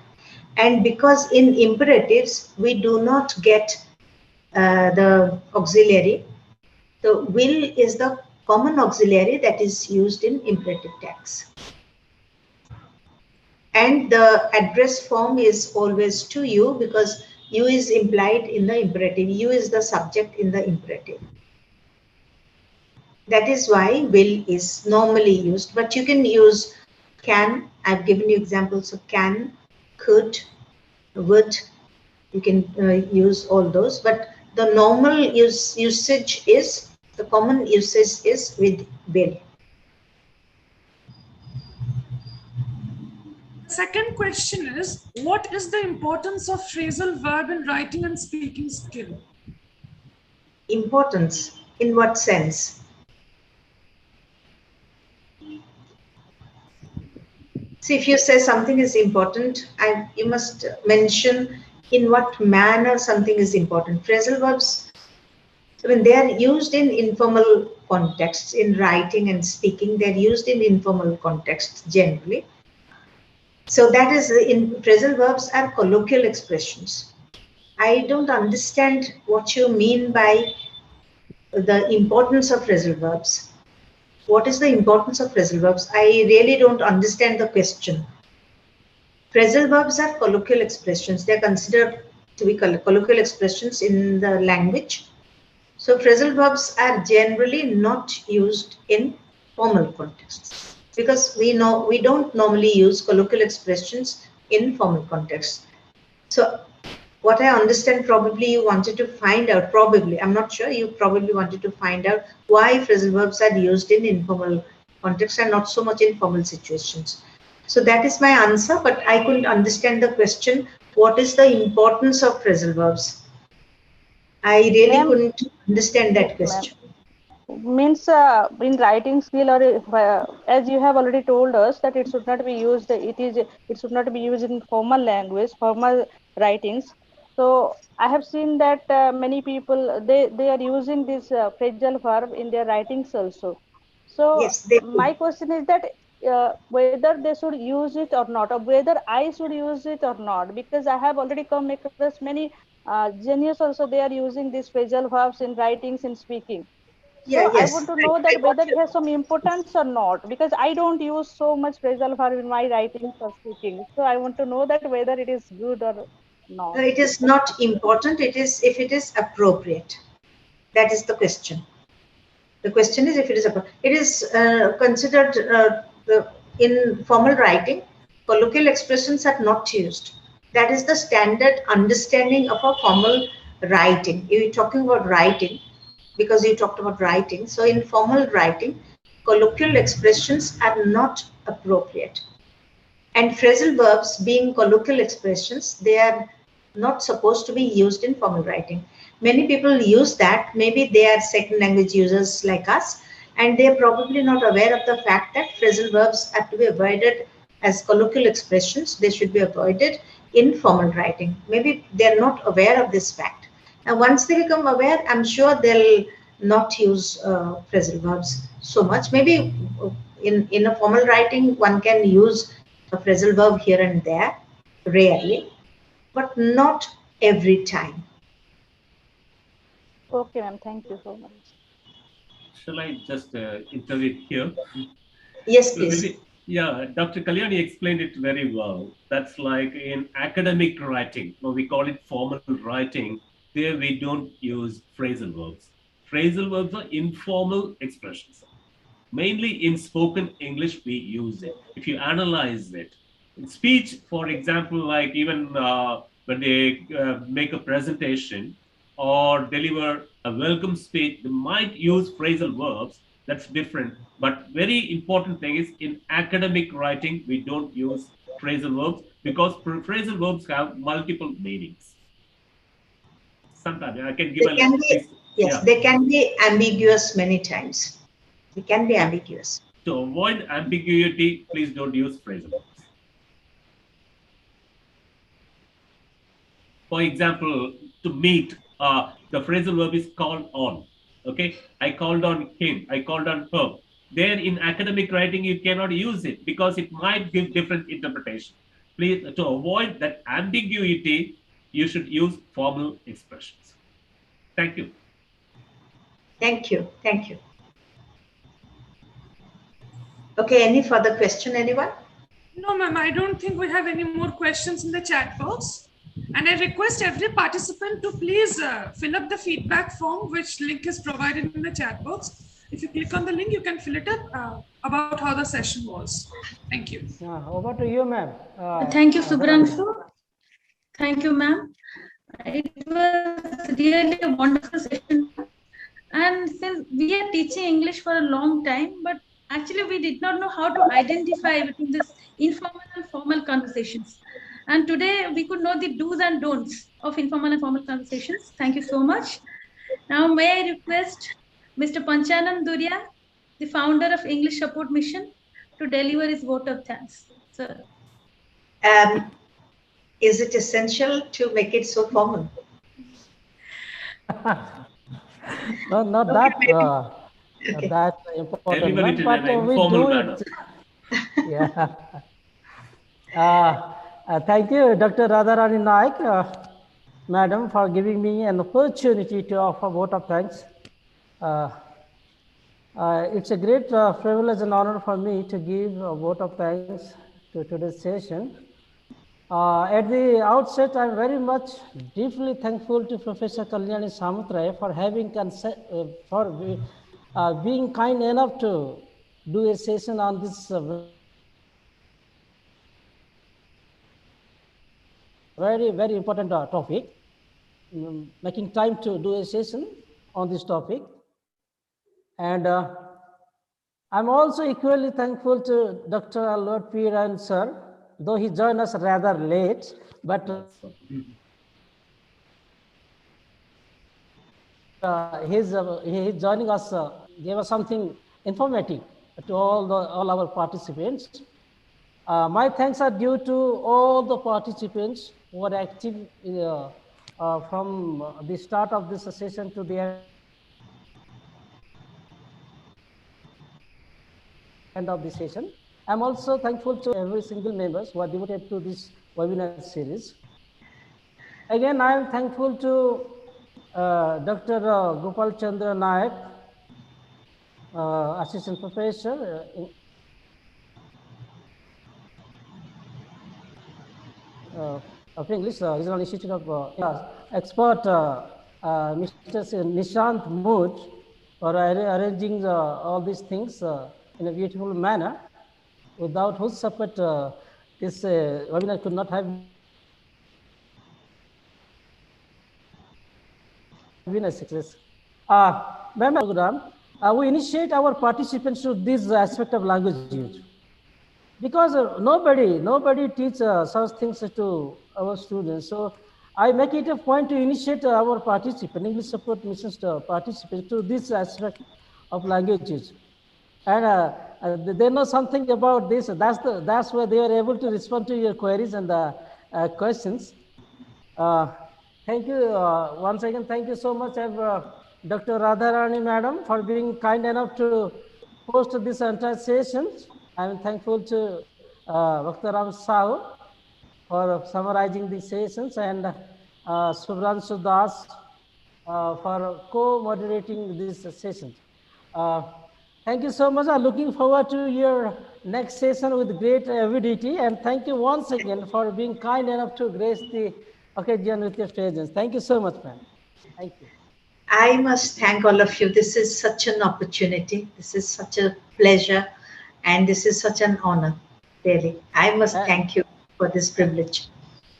And because in imperatives, we do not get the auxiliary, the will is the common auxiliary that is used in imperative tags. And the address form is always to you, because you is implied in the imperative. You is the subject in the imperative. That is why will is normally used, but you can use can. I've given you examples of can, could, would. You can use all those, but the normal usage is, the common usage is with will. Second question is, what is the importance of phrasal verb in writing and speaking skill? Importance, in what sense? See, if you say something is important, you must mention in what manner something is important. Phrasal verbs, when they are used in informal contexts, in writing and speaking, they're used in informal contexts generally. So that is, in phrasal verbs are colloquial expressions. I don't understand what you mean by the importance of phrasal verbs. What is the importance of phrasal verbs? I really don't understand the question. Phrasal verbs are colloquial expressions. They're considered to be colloquial expressions in the language. So phrasal verbs are generally not used in formal contexts, because we don't normally use colloquial expressions in formal contexts. So what I understand, probably you wanted to find out, probably, I'm not sure, you probably wanted to find out why phrasal verbs are used in informal contexts and not so much in formal situations. So that is my answer, but I couldn't understand the question. What is the importance of phrasal verbs? I really couldn't understand that question. means in writing skill, or as you have already told us that it should not be used, it should not be used in formal language, formal writings. So I have seen that many people, they are using this phrasal verb in their writings also. So Yes, they do. my question is that whether they should use it or not, or whether I should use it or not, because I have already come across many genius also, they are using these phrasal verbs in writings, in speaking. Yeah, So I yes. want to know I that got whether it you. has some importance or not, because I don't use so much phrasal verb in my writings or speaking. So I want to know that whether it is good or No, not. it is not important. It is if it is appropriate. That is the question. The question is if it is appropriate. It is considered in formal writing, colloquial expressions are not used. That is the standard understanding of a formal writing. You're talking about writing because you talked about writing. So in formal writing, colloquial expressions are not appropriate. And phrasal verbs being colloquial expressions, they are not supposed to be used in formal writing. Many people use that, maybe they are second language users like us, and they are probably not aware of the fact that phrasal verbs are to be avoided as colloquial expressions. They should be avoided in formal writing. Maybe they're not aware of this fact. And once they become aware, I'm sure they'll not use phrasal verbs so much. Maybe in a formal writing, one can use a phrasal verb here and there, rarely, but not every time. Okay, ma'am. Thank you so much. Shall I just intervene here? Yes, Well, please. maybe, yeah, Dr. Kalyani explained it very well. That's like in academic writing, or we call it formal writing, there we don't use phrasal verbs. Phrasal verbs are informal expressions. Mainly in spoken English, we use it. If you analyze it, in speech, for example, like even when they make a presentation or deliver a welcome speech, they might use phrasal verbs. That's different. But very important thing is in academic writing, we don't use phrasal verbs because phrasal verbs have multiple meanings. Sometimes I can give They can be, yes, yeah. they can be ambiguous many times. They can be ambiguous. To avoid ambiguity, please don't use phrasal verbs. For example, to meet, the phrasal verb is called on. Okay, I called on him, I called on her. There in academic writing, you cannot use it because it might give different interpretation. Please, to avoid that ambiguity, you should use formal expressions. Thank you. Thank you. Thank you. Okay, any further question, anyone? No, ma'am, I don't think we have any more questions in the chat box. And I request every participant to please fill up the feedback form, which link is provided in the chat box. If you click on the link, you can fill it up about how the session was. Thank you. Over to you, ma'am. Thank you, Subhranshu. Thank you, ma'am. It was really a wonderful session. And since we are teaching English for a long time, but actually we did not know how to identify between this informal and formal conversations. And today we could know the do's and don'ts of informal and formal conversations. Thank you so much. Now may I request Mr. Panchanand Durya, the founder of English Support Mission, to deliver his vote of thanks. Sir. Is it essential to make it so formal? No, not that. Okay. That's important. Deliver it in But an we informal do manner. it. Yeah. Thank you, Dr. Radharani Naik, Madam, for giving me an opportunity to offer vote of thanks. It's a great privilege and honor for me to give a vote of thanks to today's session. At the outset, I'm very much deeply thankful to Professor Kalyani Samantray for having being kind enough to do a session on this very, very important topic, making time to do a session on this topic. And I'm also equally thankful to Dr. Lord P. Ryan, sir, though he joined us rather late, but he's joining us gave us something informative to all our participants. My thanks are due to all the participants who were active from the start of this session to the end of the session. I'm also thankful to every single members who are devoted to this webinar series. Again, I am thankful to Dr. Gopal Chandra Nayak, Assistant Professor of English, Regional Institute of expert, Mr. Nishant Mund, for arranging all these things in a beautiful manner. Without whose support, this webinar could not have been a success. Program, we initiate our participants to this aspect of language use. Because nobody teaches such things to our students. So I make it a point to initiate our participants, English support missions participants to this aspect of languages. And they know something about this. That's why they are able to respond to your queries and questions. Thank you once again. Thank you so much, Dr. Radharani Madam, for being kind enough to host this entire session. I'm thankful to Dr. Ram Sao for summarizing the sessions, and Subhranshu Das for co-moderating this session. Thank you so much. I'm looking forward to your next session with great avidity, and thank you once again for being kind enough to grace the occasion with your presence. Thank you so much, ma'am. Thank you. I must thank all of you. This is such an opportunity. This is such a pleasure, and this is such an honor. Really, I must thank you for this privilege.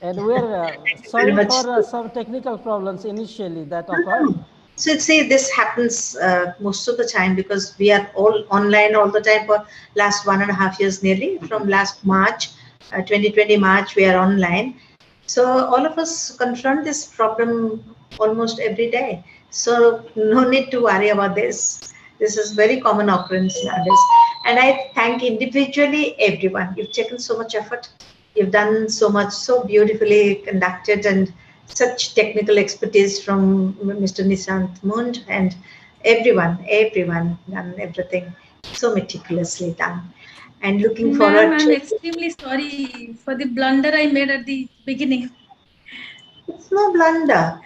And we're sorry for some technical problems initially that occurred. So see, this happens most of the time because we are all online all the time for last 1.5 years nearly. From last March, 2020 March, we are online. So all of us confront this problem almost every day. So no need to worry about this. This is very common occurrence nowadays. And I thank individually everyone. You've taken so much effort. You've done so much, so beautifully conducted, and such technical expertise from Mr. Nishant Mund, and everyone done everything so meticulously done. And looking forward I'm extremely sorry for the blunder I made at the beginning. It's no blunder.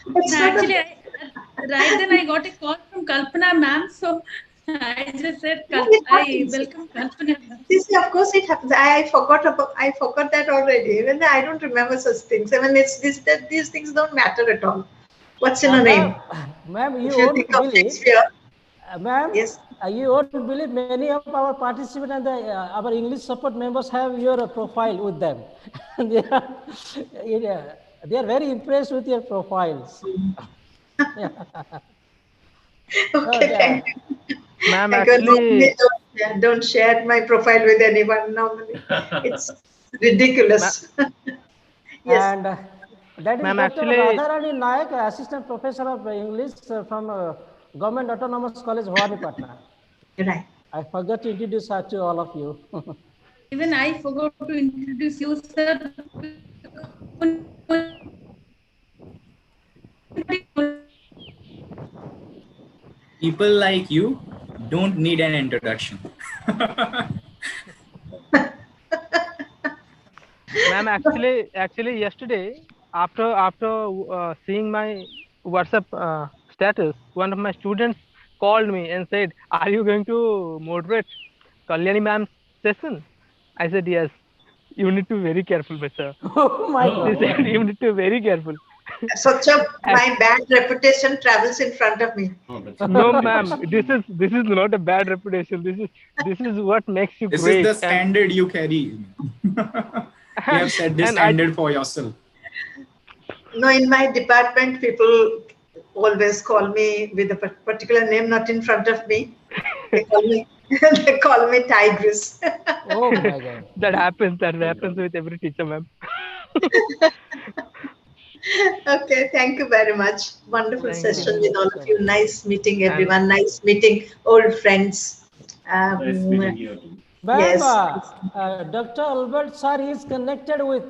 Actually, right then I got a call from Kalpana ma'am, so I just said, I welcome Kalpana ma'am. See, of course it happens. I forgot that already. Even I don't remember such things. I mean, these things don't matter at all. What's in a name? Ma'am, you won't believe. Ma'am, yes. You won't believe many of our participants and our English support members have your profile with them. they are very impressed with your profiles. Okay, thank you. Ma'am, actually, don't share my profile with anyone normally. It's ridiculous. Yes. And that is Dr. Radharani Nayak, Assistant Professor of English from Government Autonomous College, Bhubaneswar, Patna. Right. I forgot to introduce her to all of you. Even I forgot to introduce you, sir. People like you don't need an introduction. Ma'am, actually, yesterday after seeing my WhatsApp status, one of my students called me and said, "Are you going to moderate Kalyani ma'am's session?" I said, "Yes." You need to be very careful, sir. Oh my God! You need to be very careful. My bad reputation travels in front of me. No, ma'am. This is not a bad reputation. This is what makes you this great. This is the standard you carry. You have set this standard for yourself. No, in my department, people always call me with a particular name, not in front of me. They call me Tigress. Oh my God! That happens with every teacher, ma'am. Okay, thank you very much. Wonderful Thank session you. with all of you. Nice meeting And everyone. Nice meeting old friends. Nice meeting you too. Ma'am, Yes. Dr. Albert sir is connected with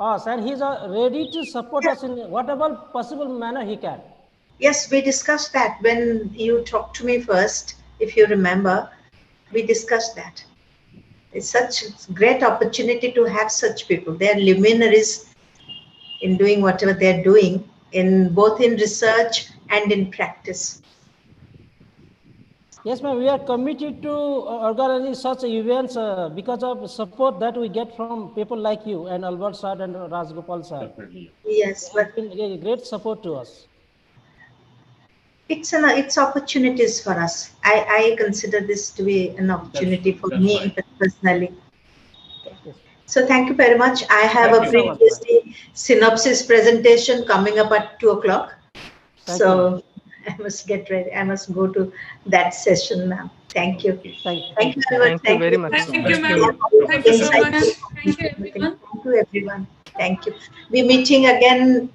us and he's ready to support us in whatever possible manner he can. Yes, we discussed that when you talked to me first, if you remember. We discussed that. It's such a great opportunity to have such people. They are luminaries in doing whatever they're doing, in both in research and in practice. Yes, ma'am, we are committed to organizing such events because of support that we get from people like you and Albert sir and Rajgopal sir. Definitely. Yes, but been a great support to us. It's opportunities for us. I consider this to be an opportunity for me personally. Yes. So thank you very much. I have a previously synopsis presentation coming up at 2 o'clock. So I must get ready. I must go to that session now. Thank you. Thank you. Thank you very much. Thank you very much. Thank you, ma'am. Thank you so much. Thank you, everyone. Thank you, everyone. Thank you. We're meeting again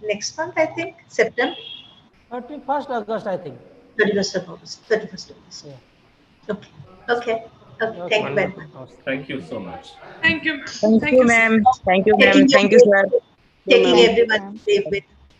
next month, I think, September. 31st August, I think. 31st of August. 31st of August. Yeah. Okay. Okay. Okay. Thank you very much. Thank you so much. Thank you. Thank you, ma'am. Thank you, ma'am. Taking Thank you, sir. Taking everyone with